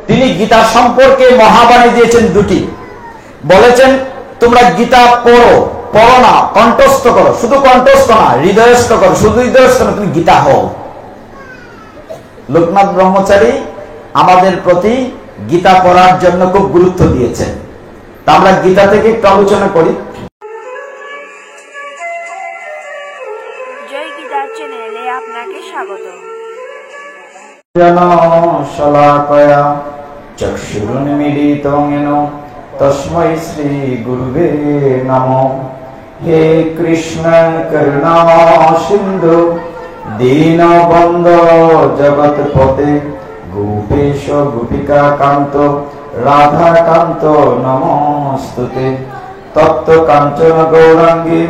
তিনি গীতা সম্পর্কে মহাবাণী দিয়েছেন দুটি। বলেছেন তোমরা গীতা পড়ো না, কণ্ঠস্থ করো, শুধু কণ্ঠস্থ না, হৃদয়স্থ করো, শুধু হৃদয়স্থ না, তুমি গীতা হও। লোকনাথ ব্রহ্মচারী আমাদের প্রতি গীতা পড়ার জন্য খুব গুরুত্ব দিয়েছেন। তা আমরা গীতা থেকে একটু আলোচনা করি। জয় গীতা চ্যানেলে আপনাকে স্বাগত। শলাকয়া চক্ষুরুন্মিলিতং येन তস্मै শ্রী গুরুবে নমঃ। হে কৃষ্ণ করুণা সিন্ধু দীনবন্ধু জগৎপতে গোপেশ গোপিকা কান্ত রাধা কান্ত নমস্তুতে। তপ্ত কাঞ্চন গৌরাঙ্গী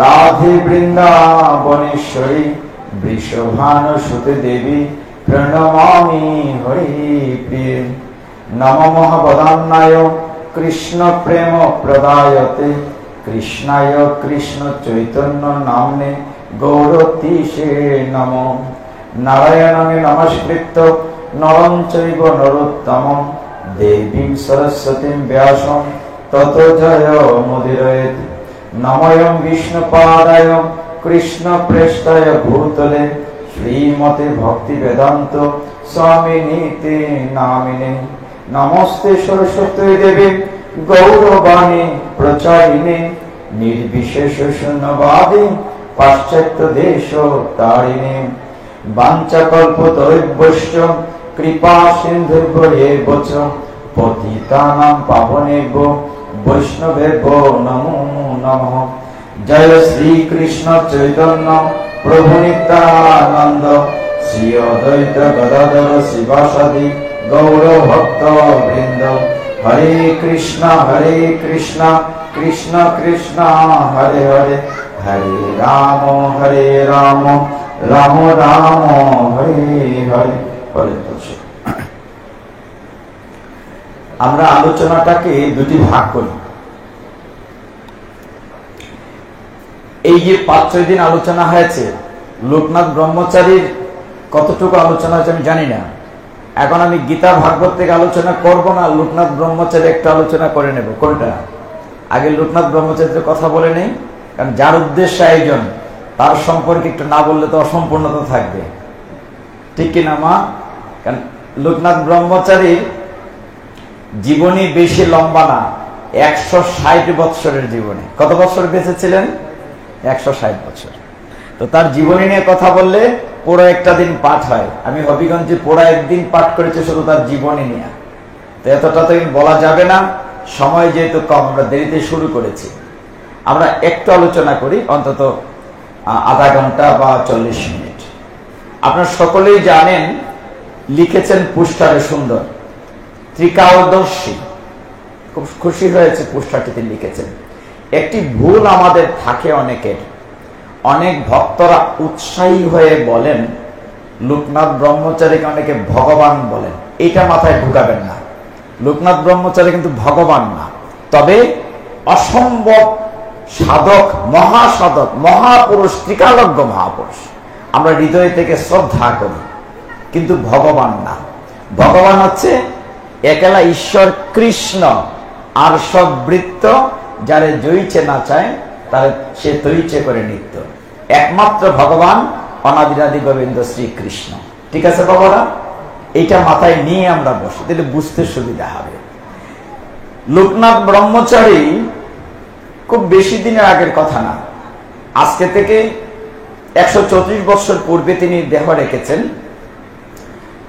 রাধে বৃন্দাবনেশ্বরী বৃষভানুসুতে দেবী প্রণমামি হরি প্রিয়ে। নমঃ বদান্যায় কৃষ্ণ প্রেম প্রদায়তে কৃষ্ণায় কৃষ্ণ চৈতন্য নাম্নে গৌরতীশে নমঃ। নারায়ণং নমস্কৃত্য নরং চৈব নরোত্তমং দেবীং সরস্বতীং ব্যাসং ততো জয়মুদীরয়েৎ। নমঃ বিষ্ণুপাদায় কৃষ্ণ প্রেষ্ঠায় ভূতলে শ্রীমতে ভক্তি বেদান্ত স্বামিনীতি নামিনে। নমস্তে সরস্বতী দেবী গৌরবাণী প্রচারিণে নির্বিশেষ শূন্যবাদী পাশ্চাত্য দেশ তারিণে। বাঞ্ছাকল্পতরুভ্যশ্চ কৃপা সিন্ধুভ্যেব চ পতিতানাং পাবনেভ্যো বৈষ্ণবেভ্যো নমো নমঃ। জয় শ্রী কৃষ্ণ চৈতন্য প্রভু নিত্যানন্দ শ্রী অদ্বৈত গদাধর শিবাসাদি গৌর ভক্ত বৃন্দ। হরে কৃষ্ণ কৃষ্ণ কৃষ্ণ হরে হরে হরে রাম রাম রাম হরে হরে। আমরা আলোচনাটাকে দুটি ভাগ করি। এই যে 5-6 দিন আলোচনা হয়েছে, লোকনাথ ব্রহ্মচারীর কতটুকু আলোচনা হয়েছে আমি জানি না। এখন আমি গীতা ভাগবত থেকে আলোচনা করব না, লোকনাথ ব্রহ্মচারী একটা আলোচনা করে নেব। কোনটা আগে? লোকনাথ ব্রহ্মচারীর কথা বলে নেই, কারণ যার উদ্দেশ্য আয়োজন তার সম্পর্কে একটু না বললে তো অসম্পূর্ণতা থাকবে, ঠিক কিনা মা? কারণ লোকনাথ ব্রহ্মচারীর জীবনী বেশি লম্বা না, 160 বৎসরের জীবনী। কত বছর বেঁচে ছিলেন? 160 বছর। তো তার জীবনী নিয়ে কথা বললে পুরো একটা দিন পাঠ হয়। আমি হবিগঞ্জে পুরো একদিন পাঠ করেছি শুধু তার জীবনী নিয়ে। তো এতটা তো বলা যাবে না, সময় যেহেতু কম, আমরা দেরিতে শুরু করেছি। আমরা একটু আলোচনা করি, অন্তত আধা ঘন্টা বা 40 মিনিট। আপনারা সকলেই জানেন, লিখেছেন পুস্টারে সুন্দর ত্রিকালদর্শী। খুব খুশি হয়েছে পুস্টারটিতে লিখেছেন। একটি ভুল আমাদের থাকে অনেকের, অনেক ভক্তরা উৎসাহী হয়ে বলেন লোকনাথ ব্রহ্মচারীকে অনেকে ভগবান বলেন। এটা মাথায় ঢুকাবেন না। লোকনাথ ব্রহ্মচারী কিন্তু ভগবান না, তবে অসম্ভব সাধক, মহাসাধক, মহাপুরুষ, ত্রিকালজ্ঞ মহাপুরুষ। আমরা হৃদয় থেকে শ্রদ্ধা করি, কিন্তু ভগবান না। ভগবান হচ্ছে একলা ঈশ্বর কৃষ্ণ, আর সব বৃত্ত যারে জয়িছে না চায় তারে সে তৈছে করে নিত্য। একমাত্র ভগবান অনাদিরাদি গোবিন্দ শ্রীকৃষ্ণ। ঠিক আছে বাবারা? এইটা মাথায় নিয়ে আমরা বসি, তাহলে বুঝতে সুবিধা হবে। লোকনাথ ব্রহ্মচারী খুব বেশি দিনের আগের কথা না, আজকে থেকে 134 বছর পূর্বে তিনি দেহ রেখেছেন।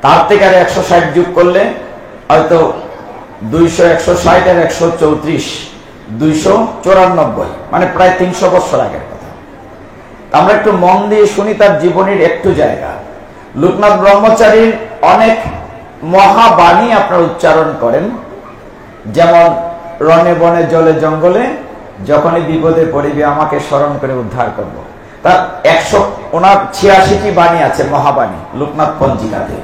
তার থেকে আর 160 যুগ করলে হয়তো 200, 160 আর 134, 294, মানে প্রায় 300 বছর আগের কথা। আমরা একটু মন দিয়ে শুনি তার জীবনের একটু জায়গা। লোকনাথ ব্রহ্মচারীর অনেক মহাবাণী আপনারা উচ্চারণ করেন, যেমন রণে বনে জলে জঙ্গলে যখনই বিপদে পড়িবে আমাকে স্মরণ করে উদ্ধার করব। তার 186টি বাণী আছে, মহাবাণী লোকনাথ পঞ্জিকাতে।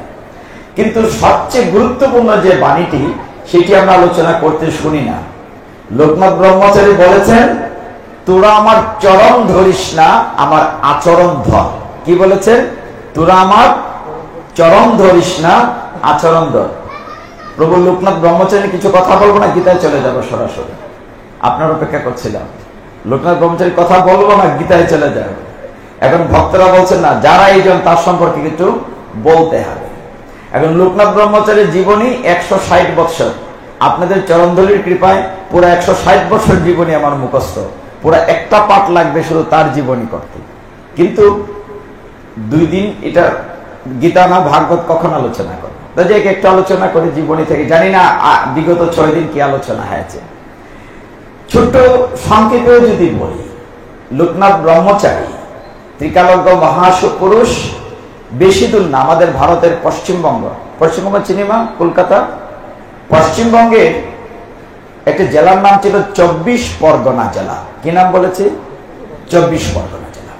কিন্তু সবচেয়ে গুরুত্বপূর্ণ যে বাণীটি, সেটি আমরা আলোচনা করতে শুনি না। লোকনাথ ব্রহ্মচারী বলেছেন, তোরা আমার চরণ ধরিস না, আমার আচরণ ধর। কি বলেছেন? তোরা আমার চরণ ধরিস না, আচরণ ধর। প্রভু লোকনাথ ব্রহ্মচারী কিছু কথা বলবো না, গীতায় চলে যাবো সরাসরি। আপনার অপেক্ষা করছিলাম। লোকনাথ ব্রহ্মচারী কথা বলবো না, গীতায় চলে যাবে। এখন ভক্তরা বলছেন না, যারা এইজন তার সম্পর্কে কিছু বলতে হবে। এখন লোকনাথ ব্রহ্মচারীর জীবনী 160 বৎসর, আপনাদের চরণধলির কৃপায় পুরো 160 বছর জীবনী আমার মুখস্থ। পুরো একটা পাঠ লাগবে শুধু তার জীবনী করতে, কিন্তু 2 দিন এটা গীতা না ভাগবত কখন আলোচনা করবো, যে একটু আলোচনা করে জীবনী থেকে। জানি না বিগত 6 দিন কি আলোচনা হয়েছে। ছোট্ট সংক্ষেপে যদি বলি, লোকনাথ ব্রহ্মচারী ত্রিকালজ্ঞ মহাপুরুষ, বেশি দূর না, আমাদের ভারতের পশ্চিমবঙ্গ চিনিমা, কলকাতা, পশ্চিমবঙ্গের একটা জেলার নাম ছিল 24 পরগনা জেলা। কি নাম বলেছে? 24 পরগনা জেলা।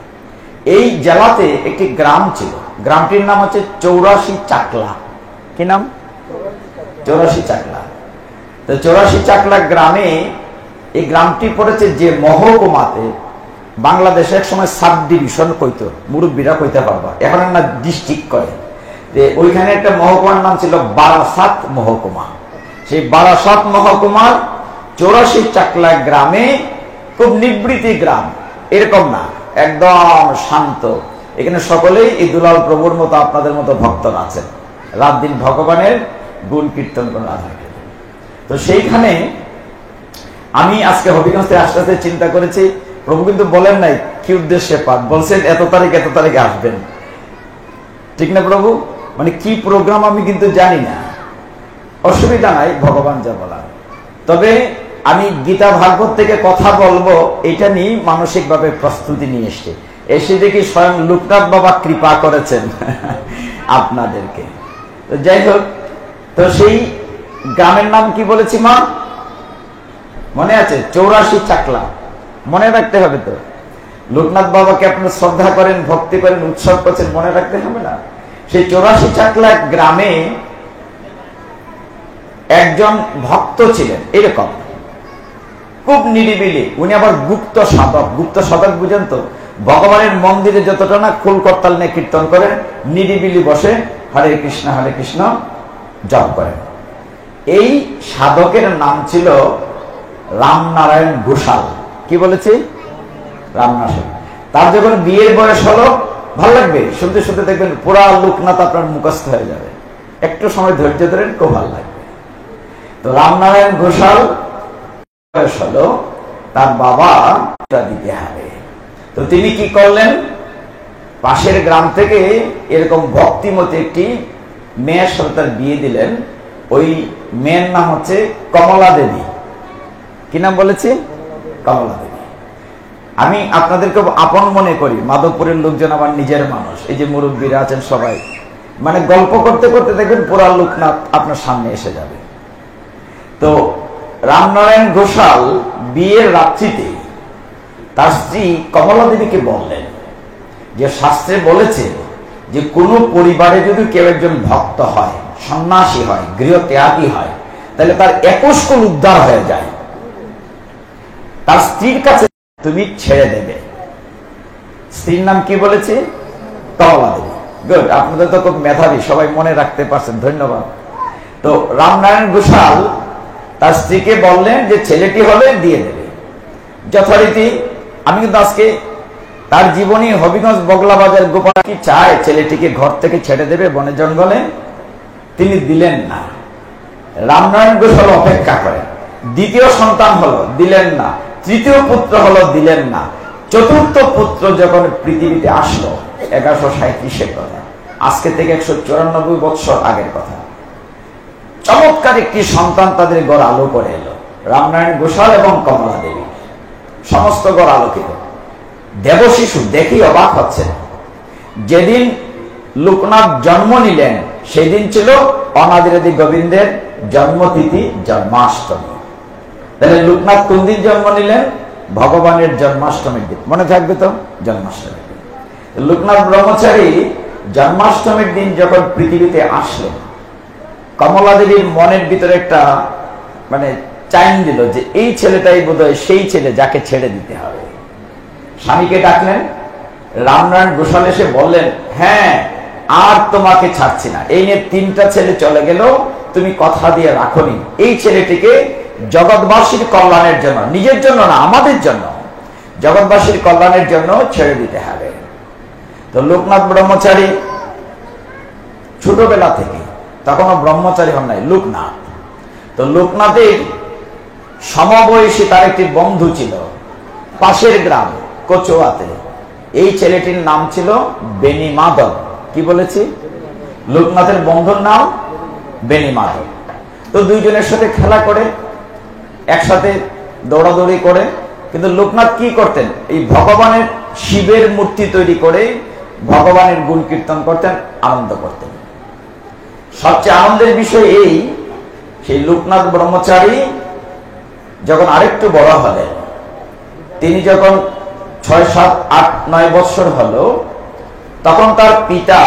এই জেলাতে একটি গ্রাম ছিল, গ্রামটির নাম হচ্ছে 84 চাকলা। কি নাম? 84 চাকলা। তো 84 চাকলা গ্রামে, এই গ্রামটি পড়েছে যে মহকুমাতে, বাংলাদেশে এক সময় সাব ডিভিশন কইতো, মুরব্বীরা কইতে পারবা, এখন না ডিস্ট্রিক্ট করে। ওইখানে একটা মহকুমার নাম ছিল বারাসাত মহকুমা। সেই বারাসাত মহকুমার 84 চাকলা গ্রামে, খুব নিবৃত্তি গ্রাম, এরকম না, একদম শান্ত। এখানে সকলেই এই দুলাল প্রভুর মতো আপনাদের মতো ভক্তরা আছেন, রাত দিন ভগবানের গুণ কীর্তন করে রাধা। তো সেইখানে আমি আজকে হবিগঞ্জ থেকে আসতে আসতে চিন্তা করেছি, প্রভু কিন্তু বলেন নাই কি উদ্দেশ্যে পাঠ, বলছেন এত তারিখে আসবেন, ঠিক না প্রভু? মানে কি প্রোগ্রাম আমি কিন্তু জানি না, অসুবিধা নাই, ভগবান যা বলার। তবে আমি গীতা ভাগবত থেকে কথা বলবো, এটা নিয়ে মানসিকভাবে প্রস্তুতি নিয়ে এসে দেখি স্বয়ং লোকনাথ বাবা কৃপা করেছেন আপনাদেরকে। তো যাই হোক, তো সেই গ্রামের নাম কি বলেছি মা? মনে আছে? 84 চাকলা। মনে রাখতে হবে তো। লোকনাথ বাবাকে আপনি শ্রদ্ধা করেন, ভক্তি করেন, উৎসব করছেন, মনে রাখতে হবে না? সেই 84 চাকলা গ্রামে একজন ভক্ত ছিলেন, এরকম খুব নিরিবিলি। উনি আবার গুপ্ত সাধক। গুপ্ত সাধক বুঝেন তো? ভগবানের মন্দিরে যতটা না খুল করতাল নিয়ে কীর্তন করেন, নিরিবিলি বসে হরে কৃষ্ণ জপ করেন। এই সাধকের নাম ছিল রামনারায়ণ ঘোষাল। কি বলেছি? রামনারায়ণ। তার যখন বিয়ের বয়স হলো, ভালো লাগবে শুনতে শুনতে, দেখবেন পুরা লোকনাথ আপনার মুখস্থ হয়ে যাবে। একটু সময় ধৈর্য ধরেন, খুব ভালো লাগবে। তো রামনারায়ণ ঘোষাল বয়স হলো, তার বাবা দিতে হবে। তো তিনি কি করলেন, পাশের গ্রাম থেকে এরকম ভক্তিমতী একটি মেয়ের সাথে তার বিয়ে দিলেন। ওই মেয়ের নাম হচ্ছে কমলা দেবী। কি নাম বলেছি? কমলা দেবী। আমি আপনাদেরকে আপন মনে করি, মাধবপুরের লোকজন আমার নিজের মানুষ। এই যে মুরব্বীরা আছেন সবাই, মানে গল্প করতে করতে দেখবেন পুরা লোকনাথ আপনার সামনে এসে যাবে। তো রামনারায়ণ ঘোষাল বিয়ের রাত্রিতে তার স্ত্রী কমলা দেবীকে বললেন যে শাস্ত্রে বলেছে যে কোন পরিবারে যদি কেউ একজন ভক্ত হয়, সন্ন্যাসী হয়, গৃহত্যাগী হয়, তাহলে তার 21 কুল উদ্ধার হয়ে যায়। তার স্ত্রীর কাছে তুমি ছেড়ে দেবে। স্ত্রীর নাম কি বলেছে? কমলা দেবী। গুড, আপনাদের তো খুব মেধাবী, সবাই মনে রাখতে পারছেন, ধন্যবাদ। তো রামনারায়ণ ঘোষাল তার স্ত্রীকে বললেন যে ছেলেটি হলে দিয়ে দেবে। যথারীতি আমি কিন্তু আজকে তার জীবনী হবিগঞ্জ বগলা বাজার গোপাল কি চায় ছেলেটিকে ঘর থেকে ছেড়ে দেবে বনে জঙ্গলে, তিনি দিলেন না। রামনারায়ণ ঘোষাল অপেক্ষা করেন। দ্বিতীয় সন্তান হলো, দিলেন না। তৃতীয় পুত্র হলো, দিলেন না। চতুর্থ পুত্র যখন পৃথিবীতে আসলো, 1137-এর কথা, আজকে থেকে 194 বৎসর আগের কথা, চমৎকার একটি সন্তান তাদের ঘর আলো করে এলো। রামনারায়ণ ঘোষাল এবং কমলা দেবী, সমস্ত ঘর আলোকিত। দেবশিশু দেখি অবাক হচ্ছেন। যেদিন লোকনাথ জন্ম নিলেন সেই দিন ছিল অনাদিরাদি গোবিন্দের জন্মতিথি, জন্মাষ্টমী। তাহলে লোকনাথ কোন দিন জন্ম নিলেন? ভগবানের জন্মাষ্টমীর দিন। মনে থাকবে তো? জন্মাষ্টমীর দিন। লোকনাথ ব্রহ্মচারী জন্মাষ্টমীর দিন যখন পৃথিবীতে আসলেন, কমলা দেবীর মনের ভিতরে একটা মানে চাইন দিল যে এই ছেলেটাই বোধহয় সেই ছেলে যাকে ছেড়ে দিতে হবে। স্বামীকে ডাকলেন। রামনারায়ণ ঘোষাল এসে বললেন, হ্যাঁ আর তোমাকে ছাড়ছি না। এই নিয়ে 3টা ছেলে চলে গেল, তুমি কথা দিয়ে রাখোনি, এই ছেলেটিকে জগৎবাসীর কল্যাণের জন্য, নিজের জন্য না, আমাদের জন্য, জগৎবাসীর কল্যাণের জন্য ছেড়ে দিতে হবে। তো লোকনাথ ব্রহ্মচারী ছোটবেলা থেকে, তখনও ব্রহ্মচারী হন নাই, লোকনাথ। তো লোকনাথের সমবয়সী তার একটি বন্ধু ছিল পাশের গ্রাম কচুয়াতে। এই ছেলেটির নাম ছিল বেনি মাধব। কি বলেছি? লোকনাথের বন্ধুর নাম বেনি মাধব। তো দুইজনের সাথে খেলা করে, একসাথে দৌড়াদৌড়ি করে। কিন্তু লোকনাথ কি করতেন? এই ভগবানের শিবের মূর্তি তৈরি করে ভগবানের গুণ কীর্তন করতেন, আনন্দ করতেন। সবচেয়ে আনন্দের বিষয় এই, সেই লোকনাথ ব্রহ্মচারী যখন আরেকটু বড় হলেন, তিনি যখন 6, 7, 8, 9 বৎসর হলো, তখন তার পিতা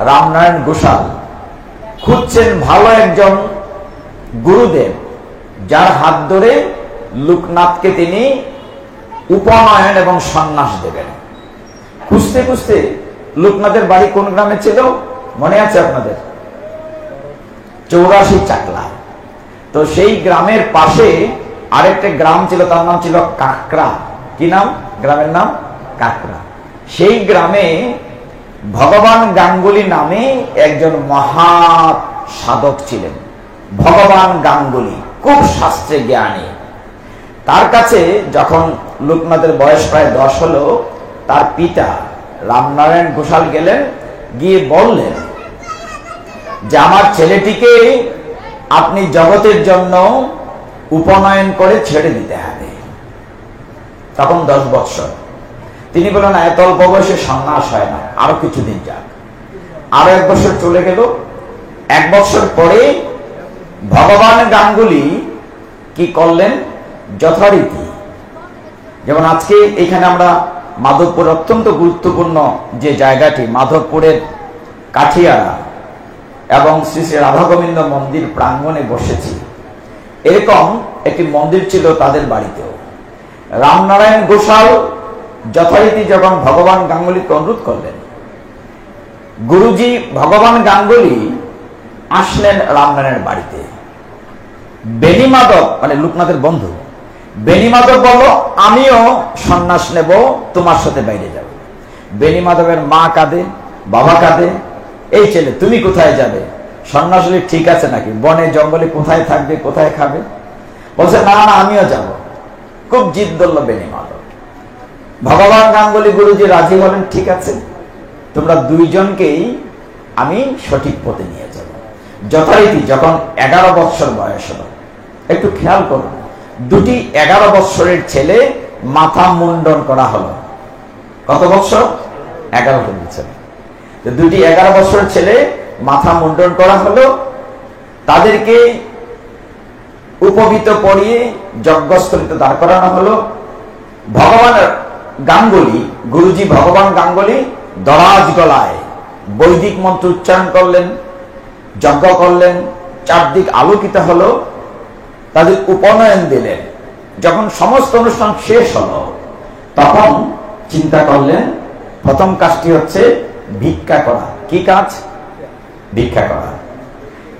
রামনারায়ণ ঘোষাল খুঁজছেন ভালো একজন গুরুদেব, যার হাত ধরে লোকনাথকে তিনি উপনয়ন এবং সন্ন্যাস দেবেন। খুঁজতে খুঁজতে লোকনাথের বাড়ি কোন গ্রামে ছিল মনে আছে আপনাদের? 84 চাকলা। তো সেই গ্রামের পাশে আরেকটা গ্রাম ছিল, তার নাম ছিল কাকরা। কি নাম? গ্রামের নাম কাকরা। সেই গ্রামে ভগবান গাঙ্গুলি নামে একজন মহা সাধক ছিলেন। ভগবান গাঙ্গুলি খুব শাস্ত্রে জ্ঞানী। তার কাছে যখন লোকনাথের বয়স প্রায় 10 হলো, তার পিতা রামনারায়ণ ঘোষাল গেলেন, গিয়ে বললেন যে আমার ছেলেটিকে আপনি জগতের জন্য উপনয়ন করে ছেড়ে দিতে হবে। তখন 10 বৎসর। তিনি বললেন এত অল্প বয়সে সন্ন্যাস হয় না, আরো কিছুদিন যাক। আরো 1 বছর চলে গেল। 1 বছর পরে ভগবান গাঙ্গুলি কি করলেন? যথারীতি, যেমন আজকে এখানে আমরা মাধবপুর, অত্যন্ত গুরুত্বপূর্ণ যে জায়গাটি, মাধবপুরের কাঠিয়ারা এবং শ্রী শ্রী রাধা গোবিন্দ মন্দির প্রাঙ্গণে বসেছি, এরকম একটি মন্দির ছিল তাদের বাড়িতেও। রামনারায়ণ ঘোষাল যথারীতি যখন ভগবান গাঙ্গুলিকে অনুরোধ করলেন, গুরুজি ভগবান গাঙ্গুলি আসলেন রামনারায়ণের বাড়িতে। বেনি মাধব মানে লোকনাথের বন্ধু, বেনি মাধব বলল আমিও সন্ন্যাস নেব, তোমার সাথে বাইরে যাব। বেনি মাধবের মা কাঁদে, বাবা কাঁদে, এই ছেলে তুমি কোথায় যাবে? সন্ন্যাস হলে ঠিক আছে নাকি? বনে জঙ্গলে কোথায় থাকবে, কোথায় খাবে? বলছে না না, আমিও যাব। খুব জিদ ধরল বেনি মাধব। ভগবান গাঙ্গুলি গুরুজি রাজি হলেন, ঠিক আছে, তোমরা দুইজনকেই আমি সঠিক পথে নিয়ে যাব। যথারীতি যখন 11 বৎসর বয়স হলো, একটু খেয়াল করুন, দুটি 11 বৎসরের ছেলে মাথা মুন্ডন করা হলো। কত বৎসর? 11 বছর। দুটি 11 বছরের ছেলে মাথা মুন্ডন করা হলো। তাদেরকে উপবিত পড়িয়ে যজ্ঞস্থলিতে দাঁড় করানো হলো। ভগবান গাঙ্গুলি, গুরুজি ভগবান গাঙ্গুলি দরাজ গলায় বৈদিক মন্ত্র উচ্চারণ করলেন, যজ্ঞ করলেন, চারদিক আলোকিত হলো, তাদের উপনয়ন দিলেন। যখন সমস্ত অনুষ্ঠান শেষ হলো, তখন চিন্তা করলেন প্রথম কাজটি হচ্ছে ভিক্ষা করা। কি কাজ? ভিক্ষা করা।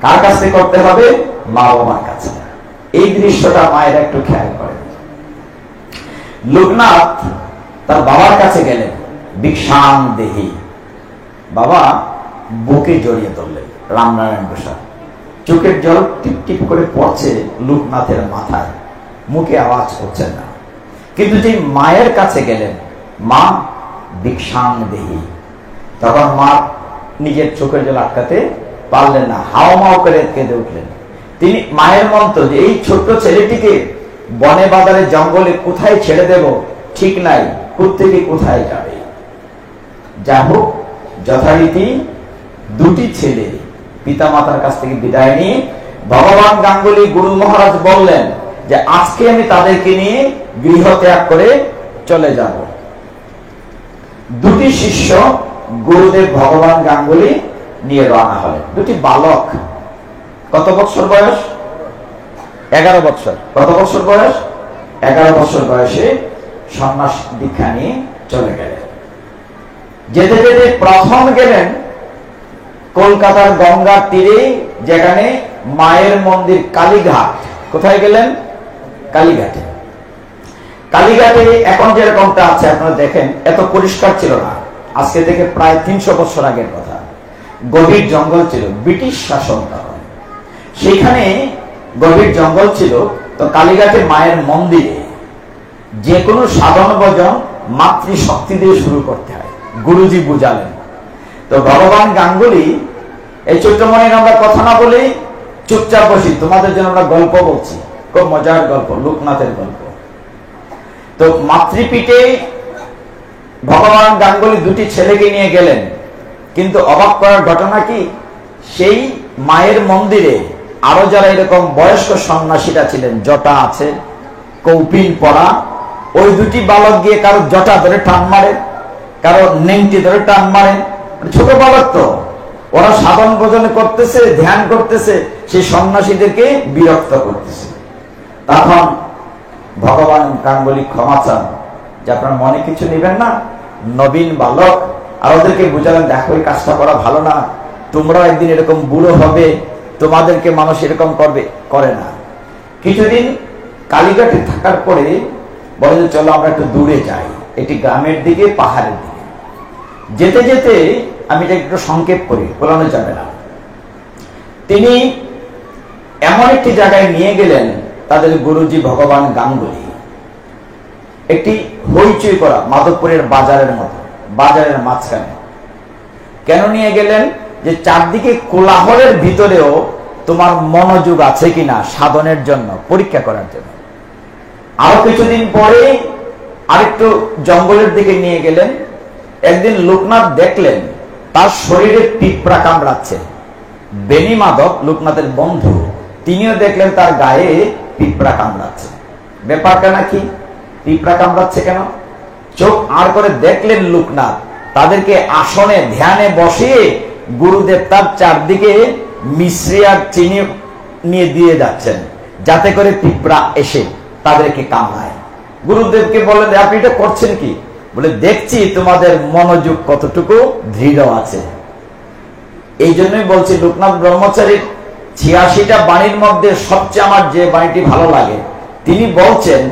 কার কাছে করতে হবে? মা বাবার কাছে। এই দৃশ্যটা মায়ের একটু খেয়াল করেন। লোকনাথ তার বাবার কাছে গেলেন, ভিক্ষাং দেহি। বাবা বুকে জড়িয়ে ধরলেন রামনারায়ণ ঘোষাল। চোখের জল টিপ টিপ করে পড়ছে লোকনাথের মাথায়, মুখে আওয়াজ করছেন না। কিন্তু যে মায়ের কাছে গেলেন, মা ভিক্ষাং দেহি, তখন মা নিজের চোখের জল আটকাতে পারলেন না, হাও মাও করে কেঁদে উঠলেন। তিনি মায়ের মন্ত্র যে এই ছোট্ট ছেলেটিকে বনে বাজারে জঙ্গলে কোথায় ছেড়ে দেব ঠিক নাই, কোত্থেকে কোথায় যাবে। যা হোক, যথারীতি দুটি ছেলে পিতা মাতার কাছ থেকে বিদায় নিয়ে ভগবান গাঙ্গুলি গুরু মহারাজ বললেন যে আজকে আমি তাদেরকে নিয়ে গৃহ ত্যাগ করে চলে যাব। দুটি শিষ্য গুরুদেব ভগবান গাঙ্গুলি নিয়ে রওনা হলেন। দুটি বালক, কত বছর বয়স? 11 বছর। কত বছর বয়স? 11 বছর বয়সে সন্ন্যাস দীক্ষা নিয়ে চলে গেলেন। যেতে যেতে প্রথম গেলেন কলকাতার গঙ্গার তীরে, যেখানে মায়ের মন্দির কালীঘাট। কোথায় গেলেন? কালীঘাটে। কালীঘাটে এখন যেরকমটা আছে আপনারা দেখেন, এত পরিষ্কার ছিল না। আজকে থেকে প্রায় 300 বছর আগের কথা। গভীর জঙ্গল ছিল, ব্রিটিশ শাসন তখন। সেখানে গভীর জঙ্গল ছিল। তো কালীঘাটে মায়ের মন্দিরে যে কোনো সাধন ভজন মাতৃশক্তি দিয়ে শুরু করতে হয়, গুরুজি বুঝালেন। তো ভগবান গাঙ্গুলি, এই চৈত্রমণির আমরা কথা না বলে চুপচাপ বসি, তোমাদের জন্য আমরা গল্প বলছি, খুব মজার গল্প, লোকনাথের গল্প। তো মাতৃপীঠে ভগবান গাঙ্গুলি দুটি ছেলেকে নিয়ে গেলেন, কিন্তু অবাক করার ঘটনা কি, সেই মায়ের মন্দিরে আরো যারা এরকম বয়স্ক সন্ন্যাসীরা ছিলেন, জটা আছে, কৌপিন পরা, ওই দুটি বালক গিয়ে কারো জটা ধরে টান মারে, কারো নেংটি ধরে টান মারে। ছোট বালক তো, ওরা সাধন ভজন করতেছে, ধ্যান করতেছে, সেই সন্ন্যাসীদেরকে বিরক্ত করতেছে। তখন ভগবান গাঙ্গুলি ক্ষমা চান যে আপনার মনে কিছু নেবেন না, নবীন বালক। আর ওদেরকে বুঝালেন, দেখো এই কাজটা করা ভালো না, তোমরা একদিন এরকম বুড়ো হবে, তোমাদেরকে মানুষ এরকম করবে, করে না। কিছুদিন কালীঘাটে থাকার পরে বলে যে চলো আমরা একটু দূরে যাই, এটি গ্রামের দিকে, পাহাড়ের দিকে। যেতে যেতে আমি এটা একটু সংক্ষেপ করি, বলানো যাবে না। তিনি এমন একটি জায়গায় নিয়ে গেলেন তাদের গুরুজি ভগবান গাঙ্গুলি, একটি হইচই করা মাধবপুরের বাজারের মতো, বাজারের মাঝখানে। কেন নিয়ে গেলেন? যে চারদিকে কোলাহলের ভিতরেও তোমার মনোযোগ আছে কিনা সাধনের জন্য পরীক্ষা করার জন্য। আরো কিছুদিন পরে আরেকটু জঙ্গলের দিকে নিয়ে গেলেন। একদিন লোকনাথ দেখলেন তার শরীরে পিঁপড়া কামড়াচ্ছে। বেনি মাধব, লোকনাথের বন্ধু, তিনিও দেখলেন তার গায়ে পিঁপড়া কামড়াচ্ছে। ব্যাপারটা নাকি, পিঁপড়া কামড়াচ্ছে কেন? চোখ আর করে দেখলেন লোকনাথ, তাদেরকে আসনে ধ্যানে বসিয়ে গুরুদেব তার চারদিকে মিশ্রি আর চিনি নিয়ে দিয়ে যাচ্ছেন, যাতে করে পিঁপড়া এসে তাদেরকে কামড়ায়। গুরুদেবকে বলেন, আপনি এটা করছেন কি? বলে, দেখছি তোমাদের মনোযোগ কতটুকু দৃঢ় আছে। এই জন্যই বলছি, লোকনাথ ব্রহ্মচারীর 86টা বাণীর মধ্যে সবচেয়ে আমার যে বাণীটি ভালো লাগে, তিনি বলছেন,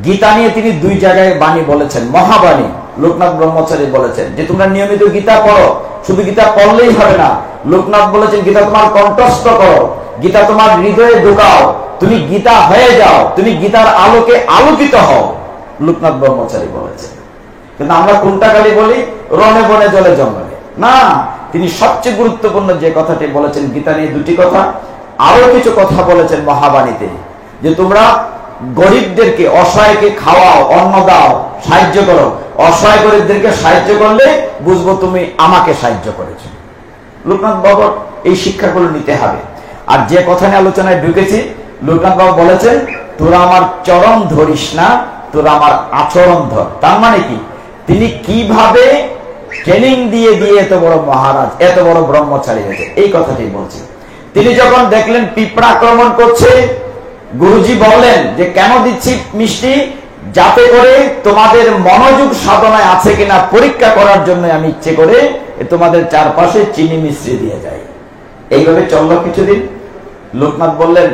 গীতা নিয়ে তিনি 2 জায়গায় বাণী বলেছেন, মহাবাণী। লোকনাথ ব্রহ্মচারী বলেছেন যে তোমরা নিয়মিত গীতা পড়ো, শুধু গীতা পড়লেই হবে না। লোকনাথ বলেছেন গীতা তোমার কণ্ঠস্থ করো, গীতা তোমার হৃদয়ে ঢুকাও, তুমি গীতা হয়ে যাও, তুমি গীতার আলোকে আলোকিত হও, লোকনাথ ব্রহ্মচারী বলেছেন। কিন্তু আমরা কোনটা খালি বলি, রনে বনে জলে জঙ্গলে না। তিনি সবচেয়ে গুরুত্বপূর্ণ যে কথাটি বলেছেন গীতা নিয়ে 2টি কথা, আরো কিছু কথা বলেছেন মহাবাণীতে, যে তোমরা গরিবদেরকে, অসহায়কে খাওয়াও, অন্ন দাও, সাহায্য করো। অসহায় গরিবদেরকে সাহায্য করলে বুঝবো তুমি আমাকে সাহায্য করেছো। লোকনাথ বাবুর এই শিক্ষাগুলো নিতে হবে। আর যে কথা নিয়ে আলোচনায় ঢুকেছি, লোকনাথ বাবু বলেছেন, তোরা আমার চরণ ধরিস না, তোরা আমার আচরণ ধর। তার মানে কি, তিনি কিভাবে ট্রেনিং দিয়ে দিয়ে এত বড় মহারাজ, এত বড় ব্রহ্মচারী হয়েছে, এই কথাটি বলছি। তিনি যখন দেখলেন পিঁপড়া আক্রমণ করছে, গুরুজি বললেন যে কেন দিচ্ছি মিষ্টি, যাতে করে তোমাদের মনোযোগ সাধনায় আছে কিনা পরীক্ষা করার জন্য আমি ইচ্ছে করে তোমাদের চারপাশে চিনি মিশ্রি দিয়ে যাই। এইভাবে চললো কিছুদিন। লোকনাথ বললেন,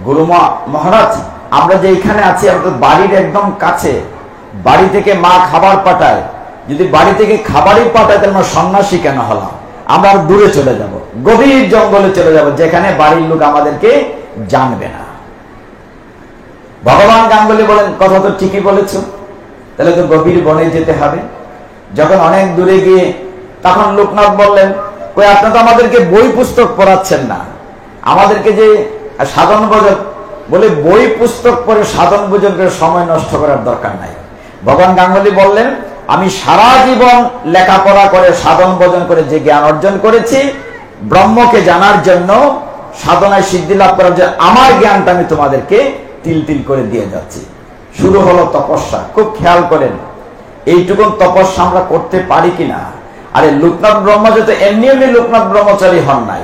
গুরুমা মহারাজ, আমরা যে এখানে আছি, আমাদের বাড়ির একদম কাছে, বাড়ি থেকে মা খাবার পাঠায়, যদি বাড়ি থেকে খাবারই পাঠায় তাহলে আমরা সন্ন্যাসী কেন হলাম? আমরা আর দূরে চলে যাব, গভীর জঙ্গলে চলে যাব, যেখানে বাড়ির লোক আমাদেরকে জানবে না। ভগবান গাঙ্গুলি বলেন, কথা তো ঠিকই বলেছ, তাহলে তো গভীর বনে যেতে হবে। যখন অনেক দূরে গিয়ে তখন লোকনাথ বললেন, কই আপনি তো আমাদেরকে বই পুস্তক পড়াচ্ছেন না, আমাদেরকে যে সাধন ভজন, বলে বই পুস্তক পড়ে সাধন ভজন করে সময় নষ্ট করার দরকার নাই। ভগবান গাঙ্গুলি বললেন, আমি সারা জীবন লেখাপড়া করে সাধন ভজন করে যে জ্ঞান অর্জন করেছি, ব্রহ্মকে জানার জন্য, সাধনায় সিদ্ধি লাভ করার জন্য আমার জ্ঞানটা আমি তোমাদেরকে তিল তিল করে দিয়ে যাচ্ছি। শুরু হলো তপস্যা। খুব খেয়াল করেন, এইটুকু তপস্যা আমরা করতে পারি কিনা। আরে লোকনাথ ব্রহ্মচারী তো এমনি এমনি লোকনাথ ব্রহ্মচারী হন নাই।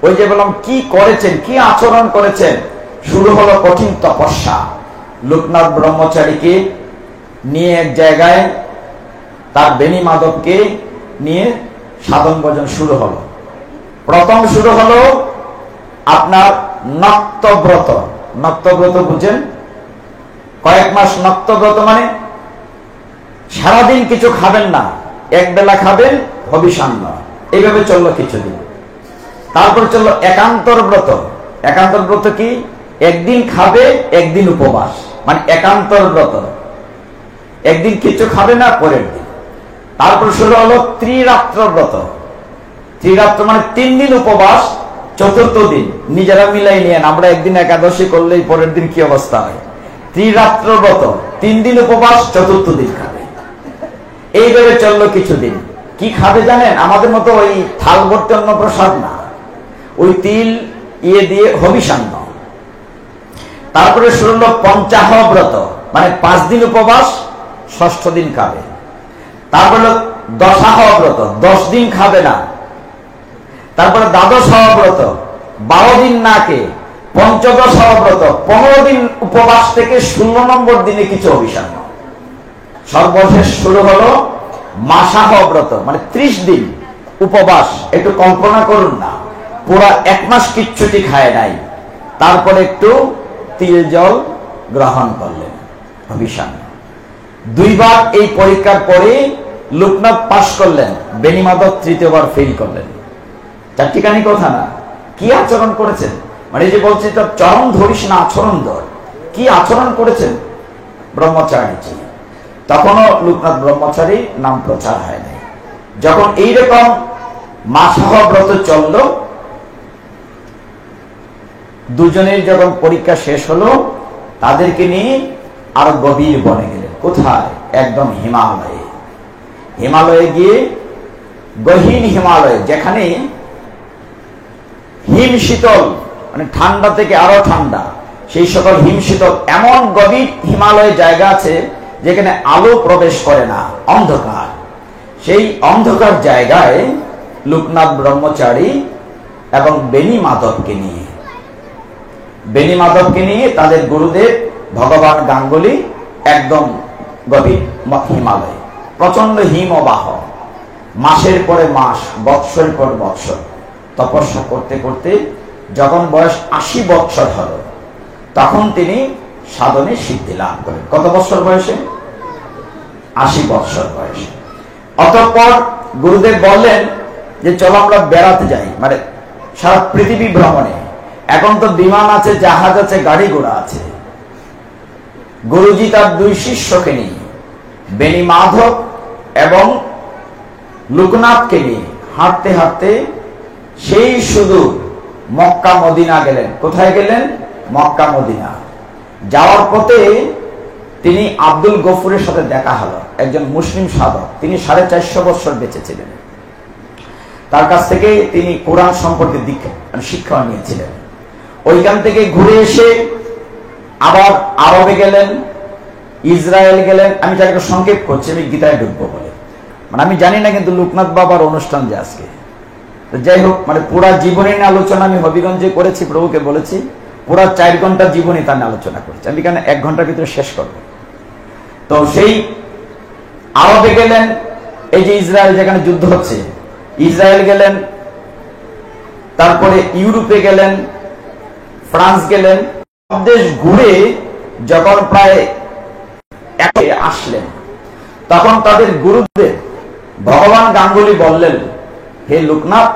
ওই যে বললাম, কি করেছেন, কি আচরণ করেছেন। শুরু হলো কঠিন তপস্যা। লোকনাথ ব্রহ্মচারীকে নিয়ে এক জায়গায় তার বেনি মাধবকে নিয়ে সাধন ভজন শুরু হলো। প্রথম শুরু হলো আপনার নক্তব্রত। নক্তব্রত বুঝেন? কয়েক মাস নক্তব্রত মানে সারাদিন কিছু খাবেন না, এক বেলা খাবেন, হবিষান্ন। এইভাবে চললো কিছুদিন। তারপর চললো একান্তর ব্রত। একান্তর ব্রত কি? একদিন খাবে, একদিন উপবাস, মানে একান্তর ব্রত। একদিন কিছু খাবে না, পরের দিন। তারপর শুরু হলো ত্রিরাত্র ব্রত। ত্রিরাত্র মানে 3 দিন উপবাস, চতুর্থ দিন নিজেরা মিলাই নিয়েন। আমরা একদিন একাদশী করলেই পরের দিন কি অবস্থা হয়। ত্রিরাত্র ব্রত, 3 দিন উপবাস, চতুর্থ দিন খাবে। এইভাবে চললো কিছুদিন। কি খাবে জানেন? আমাদের মতো ওই থাল ভর্তি অন্ন প্রসাদ না, ওই তিল দিয়ে হবিষান্ন। তারপরে শুরু হলো পঞ্চাহ ব্রত, মানে 5 দিন উপবাস, ষষ্ঠ দিন খাবে। তারপর হলো দশাহ ব্রত, 10 দিন খাবে না। তারপরে দ্বাদশাহ ব্রত, 12 দিন না খেয়ে। পঞ্চদশাহ ব্রত, 15 দিন উপবাস থেকে 16 নম্বর দিনে কিছু হবিষান্ন। সর্বশেষ শুরু হলো মাসাহ ব্রত, মানে 30 দিন উপবাস। একটু কল্পনা করুন না, পুরা 1 মাস কিচ্ছুটি খায় নাই, তারপরে একটু তিল জল গ্রহণ করলেন, হবিষান্ন। 2 বার এই পরীক্ষার পরে লোকনাথ পাশ করলেন, বেনি মাধব 3য় বার ফেল করলেন। চারটিখানি কথা না, কি আচরণ করেছেন? মানে এই যে বলছি তো, চরম ধরিস না, আচরণ ধর। কি আচরণ করেছেন ব্রহ্মচারী? তখনও লোকনাথ ব্রহ্মচারী নাম প্রচার হয় নাই। যখন এইরকম মাসাহ ব্রত চলল, দুজনের যখন পরীক্ষা শেষ হলো, তাদেরকে নিয়ে আরো গভীর বনে গেলেন। কোথায়? একদম হিমালয়ে। হিমালয়ে গিয়ে, গহীন হিমালয়ে, যেখানে হিম শীতল, মানে ঠান্ডা থেকে আরো ঠান্ডা, সেই সকল হিম শীতল এমন গভীর হিমালয়ে জায়গা আছে যেখানে আলো প্রবেশ করে না, অন্ধকার। সেই অন্ধকার জায়গায় লোকনাথ ব্রহ্মচারী এবং বেনি মাধবকে নিয়ে তাদের গুরুদেব ভগবান গাঙ্গুলি একদম গভীর হিমালয়ে, প্রচন্ড হিমবাহ, মাসের পরে মাস, বৎসরের পর বৎসর তপস্যা করতে করতে যখন বয়স 80 বৎসর হল, তখন তিনি সাধনে সিদ্ধি লাভ করেন। কত বৎসর বয়সে? 80 বৎসর বয়সে। অতঃপর গুরুদেব বললেন যে চলো আমরা বেড়াতে যাই, মানে সারা পৃথিবী ভ্রমণে। এখন তো বিমান আছে, জাহাজ আছে, গাড়ি ঘোড়া আছে। গুরুজি তার 2 শিষ্যকে নিয়ে, বেনি মাধব এবং লোকনাথকে নিয়ে হাঁটতে হাঁটতে সেই সুদূর মক্কা মদিনা গেলেন। কোথায় গেলেন? Mecca Medina. যাওয়ার পথে তিনি আব্দুল গফুরের সাথে দেখা হলো, একজন মুসলিম সাধক। তিনি 450 বছর বেঁচে ছিলেন। তার কাছ থেকে তিনি কোরআন সম্পর্কে শিক্ষা নিয়েছিলেন। ওইখান থেকে ঘুরে এসে আবার আরবে গেলেন, ইসরায়েল গেলেন। আমি তার একটু সংক্ষেপ করছি, আমি গীতায় ঢুকবো বলে। মানে আমি জানি না কিন্তু লোকনাথ বাবার অনুষ্ঠান যে আজকে, যাই হোক, মানে পুরা জীবনী নিয়ে আলোচনা আমি হবিগঞ্জে করেছি, প্রভুকে বলেছি পুরা 4 ঘন্টা জীবনী তার নিয়ে আলোচনা করেছি। আমি কেন 1 ঘন্টার ভিতরে শেষ করবো। তো সেই আরবে গেলেন, এই যে ইসরায়েল যেখানে যুদ্ধ হচ্ছে, ইসরায়েল গেলেন, তারপরে ইউরোপে গেলেন, ফ্রান্স গেলেন। সব দেশ ঘুরে যখন প্রায় আসলেন, তখন তাদের গুরুদেব ভগবান গাঙ্গুলি বললেন, হে লোকনাথ,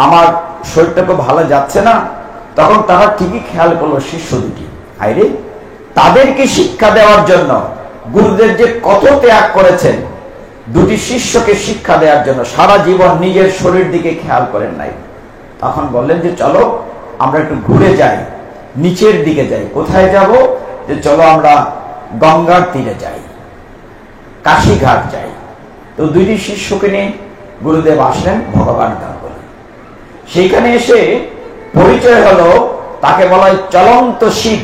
আমার শরীরটা তো ভালো যাচ্ছে না। তখন তারা ঠিকই খেয়াল করলো শিষ্য দুটি, আইরে তাদেরকে শিক্ষা দেওয়ার জন্য গুরুদেব যে কত ত্যাগ করেছেন, 2টি শিষ্যকে শিক্ষা দেওয়ার জন্য সারা জীবন নিজের শরীর দিকে খেয়াল করেন নাই। তখন বললেন যে চলো আমরা একটু ঘুরে যাই, নিচের দিকে যাই। কোথায় যাব? যে চলো আমরা গঙ্গার তীরে যাই, কাশীঘাট যাই। তো 2টি শিষ্যকে নিয়ে গুরুদেব আসলেন ভগবান গাঙ্গুলি। সেইখানে এসে পরিচয় হলো, তাকে বলা হয় চলন্ত শিব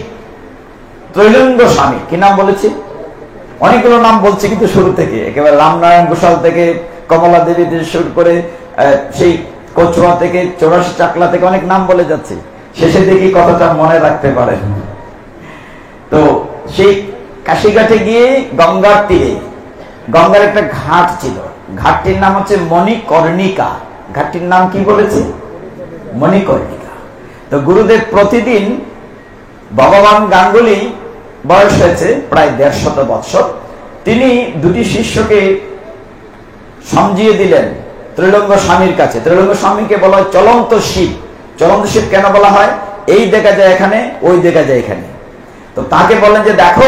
ত্রৈলিঙ্গ স্বামী। কি নাম বলেছি? অনেকগুলো নাম বলছে, কিন্তু শুরু থেকে একেবারে রামনারায়ণ ঘোষাল থেকে, কমলা দেবী থেকে শুরু করে সেই কচুয়া থেকে, 84 চাকলা থেকে অনেক নাম বলে যাচ্ছে। শেষে দেখি কথাটা মনে রাখতে পারেন। তো সেই কাশীঘাটে গিয়ে গঙ্গার তীরে, গঙ্গার একটা ঘাট ছিল, ঘাটটির নাম হচ্ছে মণিকর্ণিকা। ঘাটটির নাম কি বলেছে? মণিকর্ণিকা। তো গুরুদেব প্রতিদিন, ভগবান গাঙ্গুলি বয়স হয়েছে প্রায় 150 বৎসর, তিনি দুটি শিষ্যকে সমঝিয়ে দিলেন ত্রিলঙ্গ স্বামীর কাছে। ত্রিলঙ্গ স্বামীকে বলা হয় চলন্ত শিব। চলন্ত শিব কেন বলা হয়? এই দেখা যায় এখানে, ওই দেখা যায় এখানে। তো তাকে বললেন যে দেখো,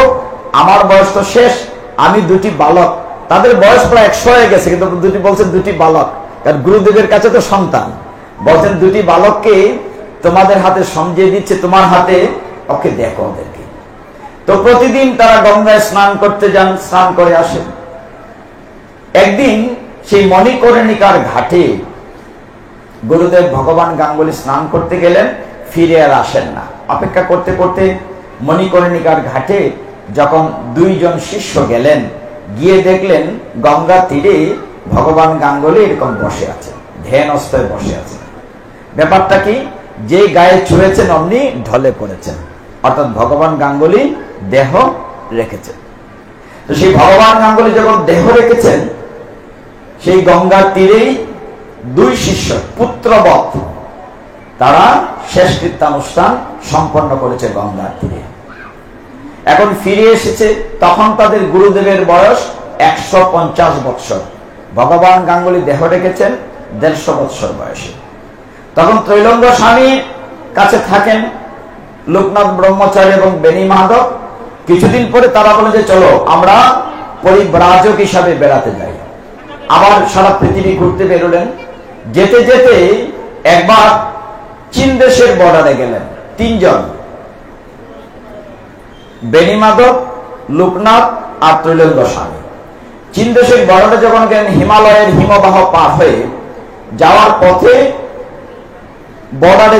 আমার বয়স তো শেষ, আমি দুটি বালক, তাদের বয়স প্রায় 100 হয়ে গেছে, কিন্তু দুটি বলছেন দুটি বালক, কারণ গুরুদেবের কাছে তো সন্তান। বলছেন দুটি বালককে তোমাদের হাতে সমঝিয়ে দিচ্ছে, তোমার হাতে, ওকে দেখো ওদেরকে। তো প্রতিদিন তারা গঙ্গায় স্নান করতে যান, স্নান করে আসেন। একদিন সেই মণিকর্ণিকার ঘাটে গুরুদেব ভগবান গাঙ্গুলি স্নান করতে গেলেন, ফিরে আর আসেন না। অপেক্ষা করতে করতে মণিকর্ণিকার ঘাটে যখন দুইজন শিষ্য গেলেন, গিয়ে দেখলেন গঙ্গা তীরে ভগবান গাঙ্গুলি এরকম বসে আছে, ধ্যানস্থ বসে আছে। ব্যাপারটা কি? যে গায়ে ছুঁয়েছেন অমনি ঢলে পড়েছেন, অর্থাৎ ভগবান গাঙ্গুলি দেহ রেখেছেন। তো সেই ভগবান গাঙ্গুলি যখন দেহ রেখেছেন, সেই গঙ্গার তীরেই দুই শিষ্য পুত্রবৎ তারা শেষ কৃত্যানুষ্ঠান সম্পন্ন করেছে গঙ্গার তীরে। এখন ফিরে এসেছে, তখন তাদের গুরুদেবের বয়স 150 বৎসর। ভগবান গাঙ্গুলি দেহ রেখেছেন 150 বৎসর বয়সে। তখন ত্রৈলঙ্গ স্বামীর কাছে থাকেন লোকনাথ ব্রহ্মচারী এবং বেণী মাধব। কিছুদিন পরে তারা বলে যে চলো আমরা পরিব্রাজক হিসাবে বেড়াতে যাই। আবার সারা পৃথিবী ঘুরতে বেরোলেন। যেতে যেতে একবার চীন দেশের বর্ডারে গেলেন তিনজন, বেণী মাধব, লোকনাথ আর ত্রৈলঙ্গ স্বামী। চীন দেশের বর্ডারে যখন গেলেন, হিমালয়ের হিমবাহ পার হয়ে যাওয়ার পথে বর্ডারে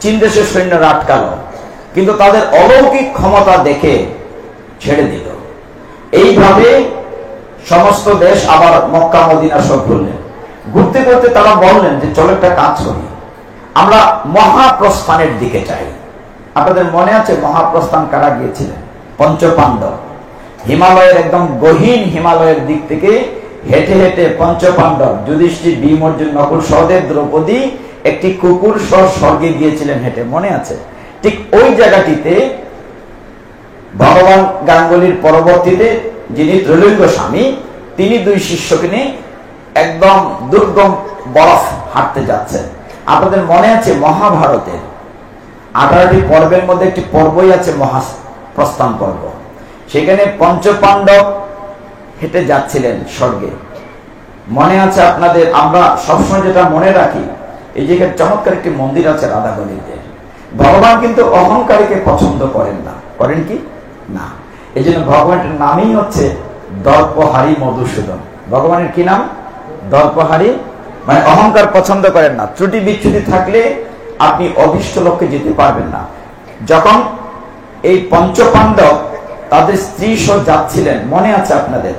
চীন দেশের সৈন্যরা আটকালো, কিন্তু তাদের অলৌকিক ক্ষমতা দেখে ছেড়ে দিল। এইভাবে সমস্ত দেশ আবার মক্কা মদিনা সব ঘুরলেন। ঘুরতে ঘুরতে তারা বললেন যে চলো একটা কাজ করি, আমরা মহাপ্রস্থানের দিকে যাই। আপনাদের মনে আছে মহাপ্রস্থান কারা গিয়েছিলেন? পঞ্চপাণ্ডব। হিমালয়ের একদম গহীন হিমালয়ের দিক থেকে হেঁটে হেঁটে পঞ্চপাণ্ডব যুধিষ্ঠির, ভীম, অর্জুন, নকুল, সহদেব, দ্রৌপদী একটি কুকুর সহ স্বর্গে গিয়েছিলেন হেঁটে, মনে আছে? ঠিক ওই জায়গাটিতে ভগবান গাঙ্গুলির পরবর্তীতে যিনি ত্রৈলঙ্গ স্বামী, তিনি দুই শিষ্যকে নিয়ে একদম দুর্গম বরফ হাঁটতে যাচ্ছেন। আপনাদের মনে আছে মহাভারতের 18টি পর্বের মধ্যে একটি পর্বই আছে মহাপ্রস্থান পর্ব। সেখানে পঞ্চপাণ্ডব হেঁটে যাচ্ছিলেন স্বর্গে, মনে আছে আপনাদের? আমরা সবসময় যেটা মনে রাখি, এই জায়গায় চমৎকার একটি মন্দির আছে রাধাগণীদের। ভগবান কিন্তু অহংকারীকে পছন্দ করেন না, করেন কি না? এই জন্য ভগবানের নামই হচ্ছে দর্পহারী মধুসূদন। ভগবানের কি নাম? দর্পহারী, মানে অহংকার পছন্দ করেন না। ত্রুটি বিচ্যুতি থাকলে আপনি অভীষ্ট লক্ষ্যে যেতে পারবেন না। যখন এই পঞ্চপাণ্ডব তাদের স্ত্রী সহ যাচ্ছিলেন, মনে আছে আপনাদের?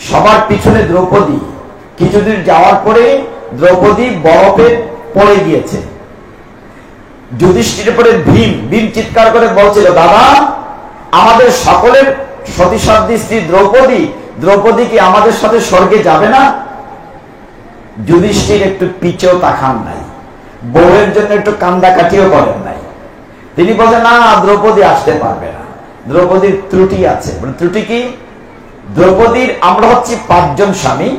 সবার পিছনে দ্রৌপদী। কিছুদিন যাওয়ার পরে দ্রৌপদী বরফে পড়ে গিয়েছে। যুধিষ্ঠিরের পরে ভীম চিৎকার করে বলছিল, দাদা আমাদের সকলের সতীসাধ্যী স্ত্রী দ্রৌপদী কি আমাদের সাথে স্বর্গে যাবে না? যুধিষ্ঠির একটু পিছেও তাকান নাই, বউয়ের জন্য একটু কান্দাকাটিও করেন নাই। তিনি বলেন না, দ্রৌপদী আসতে পারবে না, দ্রৌপদীর ত্রুটি আছে। ত্রুটি কি? দ্রৌপদীর আমরা হচ্ছি 5 জন স্বামী,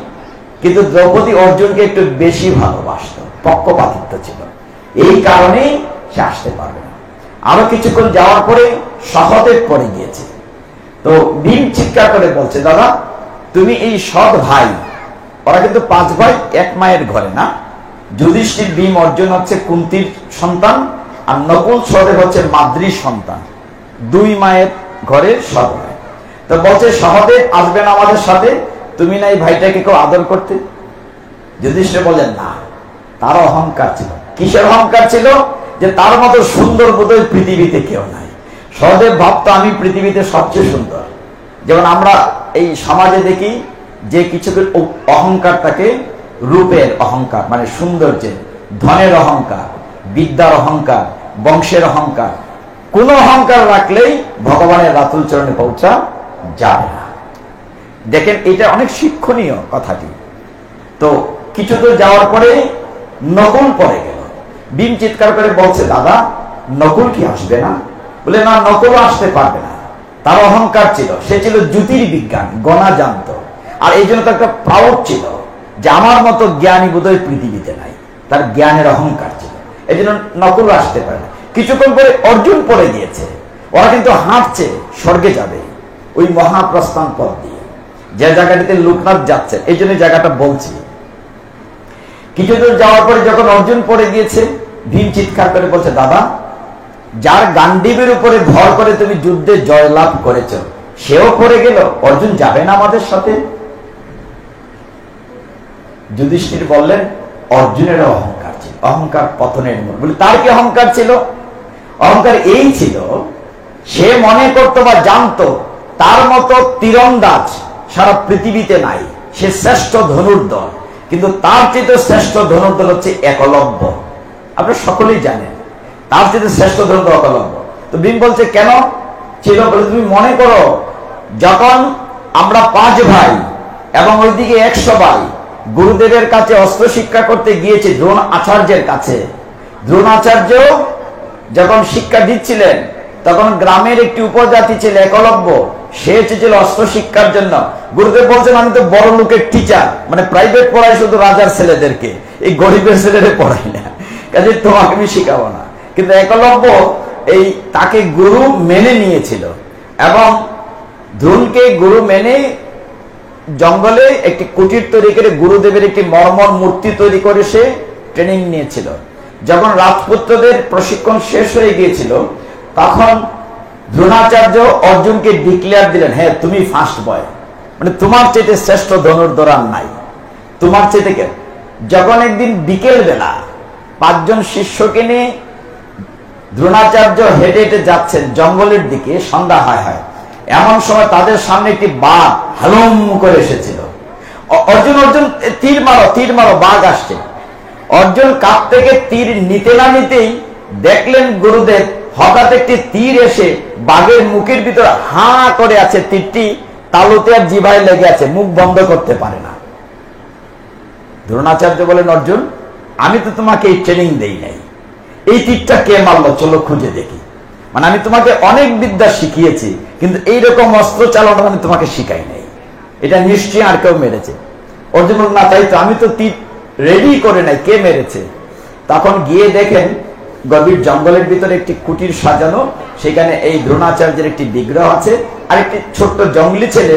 কিন্তু দ্রৌপদী অর্জুনকে একটু বেশি ভালোবাসত, পক্ষপাতিত্ব ছিল, এই কারণে সে আসতে পারবে না। আরো কিছুক্ষণ যাওয়ার পরে সহদেব পড়ে গিয়েছে। তো ভীম চিৎকার করে বলছে, দাদা তুমি এই সৎ ভাই, ওরা কিন্তু 5 ভাই, 1 মায়ের ঘরে না। যুধিষ্ঠির, ভীম, অর্জুন হচ্ছে কুন্তির সন্তান, আর নকুল, সহদেব হচ্ছে মাদ্রীর সন্তান, 2 মায়ের ঘরের সৎ ভাই। তো বলছে সহদেব আসবে না আমাদের সাথে, তুমি না এই ভাইটাকে কেউ আদর করতে? যুধিষ্ঠির বলেন না, তার অহংকার ছিল। কিসের অহংকার ছিল? যে তার মতো সুন্দর বোধহয় পৃথিবীতে কেউ নাই। সহদেব ভাবতো আমি পৃথিবীতে সবচেয়ে সুন্দর। যেমন আমরা এই সমাজে দেখি যে কিছু অহংকার থাকে, রূপের অহংকার মানে সৌন্দর্যের, ধনের অহংকার, বিদ্যার অহংকার, বংশের অহংকার। কোন অহংকার রাখলেই ভগবানের রাতুল চরণে পৌঁছা যাবে না। দেখেন এটা অনেক শিক্ষণীয় কথাটি। তো কিছু দূর যাওয়ার পরে নকুল পড়ে গেল। ভীম চিৎকার করে বলছে, দাদা নকুল কি আসবে না? বলে, না, নকুল আসতে পারবে না। তার অহংকার ছিল, সে ছিল জ্যোতির্বিজ্ঞান, গণা জানত, আর এই জন্য তার একটা প্রাউড ছিল যে আমার মতো জ্ঞানী বোধহয় পৃথিবীতে নাই। তার জ্ঞানের অহংকার ছিল, এই জন্য নকুল আসতে পারে না। কিছুক্ষণ পরে অর্জুন পড়ে গিয়েছে। ওরা কিন্তু হাঁটছে, স্বর্গে যাবে ওই মহাপ্রস্থান পথ দিয়ে, যে জায়গাটিতে লোকনাথ যাচ্ছে। এই জন্য জায়গাটা বলছি। কিছু দূর যাওয়ার পরে যখন অর্জুন পড়ে গিয়েছে, ভীম চিৎকার করে বলছে, দাদা যার গান্ডীবের উপরে ভর করে তুমি যুদ্ধে জয়লাভ করেছ, সেও পড়ে গেল, অর্জুন যাবে না আমাদের সাথে? যুধিষ্ঠির বললেন, অর্জুনের অহংকার ছিল, অহংকার পতনের মূল। বলে, তার কি অহংকার ছিল? অহংকার এই ছিল, সে মনে করতো বা জানতো তার মতো তীরন্দাজ সারা পৃথিবীতে নাই, সে শ্রেষ্ঠ ধনুর্ধর। কিন্তু তার চেয়ে শ্রেষ্ঠ ধনুর্ধর হচ্ছে একলব্য। আপনারা সকলেই জানেন তার চেয়ে শ্রেষ্ঠ ধনুর্ধর একলব্য। তো ভীম বলছে, কেন ছিল? বলে, তুমি মনে করো যখন আমরা 5 ভাই এবং ওইদিকে 100 ভাই গুরুদেবের কাছে অস্ত্র শিক্ষা করতে গিয়েছে, দ্রোণ আচার্যের কাছে। দ্রোণাচার্য যখন শিক্ষা দিচ্ছিলেন, তখন গ্রামের একটি উপজাতি ছিল একলব্য, সে এসেছিল অস্ত্র শিক্ষার জন্য। গুরুদেব বলছেন, আমি তো বড় লোকের টিচার, মানে প্রাইভেট পড়াই শুধু রাজার ছেলেদেরকে, এই গরিবের ছেলেদের পড়াই না, কাজে তোমাকে আমি শিখাবো না। কিন্তু একলব্য এই তাকে গুরু মেনে নিয়েছিল এবং দ্রোণকে গুরু মেনে জঙ্গলে একটি কুটির তৈরি করে গুরুদেবের একটি মর্মর মূর্তি তৈরি করে সে ট্রেনিং নিয়েছিল। যখন রাজপুত্রদের প্রশিক্ষণ শেষ হয়ে গিয়েছিল, তখন দ্রোণাচার্য অর্জুনকে ডিক্লেয়ার দিলেন, হ্যাঁ তুমি ফার্স্ট বয়, মানে তোমার চেয়ে শ্রেষ্ঠ ধনুর্ধর আর নাই, তোমার চেয়ে। কে? যখন একদিন বিকেল বেলা 5 জন শিষ্যকে নিয়ে দ্রোণাচার্য হেঁটে হেঁটে যাচ্ছেন জঙ্গলের দিকে, সন্ধ্যা হয়, এমন সময় তাদের সামনে একটি বাঘ হালুম করে এসেছিল। অর্জুন তীর মারো, বাঘ আসছে। অর্জুন কাপ থেকে তীর নিতে না নিতেই দেখলেন গুরুদেব হঠাৎ একটি তীর এসে বাঘের মুখের ভিতরে হা করে আছে, তীরটি তালুতে আর জিভায় লেগে আছে, মুখ বন্ধ করতে পারে না। দ্রোণাচার্য বলেন, অর্জুন আমি তো তোমাকে এই ট্রেনিং দেই নাই, এই তীরটা কে মারলো চলো খুঁজে দেখি। মানে আমি তোমাকে অনেক বিদ্যা শিখিয়েছি, কিন্তু এইরকম অস্ত্র চালানো আমি তোমাকে শিখাই নাই, এটা নিশ্চয়ই আর কেউ মেরেছে। অর্জুন বলল, না তাই তো, আমি তো তীর রেডি করে নাই, কে মেরেছে? তখন গিয়ে দেখেন গভীর জঙ্গলের ভিতরে একটি কুটির সাজানো, সেখানে এই দ্রোণাচার্যের একটি বিগ্রহ আছে, আর একটি ছোট্ট জঙ্গলি ছেলে।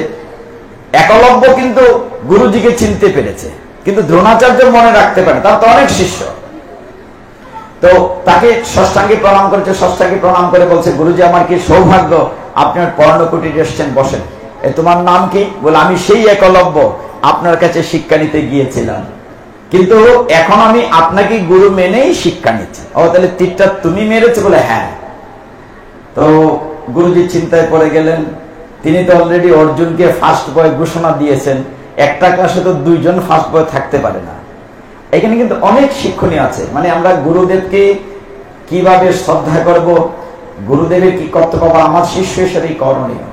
একলব্য কিন্তু গুরুজিকে চিনতে পেরেছে, কিন্তু দ্রোণাচার্য মনে রাখতে পারে, তার তো অনেক শিষ্য। তো তাকে ষষ্ঠাঙ্গে প্রণাম করেছে, ষষ্ঠাঙ্গে প্রণাম করে বলছে, গুরুজি আমার কি সৌভাগ্য, আপনার পর্ণকুটির এসছেন, বসেন। তোমার নাম কি? বলে, আমি সেই একলব্য, আপনার কাছে শিক্ষা নিতে গিয়েছিলাম, কিন্তু এখন আমি আপনাকে গুরু মেনেই শিক্ষা নিচ্ছি। ও তাহলে তীরটা তুমি মেরেছো? বলে, হ্যাঁ। তো গুরুজি চিন্তায় পড়ে গেলেন, তিনি তো অলরেডি অর্জুনকে ফার্স্ট বয় ঘোষণা দিয়েছেন, একটা ক্লাসে তো 2 জন ফার্স্ট বয় থাকতে পারে না। এখানে কিন্তু অনেক শিক্ষণীয় আছে, মানে আমরা গুরুদেবকে কিভাবে শ্রদ্ধা করব, গুরুদেবের কি কর্তব্য, আমার শিষ্য হিসেবে করণীয়।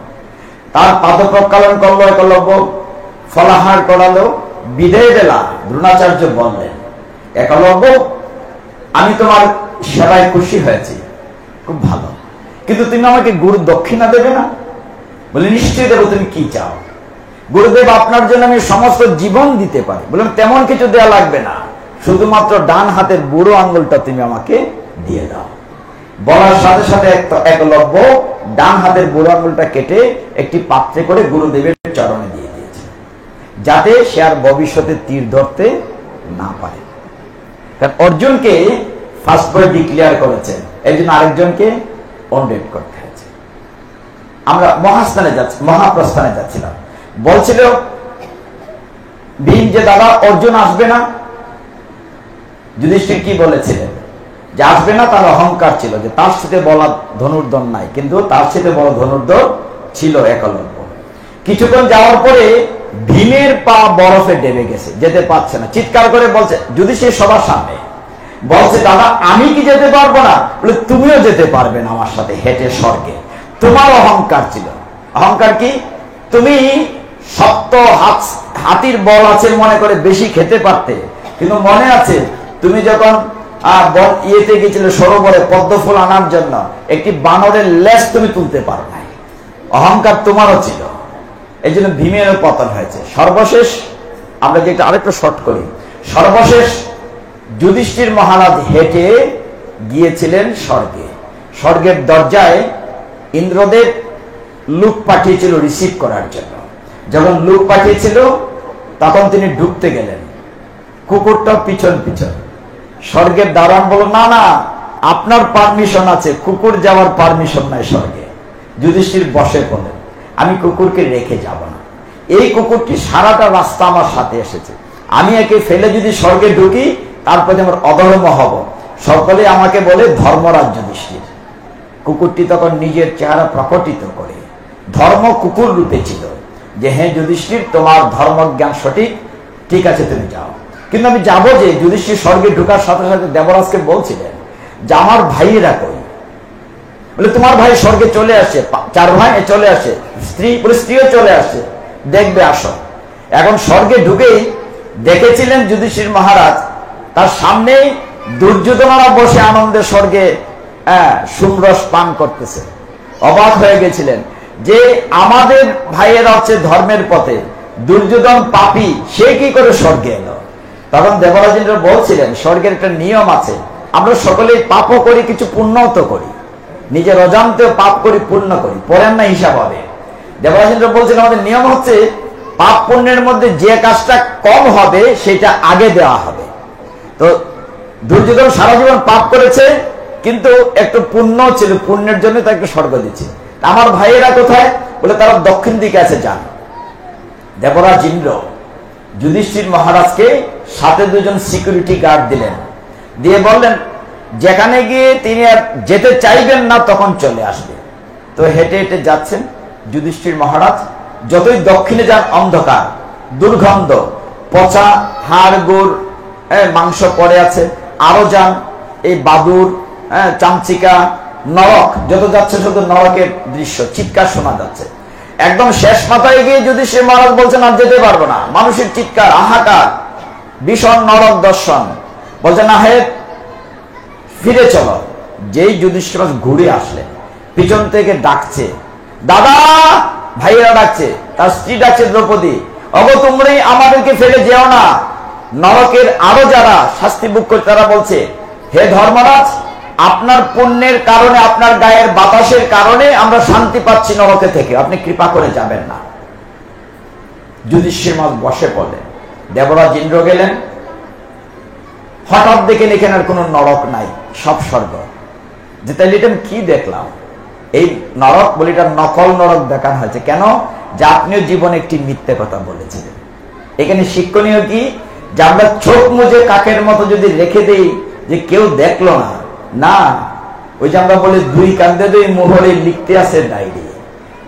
তার পাদ প্রক্ষালন করলো একলব্য, ফলাহার করালো, বিদায় বেলা দ্রোণাচার্য বললেন, একলব্য আমি তোমার সেবায় খুশি হয়েছি, খুব ভালো, কিন্তু তুমি আমাকে গুরু দক্ষিণা দেবে না? বলে, নিশ্চয়ই দেবো, তুমি কি চাও? গুরুদেব আপনার জন্য আমি সমস্ত জীবন দিতে পারি। বললাম, তেমন কিছু দেওয়া লাগবে না, শুধুমাত্র ডান হাতের বুড়ো আঙ্গুলটা তুমি আমাকে দিয়ে দাও। বলার সাথে সাথে একলব্য ডান হাতের বুড়ো আঙ্গুলটা কেটে একটি পাত্রে করে গুরুদেবের চরণে দিয়ে দিয়েছে, যাতে সে আর ভবিষ্যতে তীর ধরতে না পারে। কারণ অর্জুনকে ফার্স্ট বয় ডিক্লেয়ার করেছেন, এই জন্য আরেকজনকে অনডেট করতে হয়েছে। আমরা মহাপ্রস্থানে যাচ্ছিলাম, বলছিল ভীম যে দাদা অর্জুন আসবে না। যুধিষ্ঠির কি বলেছিলেন? যে আসবে না, তার অহংকার ছিল যে তার সাথে বলা ধনুর্ধর নাই, কিন্তু তার সাথে বড় ধনুর্ধর ছিল একলব্য। কিছুক্ষণ যাওয়ার পরে ভীমের পা বরফে ডেবে গেছে, যেতে পারছে না, চিৎকার করে বলছে, যুধিষ্ঠির সবার সামনে বলছে, দাদা আমি কি যেতে পারবো না? বলে, তুমিও যেতে পারবে না আমার সাথে হেঁটে স্বর্গে। তোমার অহংকার ছিল। অহংকার কি? তুমি সপ্ত হাতির বল আছে মনে করে বেশি খেতে পারতে, কিন্তু মনে আছে তুমি যখন ইয়েতে গিয়েছিল সরোবরে পদ্ম ফুল আনার জন্য, একটি বানরের লেজ তুমি তুলতে পারো নাই। অহংকার তোমারও ছিল, এই জন্য ভীমেরও পতন হয়েছে। সর্বশেষ আমরা যেটা আরেকটু শর্ট করি, সর্বশেষ যুধিষ্ঠির মহারাজ হেঁটে গিয়েছিলেন স্বর্গে। স্বর্গের দরজায় ইন্দ্রদেব লোক পাঠিয়েছিল রিসিভ করার জন্য। যখন লোক পাঠিয়েছিল তখন তিনি ঢুকতে গেলেন, কুকুরটাও পিছন পিছন। স্বর্গের দারোয়ান বলল, না না, আপনার পারমিশন আছে, কুকুর যাওয়ার পারমিশন নাই স্বর্গে। যুধিষ্ঠির বসে বলেন, আমি কুকুরকে রেখে যাব না, এই কুকুরটি সারাটা রাস্তা আমার সাথে এসেছে, আমি একে ফেলে যদি স্বর্গে ঢুকি তারপরে আমার অধর্ম হব। সকলে আমাকে বলে ধর্মরাজ যুধিষ্ঠির। কুকুরটি তখন নিজের চেহারা প্রকটিত করে ধর্ম কুকুর রূপে ছিল, যে হ্যাঁ যুধিষ্ঠির, তোমার ধর্মজ্ঞান সঠিক, ঠিক আছে তুমি যাও। কিন্তু আমি যাবো যে যুধিষ্ঠির স্বর্গে ঢোকার সাথে সাথে দেবরাজকে বলছিলেন যে আমার ভাইয়েরা কই? বলে তোমার ভাই স্বর্গে চলে আসছে, 4 ভাই চলে আসে, স্ত্রী বলে স্ত্রীও চলে আসছে, দেখবে আসো। এখন স্বর্গে ঢুকেই দেখেছিলেন যুধিষ্ঠির মহারাজ তার সামনেই দুর্যোধনরা বসে আনন্দের স্বর্গে সুমরস পান করতেছে। অবাক হয়ে গেছিলেন যে আমাদের ভাইয়েরা হচ্ছে ধর্মের পথে, দুর্যোধন পাপী, সে কি করে স্বর্গে এলো? তখন দেবরাজেন্দ্র বলছিলেন স্বর্গের একটা নিয়ম আছে, আমরা সকলেই পাপও করি, কিছু পুণ্যও তো করি, নিজের অজান্তেও পাপ করি, পুণ্য করি, পরের না হিসাব হবে। দেবরাজেন্দ্র বলছেন আমাদের নিয়ম হচ্ছে পাপ পুণ্যের মধ্যে যে কাজটা কম হবে সেটা আগে দেওয়া হবে। তো দুর্যোধন সারা জীবন পাপ করেছে, কিন্তু একটু পুণ্য ছিল, পুণ্যের জন্য তাকে স্বর্গ দিচ্ছে। আমার ভাইয়েরা কোথায়? বলে তারা দক্ষিণ দিকে আছে, যান। দেবরাজ ইন্দ্র যুধিষ্ঠির মহারাজকে সাথে 2 জন সিকিউরিটি গার্ড দিলেন, দিয়ে বললেন যেখানে গিয়ে তিনি আর যেতে চাইবেন না তখন চলে আসবে। তো হেঁটে হেঁটে যাচ্ছেন যুধিষ্ঠির মহারাজ, যতই দক্ষিণে যান অন্ধকার, দুর্গন্ধ, পচা হাড় গুড়, মাংস পড়ে আছে, আরো যান এই বাদুর, চামচিকা, নরক, যত যাচ্ছে শুধু নরকের দৃশ্য, চিৎকার শোনা যাচ্ছে। একদম শেষ মাথায় গিয়ে যুধিষ্ঠির মহারাজ বলছেন আর যেতে পারবো না, মানুষের চিৎকার, হাহাকার, ভীষণ নরক দর্শন। বলছেন না হে ফিরে চলো। যেই যুধিষ্ঠির ঘুরে আসলেন, পিছন থেকে ডাকছে, দাদা, ভাইয়েরা ডাকছে, তার স্ত্রী ডাকছে দ্রৌপদী, অগো তোমরাই আমাদেরকে ফেলে যেও না, নরকের আরো যারা শাস্তি ভোগ করে তারা বলছে হে ধর্মরাজ, আপনার পুণ্যের কারণে, আপনার গায়ের বাতাসের কারণে আমরা শান্তি পাচ্ছি নরকে থেকে, আপনি কৃপা করে যাবেন না। যুধিষ্ঠির মহারাজ বসে পড়লেন, দেবরাজ ইন্দ্র গেলেন, হঠাৎ দেখেন এখানে আর কোনো নরক নাই, সব স্বর্গ। যে তাইলে এটা কি দেখলাম? এই নরক বলে এটা নকল নরক দেখানো হয়েছে। কেন? যে আপনিও জীবনে একটি মিথ্যে কথা বলেছিলেন। এখানে শিক্ষণীয় কি, যে আমরা চোখ মুজে কাকের মতো যদি রেখে দেই যে কেউ দেখলো না, না, ওই যে আমরা বলি 2 কান্দে 2 মোহরে লিখতে আছে ডায়েরি।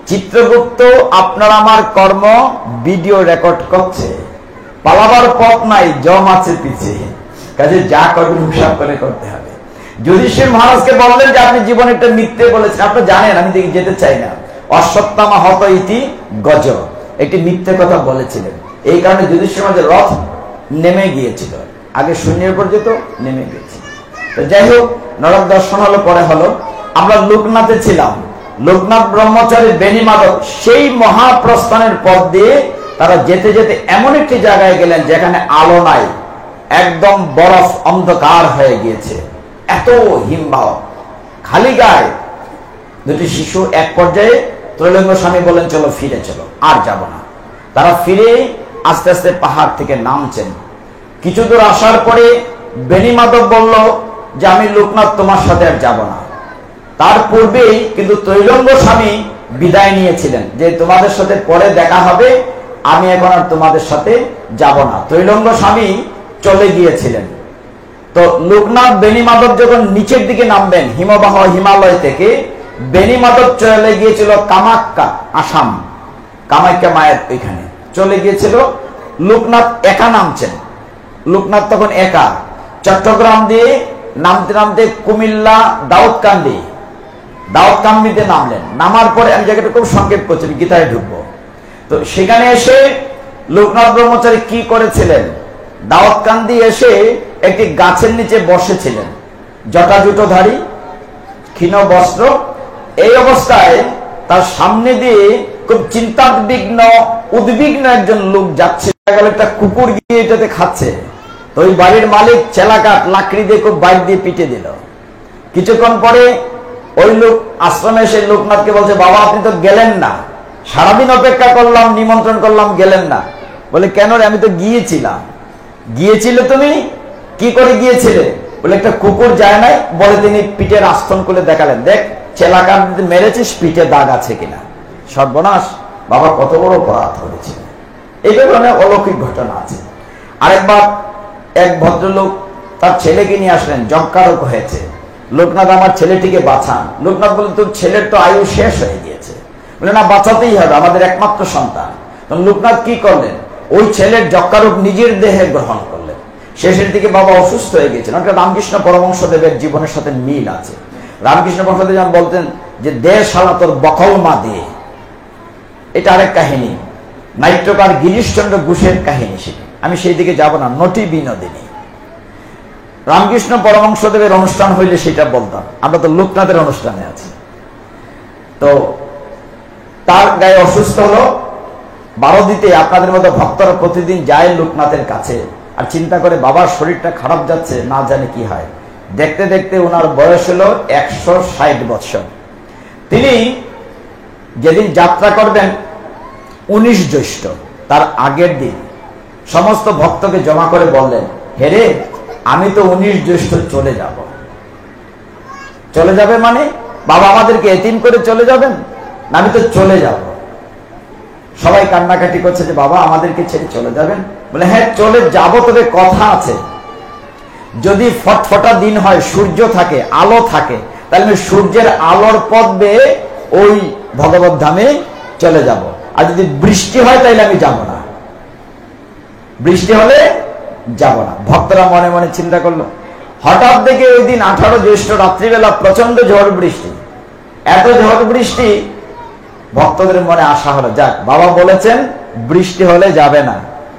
চিত্রগুপ্ত আপনার আমার কর্ম ভিডিও রেকর্ড করছে, পালাবার পথ নাই, জম আছে পিছে, কাজে যা করবেন হিসাব করে করতে হবে। যুধিষ্ঠির মহারাজকে বললেন যে আপনি জীবনে একটা মিথ্যে বলেছেন, আপনি জানেন আমি যেতে চাই না, অশ্বত্থামা হত ইতি গজ, একটি মিথ্যে কথা বলেছিলেন। এই কারণে যুধিষ্ঠির মহারাজের রথ নেমে গিয়েছিল, আগে শূন্যের উপর যেত, নেমে গিয়েছিল। তো যাই হোক, নরক দর্শন হলো, পরে হলো। আমরা লোকনাথে ছিলাম, লোকনাথ ব্রহ্মচারী বেনি মাধব সেই মহাপ্রস্থানের পথ দিয়ে তারা যেতে যেতে এমন একটি জায়গায় গেলেন যেখানে আলো নাই, একদম বরফ অন্ধকার হয়ে গিয়েছে, এত হিমবাহ, খালি গায়ে 2টি শিশু। এক পর্যায়ে ত্রৈলঙ্গ স্বামী বলেন চলো ফিরে চলো, আর যাব না। তারা ফিরে আস্তে আস্তে পাহাড় থেকে নামছেন। কিছু দূর আসার পরে বেনি মাধব বলল যে আমি লোকনাথ তোমার সাথে আর যাব না। তার পূর্বেই কিন্তু ত্রৈলঙ্গ স্বামী বিদায় নিয়েছিলেন যে তোমাদের সাথে পরে দেখা হবে, আমি এখন আর তোমাদের সাথে যাব না। ত্রৈলঙ্গ স্বামী চলে গিয়েছিলেন। তো লোকনাথ বেনি মাধব যখন নিচের দিকে নামবেন হিমবাহ হিমালয় থেকে, বেনি মাধব চলে গিয়েছিল কামাখ্যা, আসাম, কামাখ্যা মায়ের ওইখানে চলে গিয়েছিল। লোকনাথ একা নামছেন, লোকনাথ তখন একা, চট্টগ্রাম দিয়ে নামতে নামতে কুমিল্লা দাউদকান্দিতে নামলেন। নামার পরে আমি জায়গাটা খুব সংক্ষেপ করছি, গীতায় ঢুকবো। তো সেখানে এসে লোকনাথ ব্রহ্মচারী কি করেছিলেন, দাউদকান্দি এসে একটি গাছের নিচে বসেছিলেন, জটাজুটোধারী, ক্ষীণ বস্ত্র। এই অবস্থায় তার সামনে দিয়ে খুব উদ্বিগ্ন একজন লোক যাচ্ছে। একটা কুকুর গিয়ে এটাতে খাচ্ছে। তো ওই বাড়ির মালিক চেলাকাঠ লাকড়ি দিয়ে খুব বাইক দিয়ে পিটে দিল। কিছুক্ষণ পরে ওই লোক আশ্রমে এসে লোকনাথকে বলছে, বাবা আপনি তো গেলেন না, সারাদিন অপেক্ষা করলাম, নিমন্ত্রণ করলাম, গেলেন না। বলে কেন রে, আমি তো গিয়েছিলাম। গিয়েছিলে তুমি? কি করে গিয়েছিলে? বলে একটা কুকুর যায় নাই। বলে তিনি পিঠের আস্তন করে দেখালেন, দেখ চেলাকাঠ মেরেছিস, পিঠে দাগ আছে কিনা। সর্বনাশ, বাবা কত বড় অপরাধ করেছিল। এই ব্যাপারে অলৌকিক ঘটনা আছে। আরেকবার এক ভদ্রলোক তার ছেলেকে নিয়ে আসলেন, যজ্ঞারোগ হয়েছে। লোকনাথ আমার ছেলেটিকে বাঁচান। লোকনাথ বলে, তোর ছেলের তো আয়ু শেষ হয়ে গিয়েছে। বলে না, বাঁচাতেই হবে, আমাদের একমাত্র সন্তান। তখন লোকনাথ কি করলেন, ওই ছেলের যজ্ঞারোগ নিজের দেহে গ্রহণ করলেন। শেষের দিকে বাবা অসুস্থ হয়ে গেছেন। একটা রামকৃষ্ণ পরমহংসদেবের জীবনের সাথে মিল আছে। রামকৃষ্ণ পরমহংসদেব যেমন বলতেন যে দে শালা তোর বকলমা দিয়ে। এটা আরেক কাহিনী, নাট্যকার গিরিশচন্দ্র ঘোষের কাহিনী। সেটা আমি সেই দিকে যাব না, নটি বিনোদিনী। রামকৃষ্ণ পরমহংসদেবের অনুষ্ঠান হইলে সেটা বলতাম, আমরা তো লোকনাথের অনুষ্ঠানে আছি। তো তার গায়ে অসুস্থ হলো। বারোদিতে আপনাদের মতো ভক্তরা প্রতিদিন যায় লোকনাথের কাছে, আর চিন্তা করে বাবার শরীরটা খারাপ যাচ্ছে, না জানে কি হয়। দেখতে দেখতে ওনার বয়স হলো 160 বৎসর। তিনি যেদিন যাত্রা করবেন 19 জ্যৈষ্ঠ, তার আগের দিন সমস্ত ভক্তকে জমা করে বললেন, হেরে আমি তো 19 জ্যৈষ্ঠ চলে যাব। চলে যাবে মানে বাবা আমাদেরকে এতিম করে চলে যাবেন? না, আমি তো চলে যাব। সবাই কান্নাকাটি করছে যে বাবা আমাদেরকে ছেড়ে চলে যাবেন। বলে হ্যাঁ চলে যাব, তবে কথা আছে, যদি ফটফটা দিন হয়, সূর্য থাকে, আলো থাকে, তাহলে আমি সূর্যের আলোর পথ বেয়ে ওই ভগবত ধামে চলে যাব। আর যদি বৃষ্টি হয় তাহলে আমি যাব না, বৃষ্টি হলে যাব না। ভক্তরা মনে মনে চিন্তা করলো। হঠাৎ দেখে ওই দিন 18 জ্যৈষ্ঠ রাত্রিবেলা প্রচন্ড ঝড় বৃষ্টি। এত ঝড় বৃষ্টি, ভক্তদের মনে আশা হলো, যাক বাবা বলেছেন বৃষ্টি হলে যাবে না,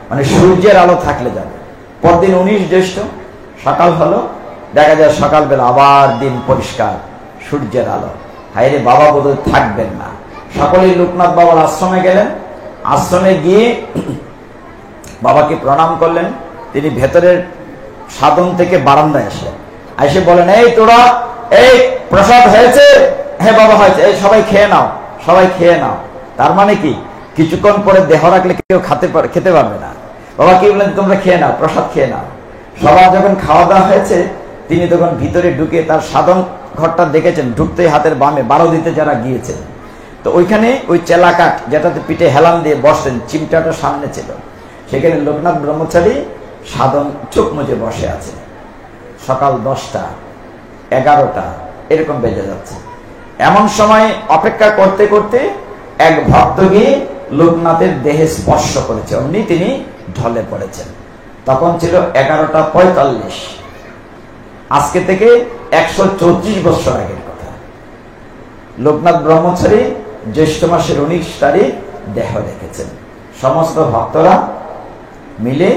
মানে সূর্যের আলো থাকলে যাবে। পরদিন 19 জ্যৈষ্ঠ সকাল হলো, দেখা যায় সকালবেলা আবার দিন পরিষ্কার, সূর্যের আলো। হায়রে বাবা বোধহয় থাকবেন না। সকলেই লোকনাথ বাবার আশ্রমে গেলেন। আশ্রমে গিয়ে বাবাকে প্রণাম করলেন। তিনি ভেতরের সাধন থেকে বারান্দায় আসলেন, এসে বলেন, এই তোরা, এই প্রসাদ হয়েছে? হ্যাঁ বাবা হয়েছে। এই সবাই খেয়ে নাও, সবাই খেয়ে নাও। তার মানে কি, কিছুক্ষণ পরে দেহ রাখলে কেউ খেতে পারবে না। বাবা কি বলেন, তোমরা খেয়ে নাও, প্রসাদ খেয়ে নাও। সবার যখন খাওয়া দাওয়া হয়েছে, তিনি তখন ভিতরে ঢুকে তার সাধন ঘরটা দেখেছেন, ঢুকতে হাতের বামে বারোদিতে যারা গিয়েছেন, তো ওইখানে ওই চেলাকাঠ যেটাতে পিঠে হেলান দিয়ে বসতেন, চিমটাটা সামনে ছিল, সেখানে লোকনাথ ব্রহ্মচারী সাধন চোখ মুজে বসে আছে। সকাল 10টা 11টা এরকম বেজে যাচ্ছে। এমন সময় অপেক্ষা করতে করতে এক ভক্ত গিয়ে লোকনাথের দেহে স্পর্শ করেছে, অমনি তিনি ঢলে পড়েছেন। তখন ছিল 11:45। আজকে থেকে 134 বছর আগের কথা। লোকনাথ ব্রহ্মচারী জ্যৈষ্ঠ মাসের 19 তারিখ দেহ রেখেছেন। সমস্ত ভক্তরা মিলে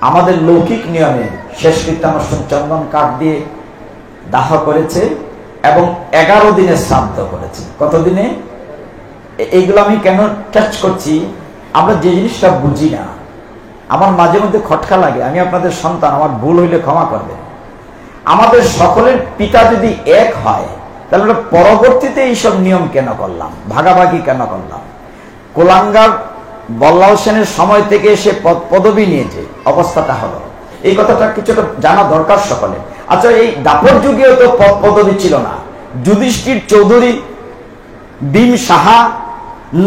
আমাদের লৌকিক নিয়মে শেষ কীর্তনানুষ্ঠান চন্দন কাঠ দিয়ে দাহ করেছে এবং 11 দিনে শ্রাদ্ধ করেছে। কত দিনে? এইগুলো আমি কেন টাচ করছি, আমরা যে জিনিসটা বুঝি না, আমার মাঝে মধ্যে খটকা লাগে। আমি আপনাদের সন্তান, আমার ভুল হইলে ক্ষমা করবেন। আমাদের সকলের পিতা যদি এক হয়, তাহলে আমরা পরবর্তীতে এইসব নিয়ম কেন করলাম, ভাগাভাগি কেন করলাম? কোলাঙ্গার বল্লাল সেনের সময় থেকে সে পদবি নিয়েছে, অবস্থাটা হলো এই কথাটা কিছুটা জানা দরকার সকলে। আচ্ছা, এই দাপর যুগেও তো পদবি ছিল না। যুধিষ্ঠির চৌধুরী, ভীম সাহা,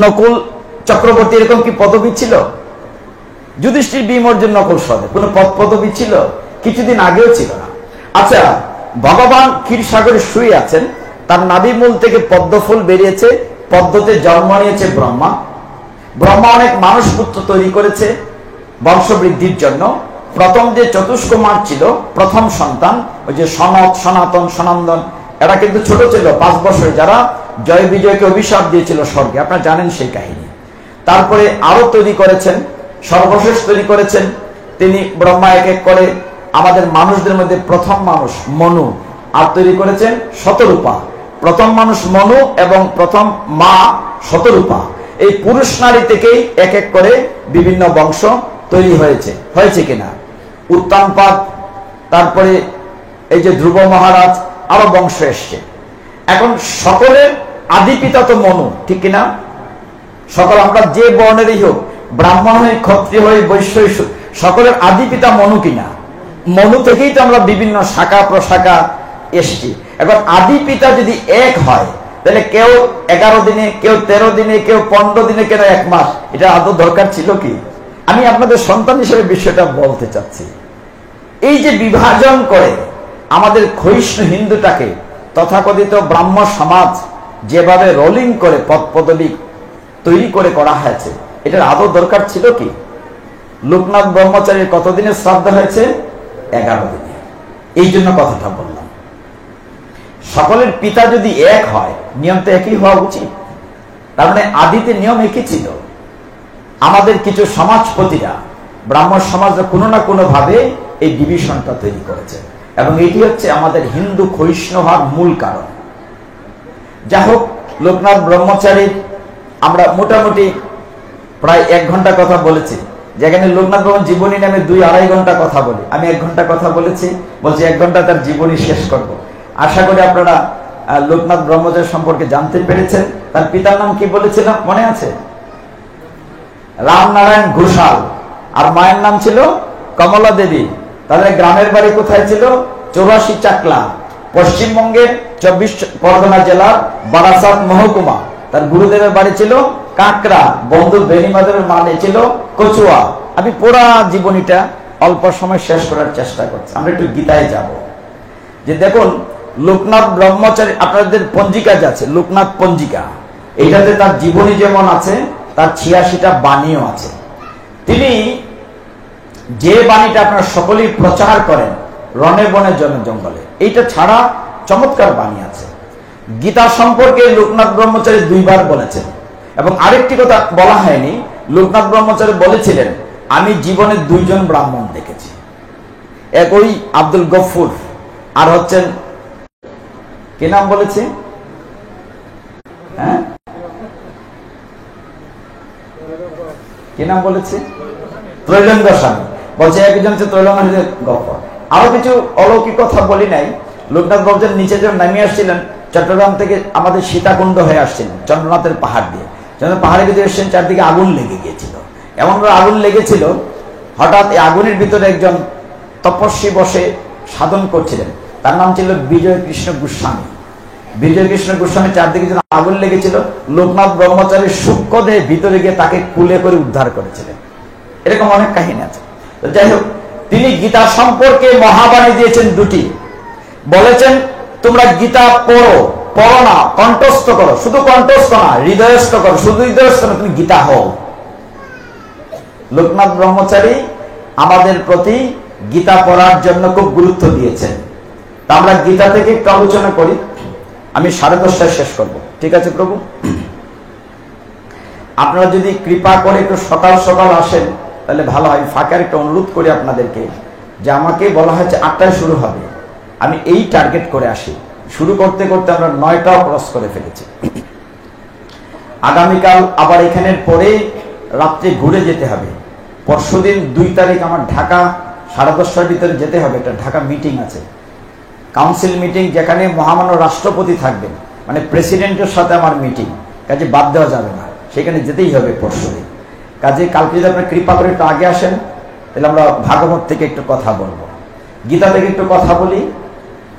নকুল চক্রবর্তী, এরকম কি পদবি ছিল? যুধিষ্ঠির ভীম অর্জুন নকুল সদে কোন পদবি ছিল? কিছুদিন আগেও ছিল না। আচ্ছা, ভগবান ক্ষীরসাগরে শুয়ে আছেন, তার নাভিমূল থেকে পদ্ম ফুল বেরিয়েছে, পদ্মতে জন্ম নিয়েছে ব্রহ্মা। ব্রহ্মা অনেক মানুষ পুত্র তৈরি করেছে বংশবৃদ্ধির জন্য। প্রথম যে চতুষ্কুমার ছিল, প্রথম সন্তান, ওই যে সনত, সনাতন, সনন্দন, এরা কিন্তু ছোট ছিল, 5 বছরে, যারা জয় বিজয়কে অভিশাপ দিয়েছিল স্বর্গে, আপনারা জানেন সেই কাহিনী। তারপরে আরো তৈরি করেছেন, সর্বশেষ তৈরি করেছেন তিনি ব্রহ্মা এক এক করে আমাদের মানুষদের মধ্যে প্রথম মানুষ মনু, আর তৈরি করেছেন শতরূপা। প্রথম মানুষ মনু এবং প্রথম মা শতরূপা। এই পুরুষ নারী থেকেই এক এক করে বিভিন্ন বংশ তৈরি হয়েছে কিনা? উত্তানপাদ, তারপরে এই যে ধ্রুব মহারাজ, আরো বংশ এসছে। এখন সকলের আদি পিতা তো মনু, ঠিক কিনা? সকল আমরা যে বর্ণেরই হোক, ব্রাহ্মণ হই, ক্ষত্রিয় হই, বৈশ্য হই, সকলের আদি পিতা মনু কিনা? মনু থেকেই তো আমরা বিভিন্ন শাখা প্রশাখা এসছি। এখন আদি পিতা যদি এক হয়, তাহলে কেউ 11 দিনে, কেউ 13 দিনে, কেউ 15 দিনে, কেন 1 মাস? এটা আদৌ দরকার ছিল কি? আমি আপনাদের সন্তান হিসেবে বিষয়টা বলতে চাচ্ছি। এই যে বিভাজন করে আমাদের ক্ষয়িষ্ণু হিন্দুটাকে তথাকথিত ব্রাহ্ম সমাজ যেভাবে রোলিং করে পদ পদবি তৈরি করে করা হয়েছে, এটার আদৌ দরকার ছিল কি? লোকনাথ ব্রহ্মচারীর কতদিনের শ্রাদ্ধ হয়েছে? 11 দিনে। এই জন্য কথাটা বললাম। সকলের পিতা যদি এক হয়, নিয়ম তো একই হওয়া উচিত। তার মানে আদিতে নিয়ম একই ছিল। আমাদের কিছু সমাজপতিরা, ব্রাহ্মণ সমাজ কোনো না কোনো ভাবে এই ডিভিশনটা তৈরি করেছে, এবং এটি হচ্ছে আমাদের হিন্দু ক্ষয়িষ্ণু হওয়ার মূল কারণ। যা হোক, লোকনাথ ব্রহ্মচারীর আমরা মোটামুটি প্রায় 1 ঘন্টা কথা বলেছি। যেখানে লোকনাথ ব্রহ্ম জীবনী নামে 2-2.5 ঘন্টা কথা বলি, আমি 1 ঘন্টা কথা বলেছি। বলছি 1 ঘন্টা তার জীবনী শেষ করব। আশা করি আপনারা লোকনাথ ব্রহ্মচারী সম্পর্কে জানতে পেরেছেন। তার পিতার নাম কি বলেছিলাম, মনে আছে? রামনারায়ণ ঘোষাল। আর মায়ের নাম ছিল কমলা দেবী। তাদের গ্রামের বাড়ি কোথায় ছিল? 84 চাকলা, পশ্চিমবঙ্গের 24 পরগনা জেলার বারাসাত মহকুমা। তার গুরুদেবের বাড়ি ছিল কাঁকড়া, বন্ধু বেনিমাদেবের মানে ছিল কচুয়া। আমি পুরা জীবনীটা অল্প সময় শেষ করার চেষ্টা করছি। আমরা একটু গীতায় যাব। যে দেখুন, লোকনাথ ব্রহ্মচারী, আপনাদের পঞ্জিকা যে আছে, লোকনাথ পঞ্জিকা, এটাতে তার জীবনী যেমন আছে, তার 86টা বাণীও আছে। তিনি যে বাণীটা আপনারা সকলেই প্রচার করেন রণে বনে জনে জঙ্গলে, এইটা ছাড়া চমৎকার বাণী আছে। গীতা সম্পর্কে লোকনাথ ব্রহ্মচারী 2 বার বলেছেন। এবং আরেকটি কথা বলা হয়নি, লোকনাথ ব্রহ্মচারী বলেছিলেন, আমি জীবনে 2 জন ব্রাহ্মণ দেখেছি। এক ওই আব্দুল গফুর, আর হচ্ছেন কি নাম বলেছি? হ্যাঁ, কি নাম বলেছি? ত্রৈলঙ্গ স্বামী। বলছে একজন হচ্ছে ত্রৈলঙ্গ গফুর। আরো কিছু অলৌকিক কথা বলি নাই। লোকনাথ ব্রহ্মচারী নিচে যখন নামে আসছিলেন, চট্টগ্রাম থেকে আমাদের সীতাকুণ্ড হয়ে আসছিলেন চন্দ্রনাথের পাহাড় দিয়ে। পাহাড়ের ভিতরে এসছেন, চারদিকে আগুন লেগে গিয়েছিল। এমনভাবে আগুন লেগেছিল, হঠাৎ এই আগুনের ভিতরে একজন তপস্বী বসে সাধন করছিলেন। তার নাম ছিল বিজয় কৃষ্ণ গোস্বামী। বিজয় কৃষ্ণ গোস্বামী চারদিকে যেন আগুন লেগেছিল, লোকনাথ ব্রহ্মচারীর সূক্ষ্ম দেহের ভিতরে গিয়ে তাকে কুলে করে উদ্ধার করেছিলেন। এরকম অনেক কাহিনী আছে। তো যাই হোক, তিনি গীতা সম্পর্কে মহাবাণী দিয়েছেন 2টি। বলেছেন, তোমরা গীতা পড়ো না, কণ্ঠস্থ করো। শুধু কণ্ঠস্থ না, হৃদয়স্থ করো। শুধু হৃদয়স্থ না, তুমি গীতা হও। লোকনাথ ব্রহ্মচারী আমাদের প্রতি গীতা পড়ার জন্য খুব গুরুত্ব দিয়েছেন। তা আমরা গীতা থেকে একটু আলোচনা করি। আমি 10:30টায় শেষ করব, ঠিক আছে প্রভু? আপনারা যদি কৃপা করে একটু সকাল সকাল আসেন তাহলে ভালো হয়। ফাঁকে একটা অনুরোধ করি আপনাদেরকে, যে আমাকে বলা হয়েছে 8টায় শুরু হবে, আমি এই টার্গেট করে আসি। শুরু করতে করতে আমরা 9টাও ক্রস করে ফেলেছি। আগামীকাল আবার এখানের পরে রাত্রে ঘুরে যেতে হবে। পরশুদিন 2 তারিখ আমার ঢাকা 10:30টার ভিতরে যেতে হবে। একটা ঢাকা মিটিং আছে, কাউন্সিল মিটিং, যেখানে মহামান্য রাষ্ট্রপতি থাকবেন, মানে প্রেসিডেন্টের সাথে আমার মিটিং। কাজে বাদ দেওয়া যাবে না, সেখানে যেতেই হবে পরশুদিন। কাজে কালকে যদি আপনার কৃপা করে একটু আগে আসেন, তাহলে আমরা ভাগবত থেকে একটু কথা বলবো, গীতা থেকে একটু কথা বলি।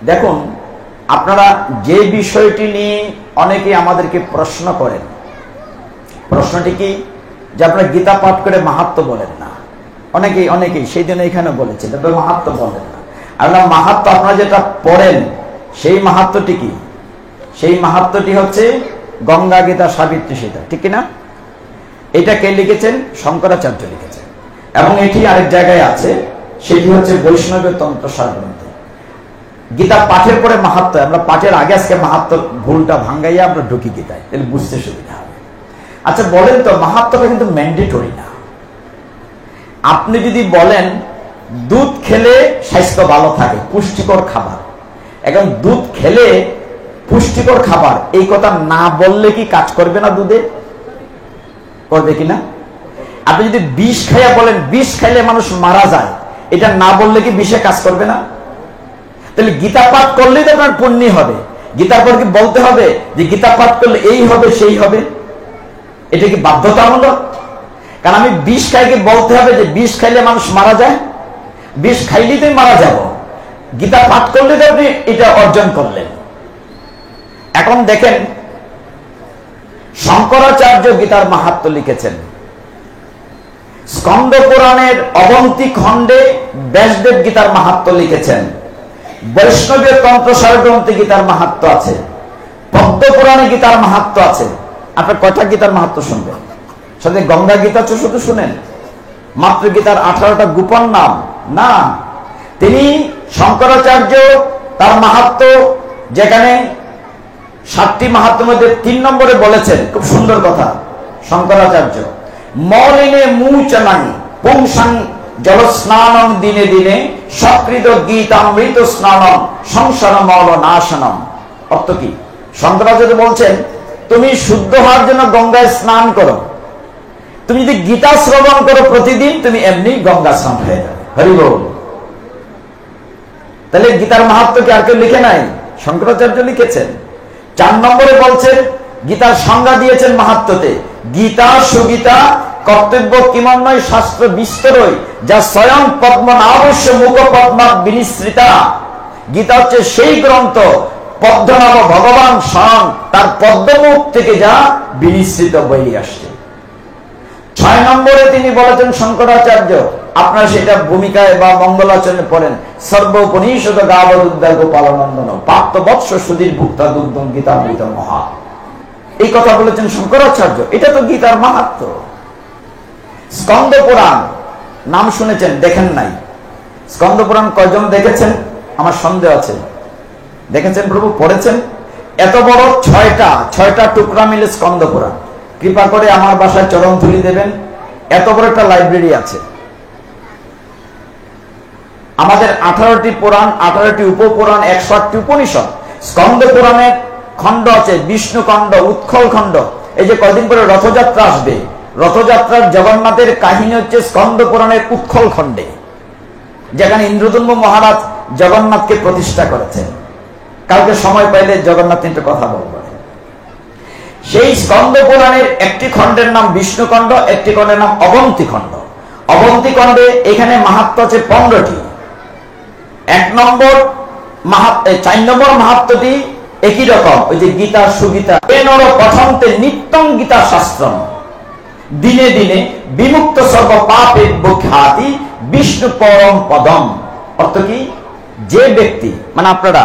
দেখুন, আপনারা যে বিষয়টি নিয়ে অনেকে আমাদেরকে প্রশ্ন করেন, প্রশ্নটি কি? যে আপনারা গীতা পাঠ করে মাহাত্ম্য বলেন না। অনেকেই সেই জন্য এখানে বলেছেন মাহাত্ম্য বলেন না। আর মাহাত্ম্য আপনারা যেটা পড়েন, সেই মাহাত্ম্যটি কি? সেই মাহাত্ম্যটি হচ্ছে গঙ্গা, গীতা, সাবিত্রী, সীতা, ঠিক কিনা? এটা কে লিখেছেন? শঙ্করাচার্য লিখেছেন। এবং এটি আরেক জায়গায় আছে, সেটি হচ্ছে বৈষ্ণবের তন্ত্রসার গ্রন্থে। গীতা পাঠের পরে মাহাত্ম্য, আমরা পাঠের আগে আজকে মাহাত্ম্য ভুলটা ভাঙ্গাইয়া আমরা ঢুকি গীতায়, তাহলে বুঝতে সুবিধা হবে। আচ্ছা বলেন তো, মাহাত্ম্যটা কিন্তু ম্যান্ডেটরি না। আপনি যদি বলেন দুধ খেলে স্বাস্থ্য ভালো থাকে, পুষ্টিকর খাবার। এখন দুধ খেলে পুষ্টিকর খাবার এই কথা না বললে কি কাজ করবে না? দুধে করবে কিনা? আপনি যদি বিষ খাইয়া বলেন বিষ খাইলে মানুষ মারা যায়, এটা না বললে কি বিষে কাজ করবে না? তাহলে গীতা পাঠ করলেই তো আপনার পুণ্য হবে। গীতার পর কি বলতে হবে যে গীতা পাঠ করলে এই হবে সেই হবে? এটা কি বাধ্যতামূলক? কারণ আমি বিষ খাইকে বলতে হবে যে বিষ খাইলে মানুষ মারা যায়? বিষ খাইলেই তো মারা যাব। গীতা পাঠ করলে তো আপনি এটা অর্জন করলেন। এখন দেখেন, শঙ্করাচার্য গীতার মাহাত্ম্য লিখেছেন। স্কন্দ পুরাণের অবন্তী খণ্ডে ব্যাসদেব গীতার মাহাত্ম্য লিখেছেন। বৈষ্ণবীয় তন্ত্রসার গ্রন্থে গীতার মাহাত্ম্য আছে। পদ্ম পুরাণে গীতার মাহাত্ম্য আছে। আপনার কয়টা গীতার মাহাত্ম্য শুনবেন? সাথে গঙ্গা গীতা শুধু শুনেন, মাত্র গীতার 18টা গোপন নাম না। তিনি শঙ্করাচার্য তার মাহাত্ম্য, যেখানে 7টি মাহাত্ম্যের মধ্যে 3 নম্বরে বলেছেন, খুব সুন্দর কথা। শঙ্করাচার্য মলিনে মুচনানি পুংসাং জলস্নানং দিনে দিনে সকৃত গীতামৃত স্নানম সংসার মল নাশনম। অর্থ কি? শঙ্করাচার্য বলছেন, তুমি শুদ্ধ হওয়ার জন্য গঙ্গায় স্নান করো। তুমি যদি গীতা শ্রবণ করো প্রতিদিন, তুমি এমনি গঙ্গা স্নান হয়ে যাবে। হরি বল। তাহলে গীতার মাহাত্ম্য কি আর কেউ লিখে নাই? শঙ্করাচার্য লিখেছেন। 4 নম্বরে বলছেন, গীতার সংজ্ঞা দিয়েছেন মাহাত্ম্যতে, গীতা সুগীতা কর্তব্য কিমন্বয় শাস্ত্র বিস্তরই যা স্বয়ং পদ্মনাভস্য মুখ পদ্মা বিনিসৃতা। গীতা হচ্ছে সেই গ্রন্থ, পদ্মনাভ ভগবান স্বয়ং তার পদ্মমুখ থেকে যা বিনিসৃত বই আসছে। 6 নম্বরে তিনি বলেছেন শঙ্করাচার্য, আপনারা সেটা ভূমিকায় বা মঙ্গলাচরণে পড়েন, সর্বোপনিষদ গাবদুদ্দার গোপালনন্দন প্রাপ্ত বৎস সুধীর ভুক্তা দুগ্ধম গীতামৃত মহা। এই কথা বলেছেন শঙ্করাচার্য। এটা তো গীতার মাহাত্ম্য। স্কন্দ পুরাণ নাম শুনেছেন, দেখেন নাই? স্কন্দ পুরাণ কয়জন দেখেছেন? আমার সন্দেহ আছে। দেখেছেন প্রভু? পড়েছেন? এত বড় 6টা টুকরা মিলে স্কন্দ পুরাণ। কৃপা করে আমার বাসায় চরণ ধুলি দেবেন। এত বড় একটা লাইব্রেরি আছে। আমাদের 18টি পুরাণ, 18টি উপপুরাণ, 108টি উপনিষদ। স্কন্দ পুরাণের খণ্ড আছে, বিষ্ণু খণ্ড, উৎকল খণ্ড। এই যে কয়দিন পরে রথযাত্রা আসবে, রথযাত্রার জগন্নাথের কাহিনী হচ্ছে স্কন্দ পুরাণের উৎকল খণ্ডে, যেখানে ইন্দ্রদম্ভ মহারাজ জগন্নাথকে প্রতিষ্ঠা করেছেন। কালকে সময় পাইলে জগন্নাথ একটু কথা বলবো। সেই স্কন্দ পুরাণের একটি খণ্ডের নাম বিষ্ণু খণ্ড, একটি খণ্ডের নাম অবন্তী খণ্ড। অবন্তী খণ্ডে এখানে মাহাত্ম্য আছে 15টি। 4 নম্বর মাহাত্ম্যটি একই রকম, ওই যে গীতা সুগীতা এনর পঠন্তে নিত্যং গীতা শাস্ত্রম দিনে দিনে বিমুক্ত সর্ব পাপে খ্যাতি বিষ্ণু পরম পদম। অর্থ কি? যে ব্যক্তি, মানে আপনারা,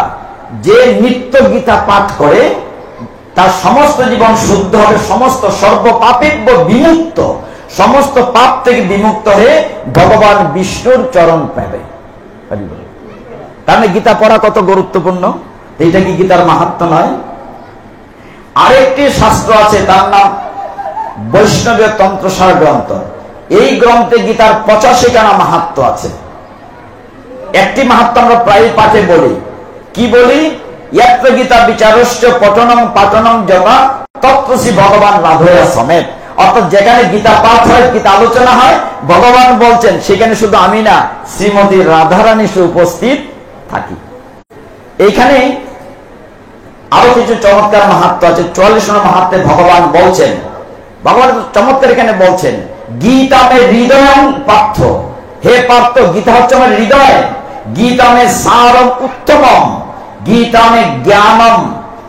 যে নিত্য গীতা পাঠ করে তার সমস্ত জীবন শুদ্ধ হবে, সমস্ত সর্ব পাপে বিমুক্ত, সমস্ত পাপ থেকে বিমুক্ত হয়ে ভগবান বিষ্ণুর চরণ পাবে। তাহলে গীতা পড়া কত গুরুত্বপূর্ণ। এইটা কি গীতার মাহাত্ম্য নয়? আরেকটি শাস্ত্র আছে, তার নাম বৈষ্ণবীয় তন্ত্রসার গ্রন্থ। এই গ্রন্থে গীতার 85খানা মাহাত্ম্য আছে। একটি মাহাত্ম্য আমরা প্রায় পাঠে বলি। কি বলি? यत्र गीता বিচারশ্চ পঠনং পাঠনং যথা তত্র শ্রী ভগবান রাধয়া সমেত। অর্থাৎ যেখানে গীতা পাঠ হয়, গীতা আলোচনা হয়, ভগবান বলছেন সেখানে শুধু আমি না, শ্রীমতী রাধারানী উপস্থিত থাকি। এইখানে আরো কিছু চমৎকার মাহাত্ম্য আছে। 44 নম্বর মাহাত্ম্যে ভগবান বলছেন, ভগবান চমৎকার এখানে বলছেন, গীতা মে হৃদয়ং পার্থ। হে পার্থ, গীতা হচ্ছে আমার হৃদয়। গীতা মে সারম উত্তমম, গীতা মে জ্ঞানম,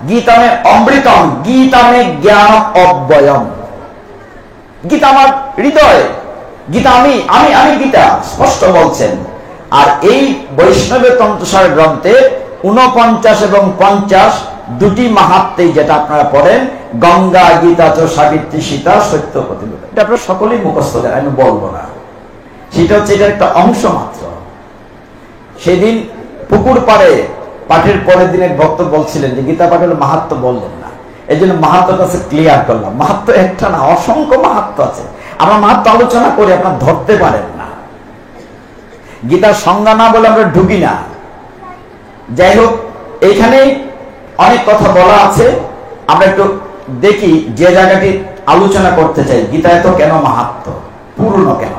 গীতা মে অমৃতম, গীতা মে জ্ঞানম অব্যয়ম। গীতা আমার হৃদয়, গীতা আমি আমি আমি গীতা স্পষ্ট বলছেন। আর এই বৈষ্ণবের তন্ত্রসার গ্রন্থে 49 এবং 50 দুটি মাহাত্ম্যে যেটা আপনারা পড়েন, গঙ্গা গীতা চ সাবিত্রী সীতা সত্য প্রতিবেদন, এটা আপনারা সকলেই মুখস্থ দেন, আমি বলবো না। সেটা হচ্ছে এটা একটা অংশ মাত্র। সেদিন পুকুর পাড়ে পাঠের পরের দিনের ভক্ত বলছিলেন যে গীতা পাঠের মাহাত্ম্য বললেন না। এই জন্য মাহাত্ম্যটা ক্লিয়ার করলাম। মাহাত্ম্য একটা না, অসংখ্য মাহাত্ম্য আছে। আমরা মাহাত্ম্য আলোচনা করে আপনার ধরতে পারেন না। গীতার সংজ্ঞা না বলে আমরা ঢুকি না। যাই হোক, এইখানে অনেক কথা বলা আছে, আমরা একটু দেখি যে জায়গাটি আলোচনা করতে চাই। গীতা এত কেন মাহাত্ম্য পূর্ণ, কেন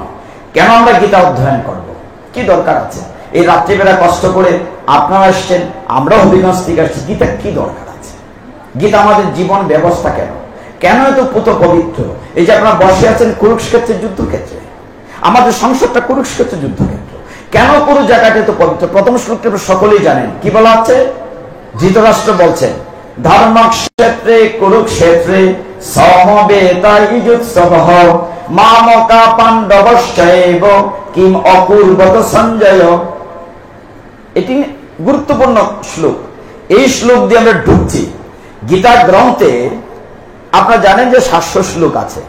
কেন আমরা গীতা অধ্যয়ন করব, কি দরকার আছে? এই রাত্রিবেলা কষ্ট করে আপনারা আসছেন, আমরাও হবিগঞ্জ থেকে আসছি, গীতা কি দরকার আছে? গীতা আমাদের জীবন ব্যবস্থা কেন কেন এত পুত পবিত্র? এই যে আপনারা বসে আছেন কুরুক্ষেত্রের যুদ্ধক্ষেত্রে, আমাদের সংসারটা কুরুক্ষেত্রের যুদ্ধক্ষেত্র। কেন পুরো জায়গাটা এত পবিত্র? প্রথম শ্লোকটা সকলেই জানেন, কি বলা আছে? ধৃতরাষ্ট্র বলছেন, ধর্মক্ষেত্রে কুরুক্ষেত্রে সমবেতায়ুৎসবঃ মামকা পাণ্ডবশ্চৈব কিম অকুর্বত সঞ্জয়। এটি গুরুত্বপূর্ণ শ্লোক। এই শ্লোক দিয়ে আমরা ঢুকছি। গীতা গ্রন্থে আপনারা জানেন যে 700 শ্লোক আছে,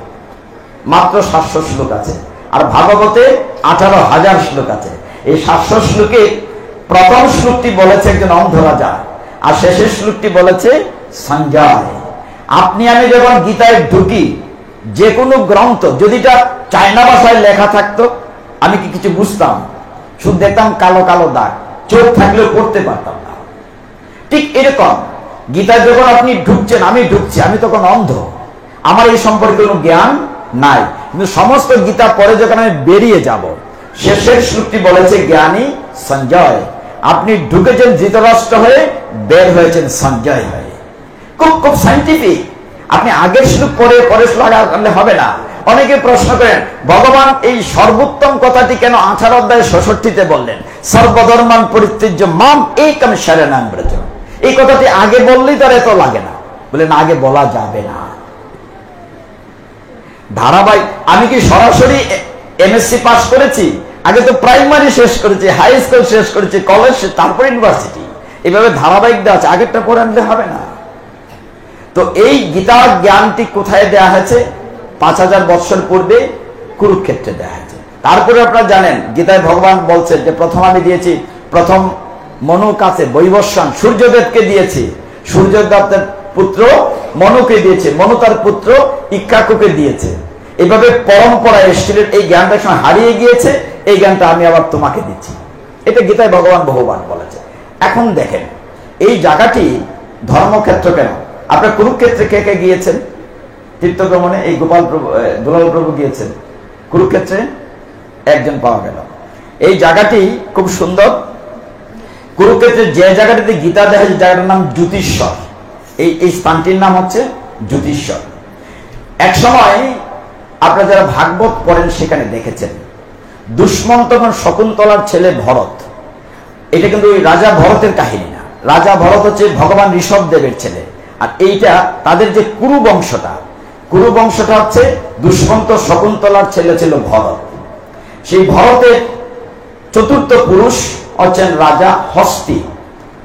মাত্র 700 শ্লোক আছে, আর ভাগবতে 18,000 শ্লোক আছে। এই 700 শ্লোকে প্রথম শ্লোকটি বলেছে একজন অন্ধ রাজা, আর শেষের শ্লোকটি বলেছে সঞ্জয়। আপনি আমি যখন গীতায় ঢুকি, যে কোনো গ্রন্থ যদি এটা চায়না ভাষায় লেখা থাকতো, আমি কি কিছু বুঝতাম? শুধু দেখতাম কালো কালো দাগ, চোখ থাকলেও পড়তে পারতাম না। ঠিক এরকম গীতায় যখন আপনি ঢুকছেন, আমি ঢুকছি, আমি তখন অন্ধ, আমার এই সম্পর্কে কোনো জ্ঞান নাই। কিন্তু সমস্ত গীতা পরে যখন আমি বেরিয়ে যাব, শেষের শ্লোকটি বলেছে জ্ঞানী সঞ্জয়। আপনি ঢুকেছেন ধৃতরাষ্ট্র হয়ে, বের হয়েছেন সঞ্জয় হয়ে। খুব খুব সাইন্টিফিক। আপনি আগের শ্লোক পরে পরের শ্লোক আনলে হবে না। অনেকে প্রশ্ন করেন, ভগবান এই সর্বোত্তম কথাটি কেন 18 অধ্যায় 66-তে বললেন? সর্বধর্মান পরিত্যাজ্য মাম একম শরণং ব্রজ। এই কথাটি আগে বললেই তার এত লাগে না, বলে না, আগে বলা যাবে না। ধারাবাহিক। আমি কি সরাসরি এমএসসি পাস করেছি? আগে তো প্রাইমারি শেষ করেছি, হাই স্কুল শেষ করেছি, কলেজ, তারপর ইউনিভার্সিটি। এভাবে ধারাবাহিক দেওয়া আছে, আগেরটা পড়ে আনলে হবে না। তো এই গীতার জ্ঞানটি কোথায় দেয়া হয়েছে? 5000 বৎসর পূর্বে কুরুক্ষেত্রে দেয়া হয়েছে। তারপরে আপনারা জানেন গীতায় ভগবান বলছেন যে প্রথম আমি দিয়েছি, প্রথম মনু কাছে বৈবস্বান সূর্যদেবকে দিয়েছি, সূর্যদেবের পুত্র মনুকে দিয়েছে, মনু তার পুত্র ইক্ষ্বাকুকে দিয়েছে। এইভাবে পরম্পরায় এসেছিলেন। এই জ্ঞানটা সময় হারিয়ে গিয়েছে, এই জ্ঞানটা আমি আবার তোমাকে দিচ্ছি। এটা গীতায় ভগবান বহুবার বলেছে। এখন দেখেন এই জায়গাটি ধর্মক্ষেত্র কেন? আপনার কুরুক্ষেত্রে কে কে গিয়েছেন? তীর্থভ্রমণে এই দুলাল প্রভু গিয়েছেন। কুরুক্ষেত্রে একজন পাওয়া গেল। এই জায়গাটি খুব সুন্দর। কুরুক্ষেত্রে যে জায়গাটিতে গীতা দেখা যায়, জায়গাটার নাম জ্যোতিশ্বর। এই স্থানটির নাম হচ্ছে জ্যোতিশ্বর। এক সময় আপনারা যারা ভাগবত পড়েন সেখানে দেখেছেন, দুষ্মন্ত এবং শকুন্তলার ছেলে ভরত। এটা কিন্তু ওই রাজা ভরতের কাহিনী না। রাজা ভরত হচ্ছে ভগবান ঋষভদেবের ছেলে। আর এইটা তাদের যে কুরু বংশটা হচ্ছে দুষ্মন্ত শকুন্তলার ছেলে ছিল ভরত। সেই ভরতের চতুর্থ পুরুষ হচ্ছেন রাজা হস্তি।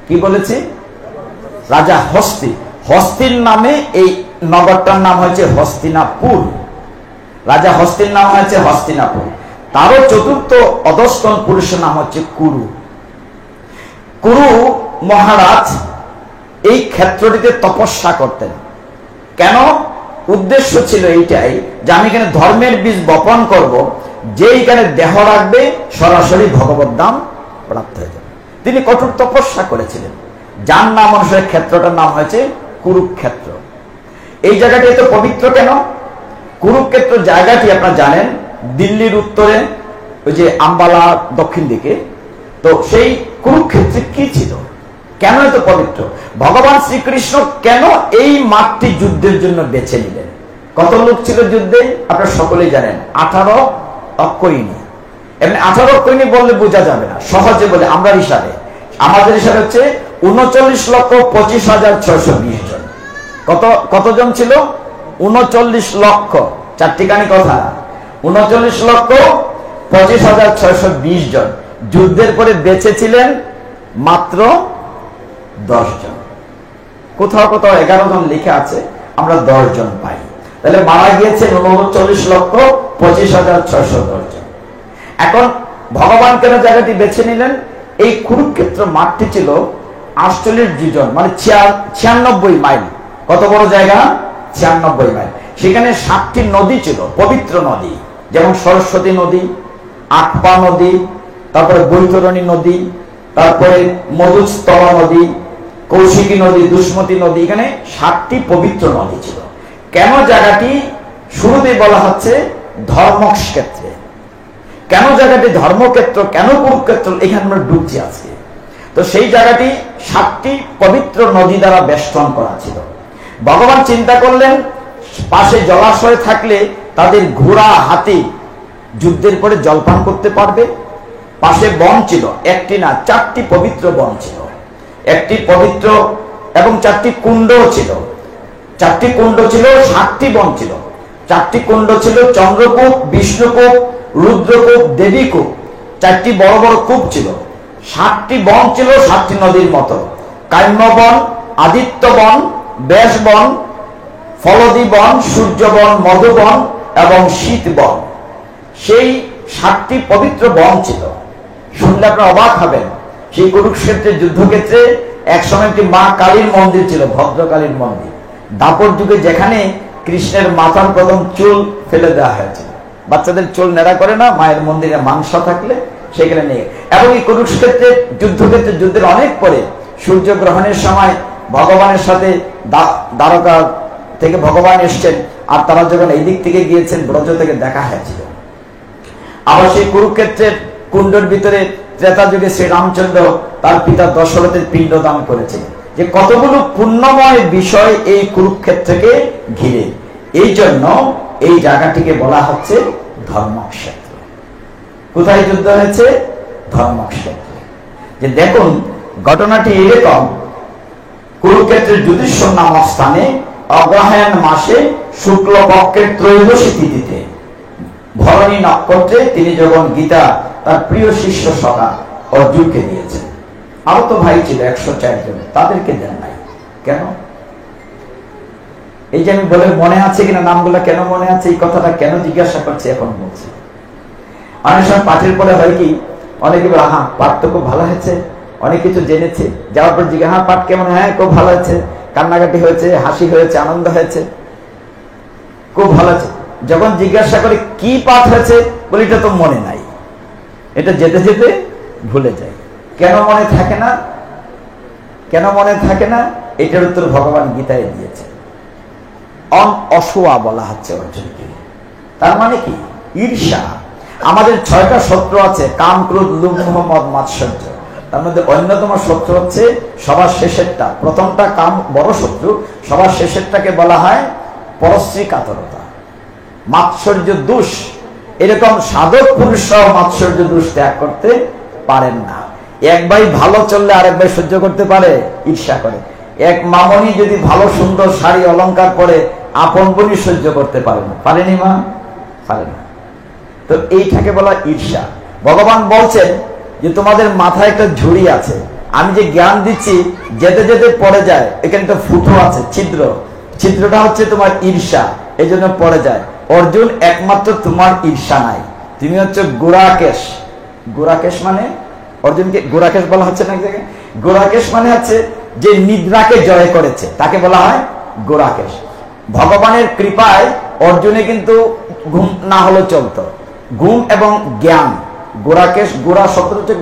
কি বলেছি? রাজা হস্তি। হস্তির নামে এই নগরটার নাম হয়েছে হস্তিনাপুর। রাজা হস্তির নাম হয়েছে হস্তিনাপুর। তারও চতুর্থ অধস্তন পুরুষের নাম হচ্ছে কুরু। কুরু মহারাজ এই ক্ষেত্রটিতে তপস্যা করতেন। কেন? উদ্দেশ্য ছিল এইটাই যে আমি এখানে ধর্মের বীজ বপন করব, যে এখানে দেহ রাখবে সরাসরি ভগবত ধাম প্রাপ্ত হয়ে যাবে। তিনি কঠোর তপস্যা করেছিলেন, যার নাম অনুসারে ক্ষেত্রটার নাম হয়েছে কুরুক্ষেত্র। এই জায়গাটি এত পবিত্র কেন? কুরুক্ষেত্র জায়গাটি আপনারা জানেন দিল্লির উত্তরে, ওই যে আম্বালা দক্ষিণ দিকে। তো সেই কুরুক্ষেত্রে কি ছিল, কেন এত পবিত্র? ভগবান শ্রীকৃষ্ণ কেন এই মাঠটি যুদ্ধের জন্য বেছে নিলেন? কত লোক ছিল যুদ্ধে আপনারা সকলেই জানেন, 18 অক্ষয়িনী। এমনি 18 অক্ষয়িনী বললে বোঝা যাবে না, সহজে বলে আমরা হিসাবে, আমাদের হিসাবে হচ্ছে 39,25,620 জন। কতজন ছিল? 39 লক্ষ। চারটিখানি কথা, 39,25,620 জন। যুদ্ধের পরে বেঁচে ছিলেন মাত্র 10 জন। কোথাও কোথাও 11 জন লিখে আছে, আমরা 10 জন পাই। তাহলে মারা গিয়েছেন 39,25,610 জন। এখন ভগবান কেন জায়গাটি বেছে নিলেন? এই কুরুক্ষেত্র মাঠটি ছিল 48 যোজন, মানে 96 মাইল। কত বড় জায়গা? 96 মাইল। সেখানে 7টি নদী ছিল, পবিত্র নদী, যেমন সরস্বতী নদী, আটপা নদী, তারপরে বৈতরণী নদী, তারপরে মধুস্তলা নদী, কৌশিকী নদী, দুষ্মতী নদী, এখানে 7টি পবিত্র নদী ছিল। কেন জায়গাটি শুরুতেই বলা হচ্ছে ধর্মক্ষেত্রে? কেন জায়গাটি ধর্মক্ষেত্র, কেন কুরুক্ষেত্র? এখানে আমরা ডুবছি আজকে। তো সেই জায়গাটি 7টি পবিত্র নদী দ্বারা বেষ্টন করা ছিল। ভগবান চিন্তা করলেন পাশে জলাশয় থাকলে তাদের ঘোড়া হাতি যুদ্ধের পরে জলপান করতে পারবে। পাশে বন ছিল, একটি না 4টি পবিত্র বন ছিল, একটি পবিত্র এবং 4টি কুণ্ডও ছিল। 4টি কুণ্ড ছিল, 7টি বন ছিল। 4টি কুণ্ড ছিল চন্দ্রকূপ, বিষ্ণুকূপ, রুদ্রকূপ, দেবীকূপ। 4টি বড় বড় কূপ ছিল। 7টি বন ছিল 7টি নদীর মতো। কাম্যবন, আদিত্য বন, ব্যাস বন, ফলদী বন, সূর্যবন, মধুবন এবং শীত বন। সেই 7টি পবিত্র বন ছিল। শুনলে আপনারা অবাক হবেন। সেই কুরুক্ষেত্রের যুদ্ধক্ষেত্রে একসময় একটি মা কালীর মন্দির ছিল, ভদ্রকালীর মন্দির। দাপর যুগে যেখানে কৃষ্ণের মাথার প্রথম চুল ফেলে দেওয়া হয়েছিল, বাচ্চাদের চুল নেড়া করে না, মায়ের মন্দিরে মাংসা থাকলে সেখানে নিয়ে। এবং এই কুরুক্ষেত্রের যুদ্ধক্ষেত্রে যুদ্ধের অনেক পরে সূর্যগ্রহণের সময় ভগবানের সাথে দ্বারকা থেকে ভগবান এসছেন, আর তারা যখন এই দিক থেকে গিয়েছেন ব্রজ থেকে দেখা হয়েছিল। আবার সেই কুরুক্ষেত্রের কুণ্ডের ভিতরে ত্রেতা যুগে শ্রীরামচন্দ্র তার পিতা দশরথের পিণ্ড দান করেছে। যে কতগুলো পুণ্যময় বিষয় এই কুরুক্ষেত্রকে ঘিরে। এই জন্য এই জায়গাটিকে বলা হচ্ছে ধর্মক্ষেত্র। কোথায় যুদ্ধ হয়েছে? ধর্মক্ষেত্র। যে দেখুন ঘটনাটি এরকম, কুরুক্ষেত্রের যুধিষ্ঠির নামক স্থানে অগ্রহায়ণ মাসে শুক্লপক্ষের ত্রয়োদশী তিথিতে ভরণী নক্ষত্রে তিনি যখন গীতা তার প্রিয় শিষ্য সখা অর্জুনকে দিয়েছেন। আরো তো ভাই ছিল 104 জন, তাদেরকে দেন নাই কেন? এই যে আমি বলে মনে আছে কিনা নামগুলো কেন মনে আছে, এই কথাটা কেন জিজ্ঞাসা করছি এখন বলছি। অনেক সময় পাঠের পরে হয় কি, অনেকে বলে হ্যাঁ পাঠ তো খুব ভালো হয়েছে, অনেক কিছু জেনেছে, যাওয়ার পর জিজ্ঞাসা হ্যাঁ পাঠ কেমন? হ্যাঁ খুব ভালো হয়েছে, কান্নাকাটি হয়েছে, হাসি হয়েছে, আনন্দ হয়েছে, খুব ভালো আছে। যখন জিজ্ঞাসা করে কি পাঠ হয়েছে, বলি এটা তো মনে নাই, এটা যেতে যেতে ভুলে যায়। কেন মনে থাকে না? কেন মনে থাকে না? এটার উত্তর ভগবান গীতায় দিয়েছে। অসুয়া বলা হচ্ছে অর্জুনকে। তার মানে কি? ঈর্ষা। আমাদের 6টা শত্রু আছে, কাম, ক্রোধ, লোভ, মোহ, মদ, মাৎসর্য। তার মধ্যে অন্যতম শত্রু হচ্ছে সবার শেষেরটা। প্রথমটা কাম বড় শত্রু, সবার শেষেরটাকে বলা হয় পরশ্রী কাতরতা, মাৎসর্য দোষ। এরকম সাধক পুরুষরাও মাৎসর্য দোষ ত্যাগ করতে পারেন না। এক ভাই ভালো চললে আরেক ভাই সহ্য করতে পারে? ঈর্ষা করে। এক মামনি যদি ভালো সুন্দর শাড়ি অলংকার পরে আপন বোনই সহ্য করতে পারে না। পারেনি মা? পারে না। তো এইটাকে বলা ঈর্ষা। ভগবান বলছেন যে তোমাদের মাথায় একটা ঝুড়ি আছে, আমি যে জ্ঞান দিচ্ছি যেতে যেতে পড়ে যায়, এখানে একটা ফুটো আছে, ছিদ্র। ছিদ্রটা হচ্ছে তোমার ঈর্ষা, এই জন্য পড়ে যায়। অর্জুন একমাত্র তোমার ঈর্ষা নাই, তুমি হচ্ছে গুড়াকেশ। গুড়াকেশ মানে অর্জুনকে গুড়াকেশ বলা হচ্ছে না? গুড়াকেশ মানে হচ্ছে যে নিদ্রাকে জয় করেছে, তাকে বলা হয় গুড়াকেশ। ভগবানের কৃপায় অর্জুনে কিন্তু ঘুম না হলে চলতো। ঘুম এবং জ্ঞান, গুড়াকেশ, গুড়া শব্দ হচ্ছে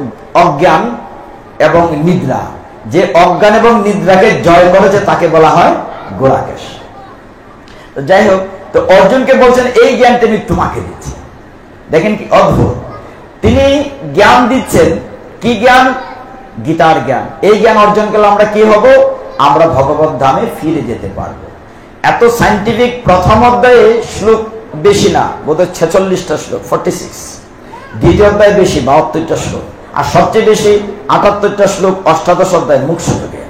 অজ্ঞান এবং নিদ্রা। যে অজ্ঞান এবং নিদ্রাকে জয় করেছে তাকে বলা হয় গুড়াকেশ। তো যাই হোক, তো অর্জুনকে বলছেন এই জ্ঞানটা আমি তোমাকে দিচ্ছি। দেখেন কি অদ্ভুত, তিনি জ্ঞান দিচ্ছেন। কি জ্ঞান? গীতার জ্ঞান। এই জ্ঞান অর্জন করলে আমরা কি হব? আমরা ভগবত ধামে ফিরে যেতে পারবো। এত সাইন্টিফিক। প্রথম অধ্যায়ে শ্লোক বেশি না, বোধহয় 46টা শ্লোক, 46। দ্বিতীয় অধ্যায় বেশি, 72টা শ্লোক। আর সবচেয়ে বেশি 78টা শ্লোক অষ্টাদশ অধ্যায় মুখ্যযোগে।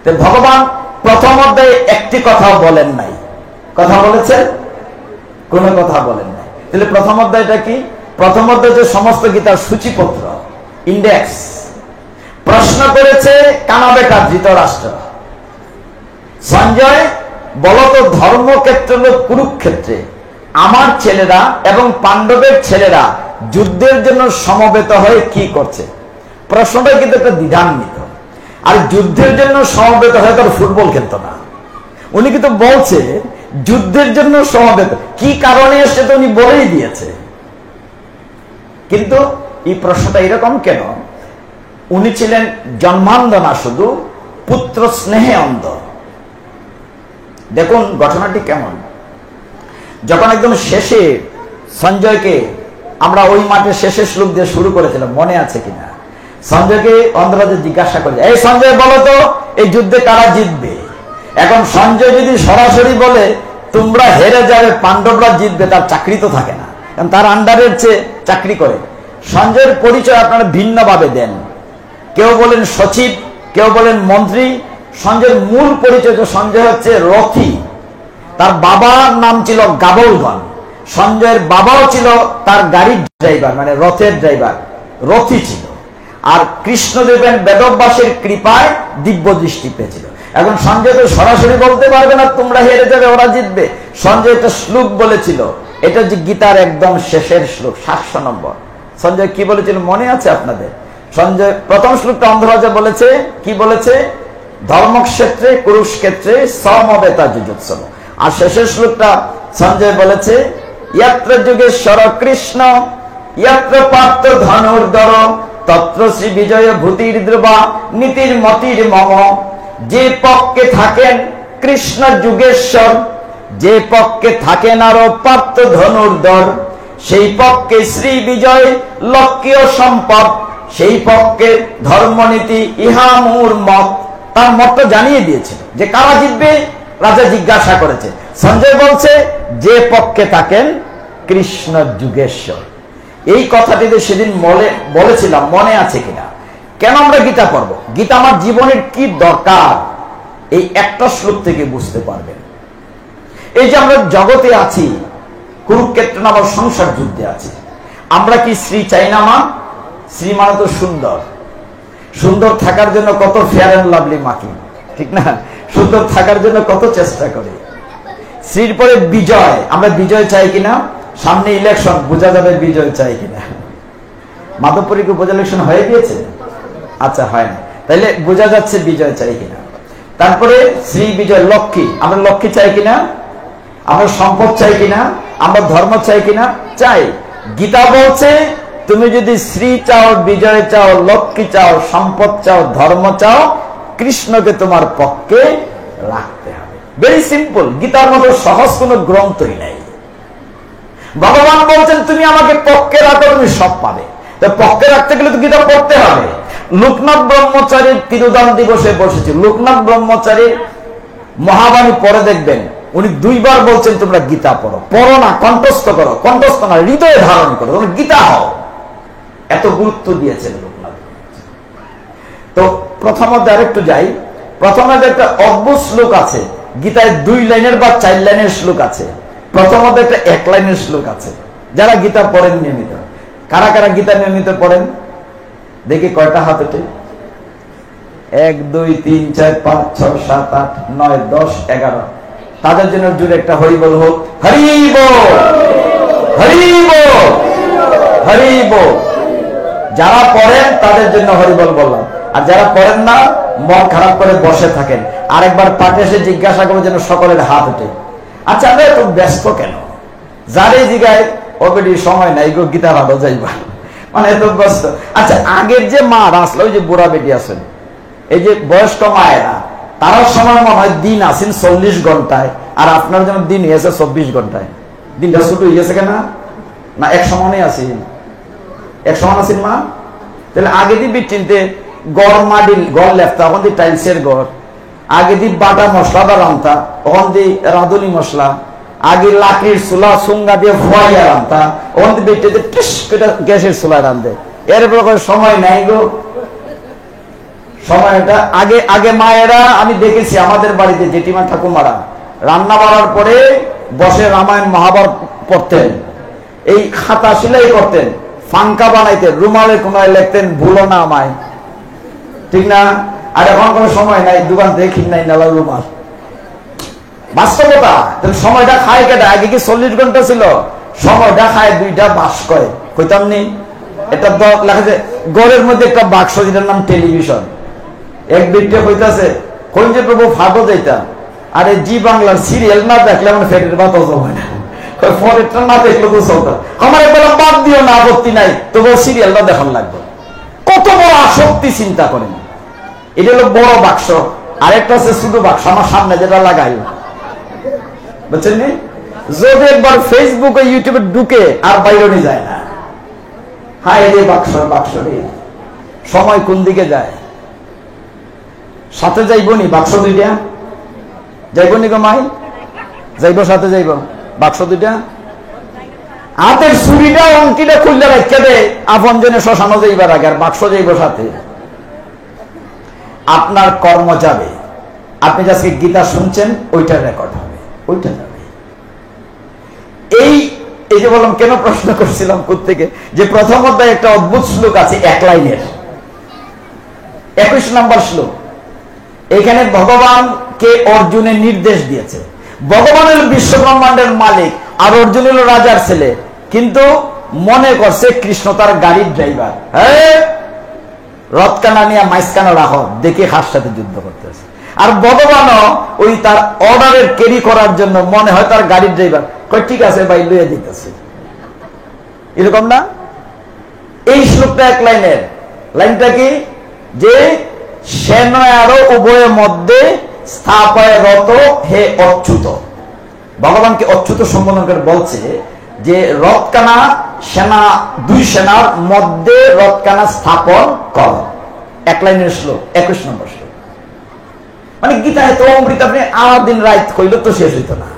তো ভগবান প্রথম অধ্যায়ে একটি কথাও বলেন নাই। কথা বলেছেন? কোন কথা বলেন নাই। তাহলে প্রথম অধ্যায়টা কি? প্রথম অধ্যায় যে সমস্ত গীতার সূচিপত্র, ইন্ডেক্স। প্রশ্ন করেছে কানাবেটা ধৃতরাষ্ট্র, সঞ্জয় বলতো ধর্মক্ষেত্র কুরুক্ষেত্রে আমার ছেলেরা এবং পাণ্ডবের ছেলেরা যুদ্ধের জন্য সমবেত হয়ে কি করছে? প্রশ্নটা কিন্তু একটা দ্বিধান্বিত। আর যুদ্ধের জন্য সমবেত হয়ে তার ফুটবল খেলতো না। উনি কিন্তু বলছে যুদ্ধের জন্য সমবেত, কি কারণে এসছে তো উনি বলেই দিয়েছে। কিন্তু এই প্রশ্নটা এরকম কেন? উনি ছিলেন জন্মান্ধ না, শুধু পুত্র স্নেহে অন্ধ। দেখুন ঘটনাটি কেমন। যখন একদম শেষে সঞ্জয়কে আমরা ওই মাঠে শেষের শ্লোক দিয়ে শুরু করেছিলাম, মনে আছে কিনা? সঞ্জয়কে অন্ধরাজে জিজ্ঞাসা করে, এই সঞ্জয় বলো তো এই যুদ্ধে কারা জিতবে? এখন সঞ্জয় যদি সরাসরি বলে তোমরা হেরে যাবে, পাণ্ডবরা জিতবে, তার চাকরি তো থাকে না, কারণ তার আন্ডারের চেয়ে চাকরি করে। সঞ্জয়ের পরিচয় আপনারা ভিন্নভাবে দেন, কেউ বলেন সচিব, কেউ বলেন মন্ত্রী। সঞ্জয়ের মূল পরিচয় তো সঞ্জয় হচ্ছে রথী। তার বাবার নাম ছিল গাবলগণ। সঞ্জয়ের বাবাও ছিল তার গাড়ির ড্রাইভার, মানে রথের ড্রাইভার, রথী ছিল। আর কৃষ্ণদেবের বেদব্যাসের কৃপায় দিব্য দৃষ্টি পেয়েছিল। এখন সঞ্জয় তো সরাসরি বলতে পারবে না তোমরা হেরে যাবে, ওরা জিতবে। সঞ্জয় একটা শ্লোক বলেছিল, এটা হচ্ছে গীতার একদম শেষের শ্লোক, 700 নম্বর। সঞ্জয় কি বলেছিল মনে আছে আপনাদের? সঞ্জয় প্রথম শ্লোকটা অন্ধরাজা বলেছে, কি বলেছে? ধর্মক্ষেত্রে কুরুক্ষেত্রে সমবেতা যুজুৎসব। আর শেষের শ্লোকটা সঞ্জয় বলেছে, ইয়াত্র যুগেশ্বর কৃষ্ণ ইয়াত্র পার্থ ধনুর্ধর তত্র শ্রী বিজয় ভূতির ধ্রুবা নীতির মতির মম। যে পক্ষে থাকেন কৃষ্ণ যুগেশ্বর, যে পক্ষে থাকেন আরো পার্থ ধনুর্ধর, সেই পক্ষে শ্রী বিজয় লক্ষ্য সম্পদ, সেই পক্ষে ধর্মনীতি ইহা মূর মত। তার মতটা জানিয়ে দিয়েছে যে কারা জিতবে। রাজা জিজ্ঞাসা করেছে, সঞ্জয় বলছে যে পক্ষে থাকেন কৃষ্ণ যুগেশ্বর। এই কথাটিতে সেদিন বলেছিলাম, মনে আছে কিনা? কেন আমরা গীতা পড়ব? গীতা আমার জীবনের কি দরকার এই একটা শ্লোক থেকে বুঝতে পারবেন। এই যে আমরা জগতে আছি, কুরুক্ষেত্র নামক সংসার যুদ্ধে আছি, আমরা কি শ্রী চাই না? মা শ্রী মানে তো সুন্দর। সুন্দর থাকার জন্য কত ফেয়ার অ্যান্ড লাভলি মাখি, ঠিক না? সুন্দর থাকার জন্য কত চেষ্টা করি। শ্রীর পরে বিজয়, আমরা বিজয় চাই কিনা? সামনে ইলেকশন, বোঝা যাবে বিজয় চাই কিনা। মাধবপুরী কি উপইলেকশন হয়ে গিয়েছে? আচ্ছা, হয় না, তাইলে বোঝা যাচ্ছে বিজয় চাই কিনা। তারপরে শ্রী বিজয় লক্ষ্মী, আমরা লক্ষ্মী চাই কিনা? আমরা সম্পদ চাই কিনা? আমরা ধর্ম চাই কিনা? চাই। গীতা বলছে তুমি যদি শ্রী চাও, বিজয় চাও, লক্ষ্মী চাও, সম্পদ চাও, ধর্ম চাও, কৃষ্ণকে তোমার পক্ষে রাখতে হবে। Very simple. গীতার মতো সহজ কোন গ্রন্থই নাই। ভগবান বলছেন তুমি আমাকে পক্ষে রাখো, তুমি সব পাবে। পক্ষে রাখতে গেলে তো গীতা পড়তে হবে। লোকনাথ ব্রহ্মচারীর তিরোধান দিবসে বসেছে। লোকনাথ ব্রহ্মচারীর মহাবাণী পরে দেখবেন উনি 2 বার বলছেন তোমরা গীতা পড়ো। পড়ো না, কণ্ঠস্থ করো, কণ্ঠস্থ না হৃদয়ে ধারণ করো, তোমরা গীতা হও। এত গুরুত্ব দিয়েছেন লোকনাথ। তো প্রথমত আরেকটু যাই। প্রথমত একটা অদ্ভুত শ্লোক আছে গীতায়, 2 লাইনের বা 4 লাইনের শ্লোক আছে। প্রথমত একটা 1 লাইনের শ্লোক আছে। যারা গীতা পড়েন নিয়মিত, কারা কারা গীতা নিয়মিত পড়েন দেখি কয়টা হাত ওঠে? 1 2 3 4 5 6 7 8 9 10 11। তাদের জন্য জুড়ে একটা হরি বল হোক। হরি বল, হরি বল, হরি বল। যারা পড়েন তাদের জন্য হরি বল বললাম। আর যারা পড়েন না, মন খারাপ করে বসে থাকেন, আরেকবার পাঠে এসে জিজ্ঞাসা করবো যেন সকলের হাত ওঠে। আচ্ছা, আমরা এত ব্যস্ত কেন? যারে জিগায় ওবেডি সময় নাই গো, গীতা ভালো যাইবা, মানে এত ব্যস্ত। আচ্ছা, আগের যে মা আসলে, ওই যে বুড়া বেটি আছেন, এই যে বয়স্ক মায়েরা, তারাও সময় মনে হয় দিন আসেন 40 ঘন্টায়, আর আপনার যেন দিন হয়েছে 24 ঘন্টায়। দিনটা ছুটি হয়ে গেছে কেনা? না এক সমানে আসেন, এক সমান আছেন মা? তাহলে আগে দিবি চিনতে গড় মাটি গড় লেফতা, ওখান দিয়ে টাইলসের গড়, আগে দি বাটা মশলা বা রান্তা, ওখান দিয়ে রাঁধুনি মশলা, আগে লাকড়ির চুলা সুঙ্গা দিয়ে ফোয়াইয়া রান্তা, ওখান দিয়ে বেটে টিস করে গ্যাসের চুলা রান্ধে। এরপর সময় নাই গো। সময়টা আগে আগে মায়েরা, আমি দেখেছি আমাদের বাড়িতে জেঠিমা ঠাকুমারা রান্না বাড়ার পরে বসে রামায়ণ মহাভারত পড়তেন, এই খাতা সেলাই করতেন, ফাঙ্কা বানাইতেন, রুমালের কোনায় লিখতেন ভুলো না আমায়, ঠিক না? আর এখন কোনো সময় নাই, দোকান থেকে কিন নাই নালা রুমাল। বাস্তবতা। সময়টা খায় কেটে? আগে কি 40 ঘন্টা ছিল? সময়টা খায় 2টা বাস কয়, কইতাম নি? এটা লেখা যায় গড়ের মধ্যে একটা বাক্স, যেটার নাম টেলিভিশন। 1-2টা হইতাছে কোন যে প্রভু ফাটো যাইতাম। আরে জি বাংলার সিরিয়াল না দেখলে আমার ফেটের ভাত হজম হয় না। পরেরটা না দেখলো তো চলতো। আমার বললাম বাদ দিও না, আপত্তি নাই, তবু সিরিয়ালটা দেখান লাগবে। কত বড় আসক্তি চিন্তা করেন। এটা হলো বড় বাক্স, আরেকটা আছে ছোট বাক্স আমার সামনে যেটা লাগাই, বুঝছেন নি? যদি একবার ফেসবুকে ইউটিউবে ঢুকে আর বাইরে যায় না। হায় রে বাক্স, বাক্স রে, সময় কোন দিকে যায়। সাথে যাইব নি বাক্স দুইটা? যাইব নি গো মাই? যাইব, সাথে যাইব বাক্স দুইটা? হাতের ছুরিটা অঙ্কিটা খুললে রাখতে দে, আপন জনে শ্মশানো যাইবার আগে, আর বাক্স যাইব সাথে। আপনার কর্ম যাবে, আপনি আজকে গীতা শুনছেন, ওইটা রেকর্ড হবে, ওইটা যাবে। এই যে বললাম কেন প্রশ্ন করছিলাম কোত্থেকে, যে প্রথম অধ্যায়ে একটা অদ্ভুত শ্লোক আছে 1 লাইনের, 21 নম্বর শ্লোক। এখানে ভগবানকে অর্জুনের নির্দেশ দিয়েছে। ভগবানের বিশ্ব ব্রহ্মাণ্ডের মালিক, আর অর্জুন হলো রাজার ছেলে, কিন্তু মনে করছে কৃষ্ণ তার গাড়ির ড্রাইভার। হ্যাঁ, রথকানা নিয়ে মাইসকানা রাখো, দেখে হার সাথে যুদ্ধ করতেছে। আর ভগবানও ওই তার অর্ডারের ক্যারি করার জন্য মনে হয় তার গাড়ির ড্রাইভার, কই ঠিক আছে ভাই লইয়া দিতেছে, এরকম না? এই শ্লোকটা 1 লাইনের। লাইনটা কি? যে সেন আরো উভয়ের মধ্যে স্থাপয় রত হে অচ্যুত। ভগবানকে অচ্যুত সম্বোধন করে বলছে যে রথকানা সেনা, 2 সেনার মধ্যে রথকানা স্থাপন কর। 1 লাইনের শ্লোক, 21 নম্বর শ্লোক। মানে গীতা এত অমৃত, আপনি আমার দিন রাত কইল তো শেষ হইত না।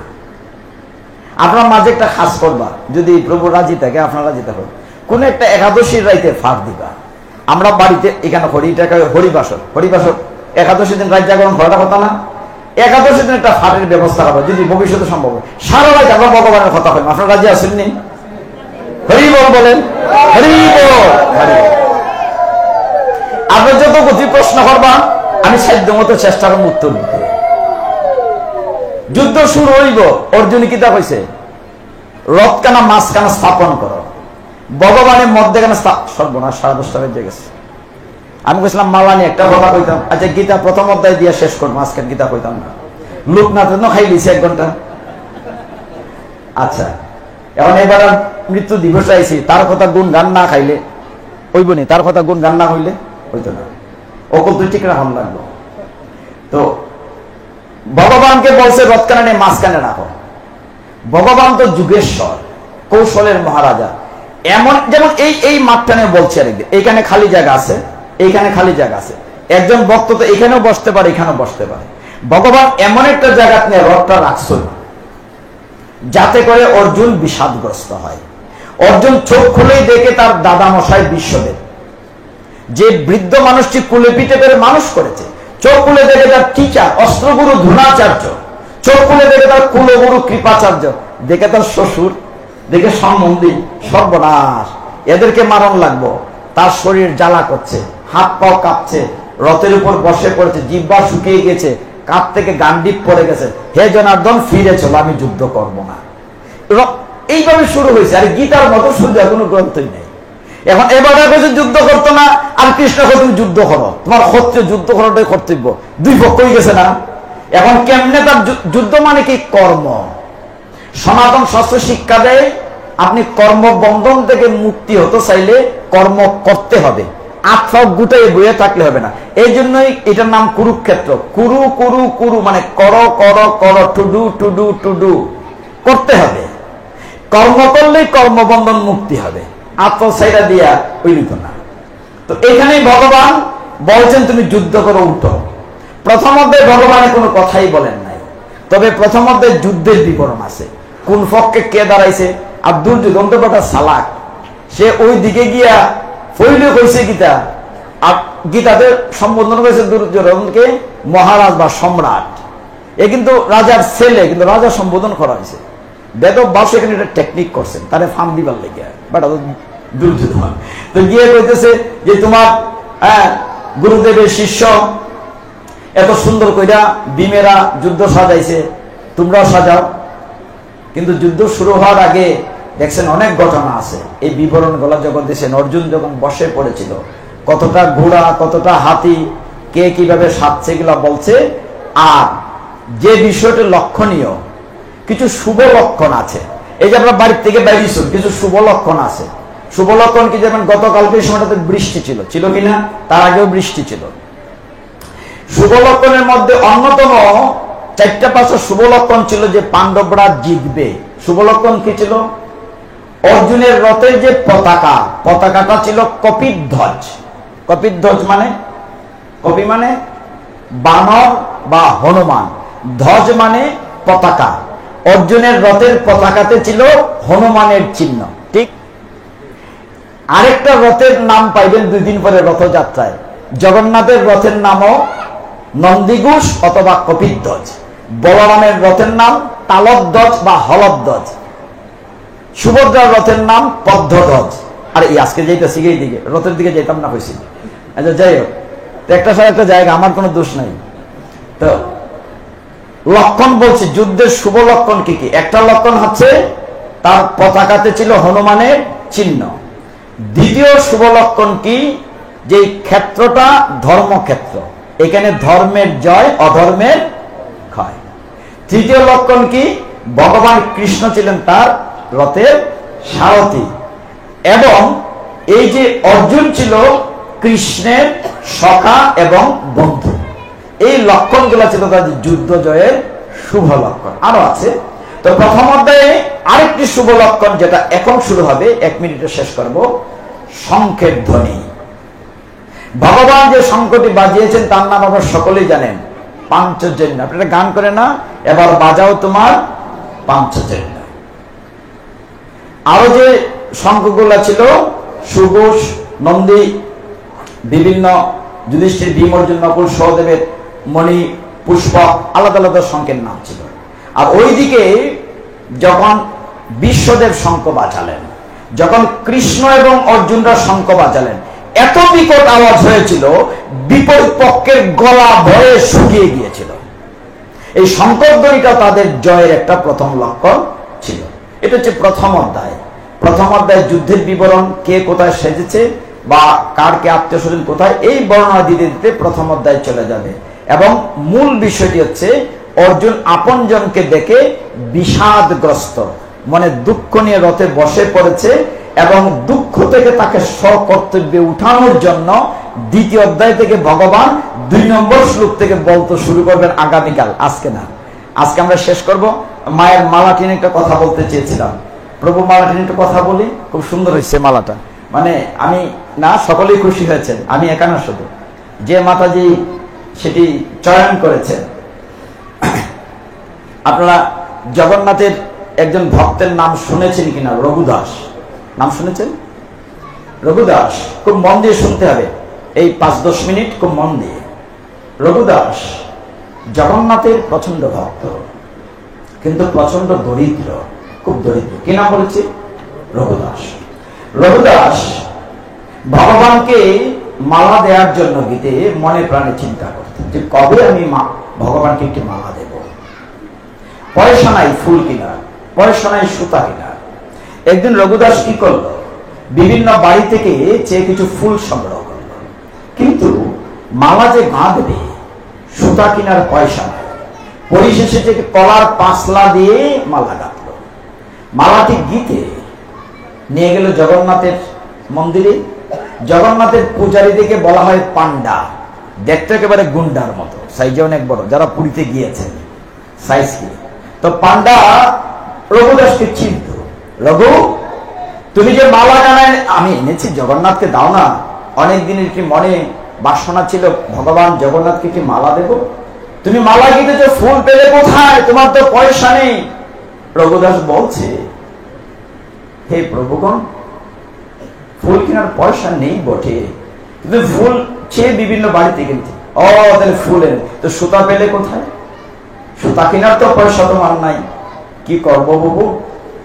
আপনার মাঝে একটা খাস করবা, যদি প্রভু রাজি থাকে, আপনার রাজি থাকে, কোন একটা একাদশীর রাইতে ফাঁক দিবা। আমরা বাড়িতে এখানে করি, এটাকে হরিবাসর, হরিবাসর একাদশী দিন রাত জাগরণ করাটা কথা না? একাদশী দিন একটা ফাটের ব্যবস্থা করবো, যদি ভবিষ্যতে সম্ভব হয়। সারা রাত আমরা ভগবানের কথা কই, আপনার রাজি আসেননি? হরি বল বলেন, হরি বল। আপনি যত গতি প্রশ্ন করবা, আমি সাধ্য মতো চেষ্টা করবো উত্তর দিতে। যুদ্ধ শুরু হইব, অর্জুন কিতা কইছে? রথকানা মাঝখানা স্থাপন করো, ভগবানের মধ্যেখানে। সর্বনাশ, 10:30 বেজে গেছে। আমি কইছিলাম মালানি একটা কথা কইতাম, আচ্ছা গীতা প্রথম অধ্যায় দিয়ে শেষ করবো, আজকের গীতা কইতাম না। লোকনাথের খাই দিয়েছি 1 ঘন্টা। আচ্ছা, এখন এবার মৃত্যু দিবস আইছি, তার কথা গুণ গান না খাইলে হইব নি? তার কথা গুণ গান না হইলে হইতো না। অকল 2 ঠিক রাখা লাগলো। তো ভগবানকে বলছে রথকানা নিয়ে মাঝখানে রাখো। ভগবান তো যুগেশ্বর, কৌশলের মহারাজা। এমন যেমন এই মাঠটা নিয়ে বলছে, আরেকদিন এইখানে খালি জায়গা আছে, এইখানে খালি জায়গা আছে, একজন ভক্ত তো এখানেও বসতে পারে, এখানেও বসতে পারে। ভগবান এমন একটা জায়গা নিয়ে রথটা রাখছিল যাতে করে অর্জুন বিষাদগ্রস্ত হয়। অর্জুন চোখ খুলেই দেখে তার দাদা মশাই বিশ্বদেব, যে বৃদ্ধ মানুষটি কুলে পিঠে করে মানুষ করেছে। চোখ খুলে দেখে তার টিচার অস্ত্রগুরু দ্রোণাচার্য, চোখ খুলে দেখে তার কুলগুরু কৃপাচার্য, দেখে তার শ্বশুর, দেখে সম্বন্ধী। সর্বনাশ, এদেরকে মারণ লাগবো। তার শরীর জ্বালা করছে, হাত পাও কাঁপছে, রথের উপর বসে পড়েছে, জিহ্বা শুকিয়ে গেছে, কাঁধ থেকে গান্ডিপ পড়ে গেছে। হে জনার্দন, ফিরে চলো, আমি যুদ্ধ করব না। এইভাবে শুরু হয়েছে। আর গীতার মতো শুরু কোনো গ্রন্থই নেই। এখন এবার যুদ্ধ করতো না, আর কৃষ্ণ তুমি যুদ্ধ করো, তোমার হচ্ছে যুদ্ধ করাটাই কর্তব্য। 2 পক্ষই গেছে না। এখন কেমনে তার যুদ্ধ মানে কি? কর্ম। সনাতন শাস্ত্র শিক্ষা দেয়, আপনি কর্মবন্ধন থেকে মুক্তি হতে চাইলে কর্ম করতে হবে, আত্মা গুটাই বইয়ে থাকলে হবে না। এই জন্যই এটার নাম কুরুক্ষেত্র। কুরু কুরু কুরু মানে করো করো করো, to do to do to do, করতে হবে। কর্ম করলেই কর্মবন্ধন মুক্তি হবে, আত্মা সাইরা দিয়া ওইলিত না। তো এখানেই ভগবান বলছেন তুমি যুদ্ধ করো, উঠো। প্রথম অধ্যায়ে ভগবানের কোনো কথাই বলেন নাই, তবে প্রথম অধ্যায়ে যুদ্ধের বিবরণ আছে, কোন পক্ষে কে দাঁড়াইছে। আর দুর্যোধন তো বড় চালাক, সে ওই দিকে গিয়া ফইলে কইছে গীতা, আর গীতাতে সম্বোধন করেছে দুর্যোধনকে মহারাজ বা সম্রাট। এ কিন্তু রাজার ছেলে, কিন্তু রাজা সম্বোধন করা হয়েছে। বেদব্যাস এখানে একটা টেকনিক করছেন, তারে ফার্ম দিবার লেগে, বাট দুর্যোধন তো গিয়ে কইতেছে যে তোমার গুরুদেবের শিষ্য এত সুন্দর কইরা ভীমেরা যুদ্ধ সাজাইছে, তোমরাও সাজাও। কিন্তু যুদ্ধ শুরু হওয়ার আগে দেখছেন অনেক ঘটনা আছে, এই বিবরণ গুলা যখন দিয়েছেন। অর্জুন যখন বসে পড়েছিল, কতটা ঘোড়া, কতটা হাতি, কে কিভাবে সাজছে, এগুলা বলছে। আর যে বিষয়টা লক্ষণীয়, কিছু শুভ লক্ষণ আছে। এই যে আপনার বাড়ির থেকে বেরিয়েছেন, কিছু শুভ লক্ষণ আছে। শুভ লক্ষণ কি? যেমন গতকালকে সময়টাতে বৃষ্টি ছিল, ছিল কিনা? তার আগেও বৃষ্টি ছিল। শুভ লক্ষণের মধ্যে অন্যতম 4-5টা শুভ লক্ষণ ছিল যে পাণ্ডবরা জিতবে। শুভ লক্ষণ কি ছিল? অর্জুনের রথের যে পতাকা, পতাকাটা ছিল কপিধ্বজ। কপিধ্বজ মানে, কপি মানে বানর বা হনুমান, ধ্বজ মানে পতাকা। অর্জুনের রথের পতাকাতে ছিল হনুমানের চিহ্ন, ঠিক? আরেকটা রথের নাম পাইবেন 2 দিন পরে রথযাত্রায়। জগন্নাথের রথের নামও নন্দীঘোষ অথবা কপিধ্বজ। বলরামের রথের নাম তালধ্বজ বা হলধ্বজ। সুভদ্রার রথের নাম পদ্মধ্বজ। আর এই আজকে যেটা শিখেই দিকে রথের দিকে যেতাম না হয়েছিল। আচ্ছা, যাই হোক, একটা সময় একটা জায়গা, আমার কোনো দোষ নাই। তো লক্ষণ বলছি, যুদ্ধের শুভ লক্ষণ কি কি? একটা লক্ষণ হচ্ছে তার পতাকাতে ছিল হনুমানের চিহ্ন। দ্বিতীয় শুভ লক্ষণ কি? যে ক্ষেত্রটা ধর্মক্ষেত্র, এখানে ধর্মের জয়, অধর্মের ক্ষয়। তৃতীয় লক্ষণ কি? ভগবান কৃষ্ণ ছিলেন তার রথের সারথি, এবং এই যে অর্জুন ছিল কৃষ্ণের সখা এবং বন্ধু। এই লক্ষণগুলো ছিল তার যুদ্ধ জয়ের শুভ লক্ষণ। আরো আছে। তো প্রথম অধ্যায়ে আরেকটি শুভ লক্ষণ, যেটা এখন শুরু হবে, 1 মিনিটে শেষ করব, শঙ্খের ধ্বনি। ভগবান যে শঙ্খটি বাজিয়েছেন তার নাম আপনারা সকলেই জানেন, পাঞ্চজন্য। আপনারা গান করে না, এবার বাজাও তোমার পাঞ্চজন্য। আরো যে শঙ্খগুলা ছিল, সুঘোষ, নন্দী, বিভিন্ন যুধিষ্ঠির, ভীম, অর্জুন, নকুল, সহদেবের মণি, পুষ্প, আলাদা আলাদা শঙ্খের নাম ছিল। আর ওইদিকে যখন বিশ্বদেব শঙ্খ বাজালেন, যখন কৃষ্ণ এবং অর্জুনরা শঙ্খ বাজালেন, এত বিকট আওয়াজ হয়েছিল, বিপরীত পক্ষের গলা ভয়ে শুকিয়ে গিয়েছিল। এই শঙ্করধ্বনিটা তাদের জয়ের একটা প্রথম লক্ষণ ছিল। এটা হচ্ছে প্রথম অধ্যায়। প্রথম অধ্যায় যুদ্ধের বিবরণ, কে কোথায় সেজেছে বা কার কে আত্মীয় স্বজন কোথায়, এই বর্ণনা দিতে দিতে প্রথম অধ্যায় চলে যাবে। এবং মূল বিষয়টি হচ্ছে অর্জুন আপনজনকে দেখে বিষাদগ্রস্ত, মানে দুঃখ নিয়ে রথে বসে পড়েছে, এবং দুঃখ থেকে তাকে স্বকর্তব্যে উঠানোর জন্য দ্বিতীয় অধ্যায় থেকে ভগবান 2 নম্বর শ্লোক থেকে বলতে শুরু করবেন আগামীকাল, আজকে না। আজকে আমরা শেষ করব। মায়ের মালাটি নিয়ে একটা কথা বলতে চেয়েছিলাম। প্রভু, মালাটি নিয়ে একটা কথা বলি। খুব সুন্দর হয়েছে মালাটা, মানে আমি না, সকলেই খুশি হয়েছেন, আমি একা না, শুধু যে মাতাজি সেটি চয়ন করেছেন। আপনারা জগন্নাথের একজন ভক্তের নাম শুনেছেন কিনা? রঘুদাস নাম শুনেছেন? রঘুদাস, খুব মন দিয়ে শুনতে হবে, এই 5-10 মিনিট খুব মন দিয়ে। রঘুদাস জগন্নাথের প্রচন্ড ভক্ত, কিন্তু প্রচন্ড দরিদ্র, খুব দরিদ্র। কি নাম বলেছে? রঘুদাস। রঘুদাস ভগবানকে মালা দেওয়ার জন্য গীতে মনে প্রাণে চিন্তা করতেন যে কবে আমি ভগবানকে একটি মালা দেব। পয়সা নাই ফুল কিনার, পয়সা নাই সুতা কিনার। একদিন রঘুদাস কি করলো? বিভিন্ন বাড়ি থেকে চেয়ে কিছু ফুল সংগ্রহ করলো, কিন্তু মালা যে গাঁথবে, সুতা কিনার পয়সা নাই। পরিশেষে যে কলার পাঁচলা দিয়ে মালা গাঁথলো। মালাটি গীতে নিয়ে গেল জগন্নাথের মন্দিরে। জগন্নাথের পূজারীদেরকে বলা হয় পান্ডা, দেখতে একেবারে গুন্ডার মতো, সাইজে অনেক বড়, যারা পুরীতে গিয়েছেন সাইজ কি। তো পান্ডা রঘুদাসকে চিনত। রঘু, তুমি যে মালা জানায় আমি এনেছি, জগন্নাথকে দাও না। অনেক দিনের কি মনে বাসনা ছিল ভগবান জগন্নাথকে কি মালা দেব। তুমি মালা গিয়েছো, ফুল পেলে কোথায়? তোমার তো পয়সা নেই। রঘুদাস বলছে, হে প্রভুগণ, ফুল কেনার পয়সা নেই বটে, কিন্তু ফুল চেয়ে বিভিন্ন বাড়িতে কিনতে। ও, তাহলে ফুল এনে তো সুতা পেলে কোথায়? সুতা কেনার তো পয়সা তোমার নাই। কি করবো বাবু?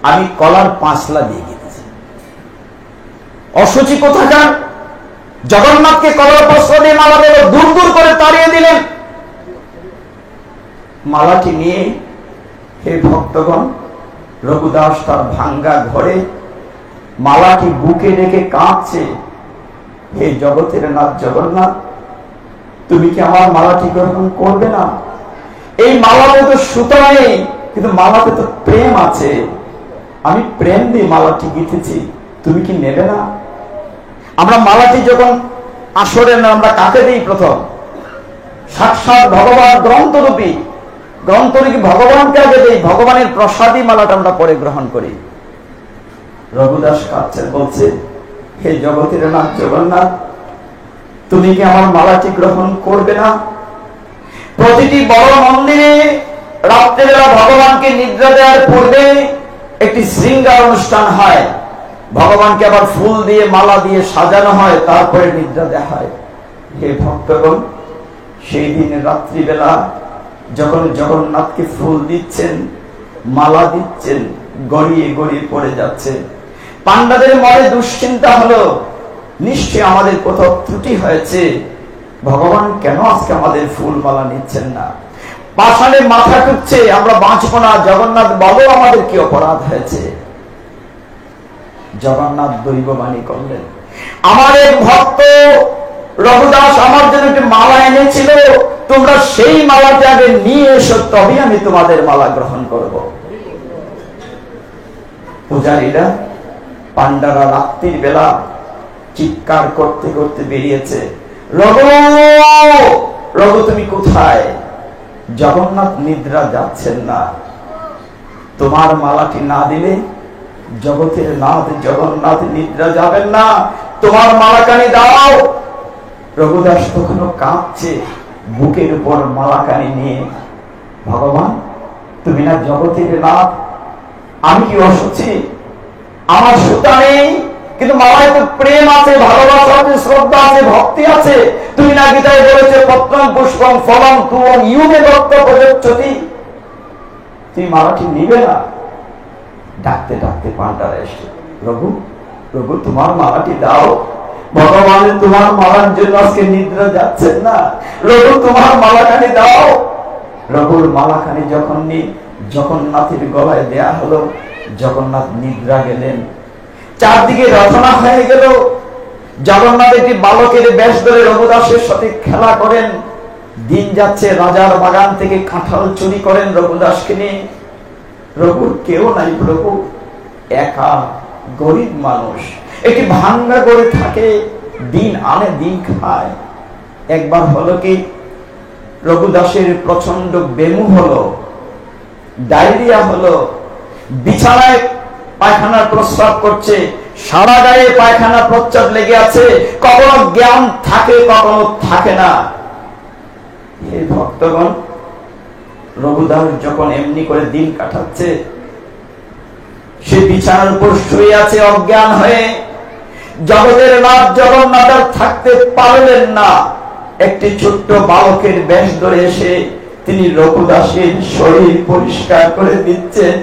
আমি কলার পাঁচলা দিয়ে গেছি। অসুচি কোথাকার? জগন্নাথকে কলার পাঁচলা দিয়ে মালা দেব, দূর দূর করে তাড়িয়ে দিলেন। মালাটি নিয়ে, হে ভক্তগণ, রঘুদাস তার ভাঙ্গা ঘরে মালাটি বুকে রেখে কাঁদছে। হে জগতের নাথ জগন্নাথ, তুমি কি আমার মালাটি গ্রহণ করবে না? এই মালাতে তো সুতা নেই, কিন্তু মালাতে তো প্রেম আছে। আমি প্রেম দিয়ে মালাটি গেঁথেছি, তুমি কি নেবে না? আমরা মালাটি যখন আসরে আমরা কাকে দিই? প্রথম সাক্ষাৎ ভগবান গ্রন্থরূপী ভগবানকে আগে দিই, ভগবানের প্রসাদী মালাটা আমরা পরে গ্রহণ করি। রঘুদাস কাঁদছেন, বলছে, হে জগতের নাথ জগন্নাথ, তুমি কি আমার মালাটি গ্রহণ করবে না? প্রতিটি বড় মন্দিরে রাত্রেবেলা ভগবানকে নিদ্রা দেওয়ার পূর্বে একটি শৃঙ্গার অনুষ্ঠান হয়, ভগবানকে আবার ফুল দিয়ে মালা দিয়ে সাজানো হয়, তারপরে নিদ্রা দেওয়া হয়। হে ভক্তগণ, সেই দিন রাত্রিবেলা যখন জগন্নাথকে ফুল দিচ্ছেন, মালা দিচ্ছেন, গড়িয়ে গড়িয়ে পড়ে যাচ্ছে। পান্ডাদের মনে দুশ্চিন্তা হলো, নিশ্চয় আমাদের কোথাও ত্রুটি হয়েছে, ভগবান কেন আজকে আমাদের ফুল মালা নিচ্ছেন না? পাষাণে মাথা টুকছে, আমরা বাঁচবো না, জগন্নাথ বলো আমাদের কি অপরাধ হয়েছে? জগন্নাথ দৈববাণী করলেন, আমার এক ভক্ত রঘুদাস আমার জন্য একটি মালা এনেছিল, তোমরা সেই মালাটি আগে নিয়ে এসো, তবে আমি তোমাদের মালা গ্রহণ করব। পূজারীরা, পান্ডারা রাত্রির বেলা চিৎকার করতে করতে বেরিয়েছে, রঘু রঘু তুমি কোথায়? জগন্নাথ নিদ্রা যাচ্ছেন না, তোমার মালাটি না দিলে জগতের নাথ জগন্নাথ নিদ্রা যাবেন না, তোমার মালাকানি দাও। রঘুদাস তখনও কাঁদছে, বুকের উপর মালাকানি নিয়ে, ভগবান তুমি না জগতের নাথ, আমি কি অসুচি? আমার সুতা নেই, কিন্তু মালায় তো প্রেম আছে, ভালোবাসা আছে, শ্রদ্ধা আছে, ভক্তি আছে। তুমি না গীতায় বলেছে, পত্রম পুষ্পম ফলম তুম ইউমে দত্ত প্রযচ্ছতি, তুমি মালাটি নিবে না? ডাকতে ডাকতে পান্ডারা এসে, রঘু রঘু তোমার মালাটি দাও, ভগবানের তোমার মালার জন্য আজকে নিদ্রা যাচ্ছেন না, রঘু তোমার মালাখানি দাও। রঘুর মালাখানি যখন জগন্নাথের গলায় দেয়া হলো, জগন্নাথ নিদ্রা গেলেন। চারদিকে রচনা হয়ে গেল, জগন্নাথ একটি বালকের বেশ ধরে রঘুদাসের সাথে খেলা করেন। দিন যাচ্ছে, রাজার বাগান থেকে কাঁঠাল চুরি করেন রঘুদাসকে নিয়ে। রঘুর কেউ নাই, প্রভু একা গরিব মানুষ, একটি ভাঙ্গা করে থাকে, দিন আনে দিন খায়। একবার হলো কি, রঘুদাসের প্রচন্ড বেমু হলো, ডায়রিয়া হলো, বিছানায় পায়খানা প্রস্রাব করছে, সারা গায়ে পায়খানা প্রস্রাব লেগে আছে, কখনো জ্ঞান থাকে কখনো থাকে না। হে ভক্তগণ, রঘুদাস যখন এমনি করে দিন কাটাচ্ছে, সে বিছানার উপর শুয়ে আছে অজ্ঞান হয়ে। জগতের নাথ জগন্নাথ থাকতে পারলেন না, একটি ছোট্ট বালকের বেশ ধরে এসে তিনি রঘুদাসের শরীর পরিষ্কার করে দিচ্ছেন,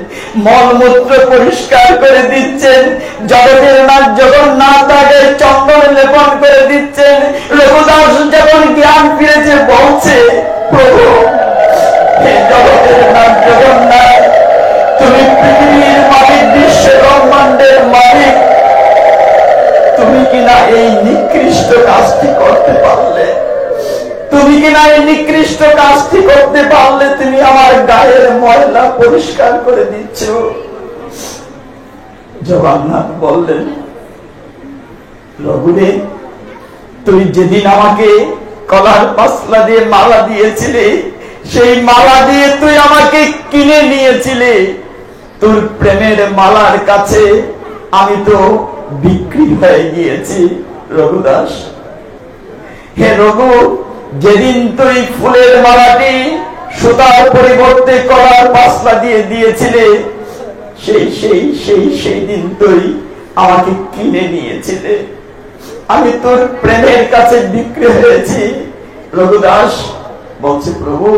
মলমূত্র পরিষ্কার করে দিচ্ছেন, জগতের নাথ জগন্নাথ তাকে চন্দন লেপন করে দিচ্ছেন। রঘুদাস যখন জ্ঞান ফিরেছে, বলছে, প্রভু হে জগতের নাথ জগন্নাথ, তুমি পৃথিবীর মালিক, বিশ্ব ব্রহ্মাণ্ডের মালিক, তুমি কিনা এই নিকৃষ্ট কাজটি করতে পারলে, তুমি কিনা এই নিকৃষ্ট কাজটি করতে পারলে, তুমি আমার গায়ের ময়লা পরিষ্কার করে দিচ্ছ। জগন্নাথ বললেন, রঘুরে, তুই যেদিন আমাকে কলার পাসলা দিয়ে মালা দিয়েছিলে, সেই মালা দিয়ে তুই আমাকে কিনে নিয়েছিলে, তোর প্রেমের মালার কাছে আমি তো বিক্রি হয়ে গিয়েছি। রঘুদাস, হে রঘু, যেদিন তুই ফুলের মালাটি সুতার পরিবর্তে কলার পাসলা দিয়ে দিয়েছিলে, সেই দিন তুই আমাকে কিনে নিয়েছিলে, আমি তোর প্রেমের কাছে বিক্রি হয়েছি। রঘুদাস বলছে, প্রভু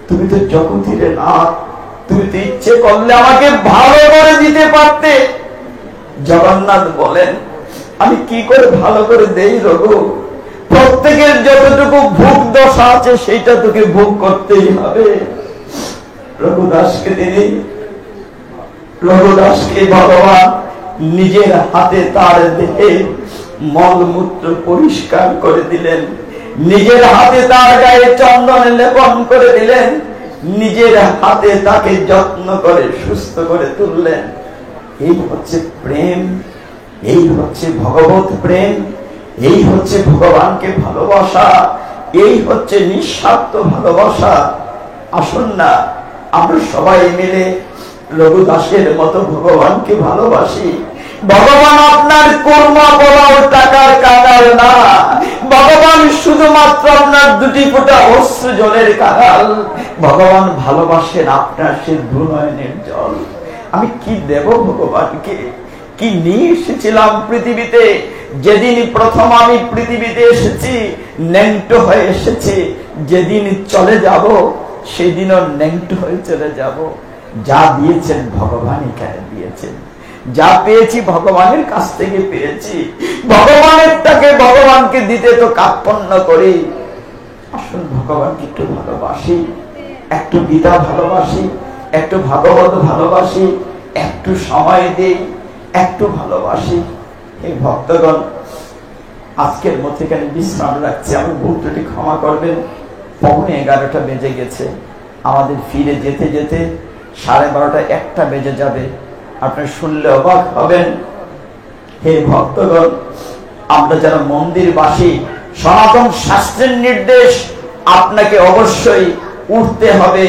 তুমি তো জগতের নাথ, তুমি তো ইচ্ছে করলে আমাকে ভালো করে দিতে পারতে। জগন্নাথ বলেন, আমি কি করে ভালো করে দেই রঘু? প্রত্যেকের যতটুকু ভোগ দশা আছে সেইটা তোকে ভোগ করতেই হবে। রঘুদাসকে ভগবান নিজের হাতে তার দেহে মলমূত্র পরিষ্কার করে দিলেন, নিজের হাতে তার গায়ে চন্দন লেপন করে দিলেন, নিজের হাতে তাকে যত্ন করে সুস্থ করে তুললেন। এই হচ্ছে প্রেম, এই হচ্ছে ভগবত প্রেম, এই হচ্ছে ভগবানকে ভালোবাসা, এই হচ্ছে নিঃস্বার্থ ভালোবাসা। আসুন না আমরা সবাই মিলে রঘু দাসের মতো ভগবানকে ভালোবাসি। ভগবান আপনার কর্ম বলাও টাকার কাঙাল না, ভগবান শুধুমাত্র আপনার দুটি ফোঁটা অশ্রু জলের কাঙাল। ভগবান ভালোবাসেন আপনার সে দুনয়নের জল। আমি কি দেব ভগবানকে? কি নিয়ে এসেছিলাম পৃথিবীতে? যেদিন প্রথম আমি পৃথিবীতে এসেছি ন্যাংটো হয়ে এসেছি, যেদিন চলে যাব সেদিনও ন্যাংটো হয়ে চলে যাব। যা দিয়েছেন ভগবানই কেন দিয়েছেন, যা পেয়েছি ভগবানের কাছ থেকে পেয়েছি। ভগবানের তাকে ভগবানকে দিতে তো কার্পণ্য করি। আসুন ভগবানকে একটু ভালোবাসি, একটু গীতা ভালোবাসি, একটু ভাগবত ভালোবাসি, একটু সময় দিই, একটু ভালোবাসি। এই ভক্তগণ, আজকের মধ্যে এখানে বিশ্রাম রাখছি। আমি ভুল ত্রুটি ক্ষমা করবেন। 11:15 বেজে গেছে। আমাদের ফিরে যেতে যেতে 12:30 1টা বেজে যাবে। আপনি শুনলে অবাক হবেন। হে ভক্তগণ, আমরা যারা মন্দিরবাসী, সনাতন শাস্ত্রের নির্দেশ আপনাকে অবশ্যই উঠতে হবে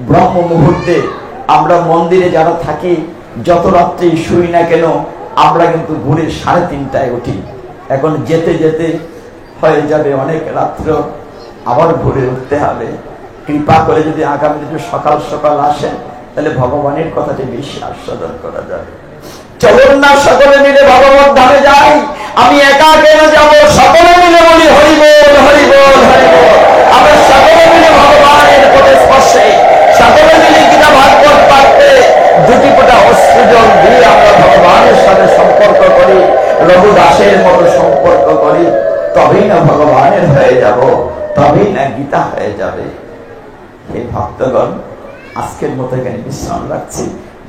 ব্রহ্ম মুহূর্তে। আমরা মন্দিরে যারা থাকি, যত রাত্রি শুই না কেন, আমরা কিন্তু ভোরে 3:30টায় উঠি। এখন যেতে যেতে হয়ে যাবে অনেক রাত্র, আবার ভোরে উঠতে হবে। কৃপা করে যদি আগামী দিনে সকাল সকাল আসেন, তাহলে ভগবানের কথাটি বেশি আস্বাদন করা যাবে। চলুন না সকলে মিলে ভগবত ধামে যাই। আমি একা কেন যাব? সকলে মিলে বলি হরি বল, হরি বল, হরি বল। আমরা সকলে মিলে ভগবানের পথে স্পর্শে, সকলে মিলে গীতা ভাগবত পাঠে দুটি ফোঁটা অশ্রু জল দিয়ে আমরা ভগবানের সাথে সম্পর্ক করি, রঘু দাসের মতো সম্পর্ক করি। তবেই না ভগবানের হয়ে যাব, তবেই না গীতা হয়ে যাবে। এই ভক্তগণ, আজকের মতো এখানে বিশ্রাম রাখছি।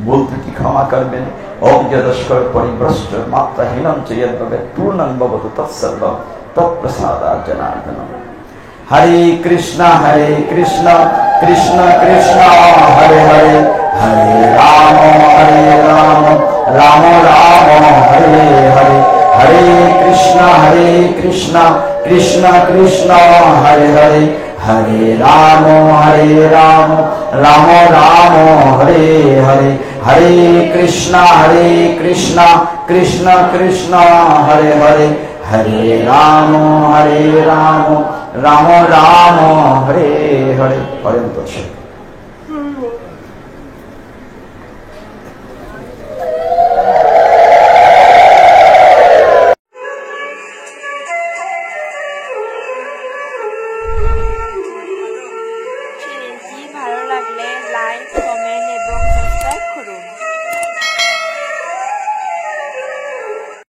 ভুল ত্রুটি ক্ষমা করবেন। ওম যদস্কর পরিভ্রষ্ট মাত্রাহীনম চৈয়দ্ভবে পূর্ণং ভবতু তৎসর্বং তৎপ্রসাদার্জনার্দনম। হরে কৃষ্ণ কৃষ্ণ কৃষ্ণ হরে হরে, হরে রাম রাম রাম হরে হরে, হরে কৃষ্ণ কৃষ্ণ কৃষ্ণ হরে হরে, হরে রাম রাম রাম হরে হরে, হরে কৃষ্ণ কৃষ্ণ কৃষ্ণ হরে হরে, হরে রাম রাম রাম হরে হরে। হরে।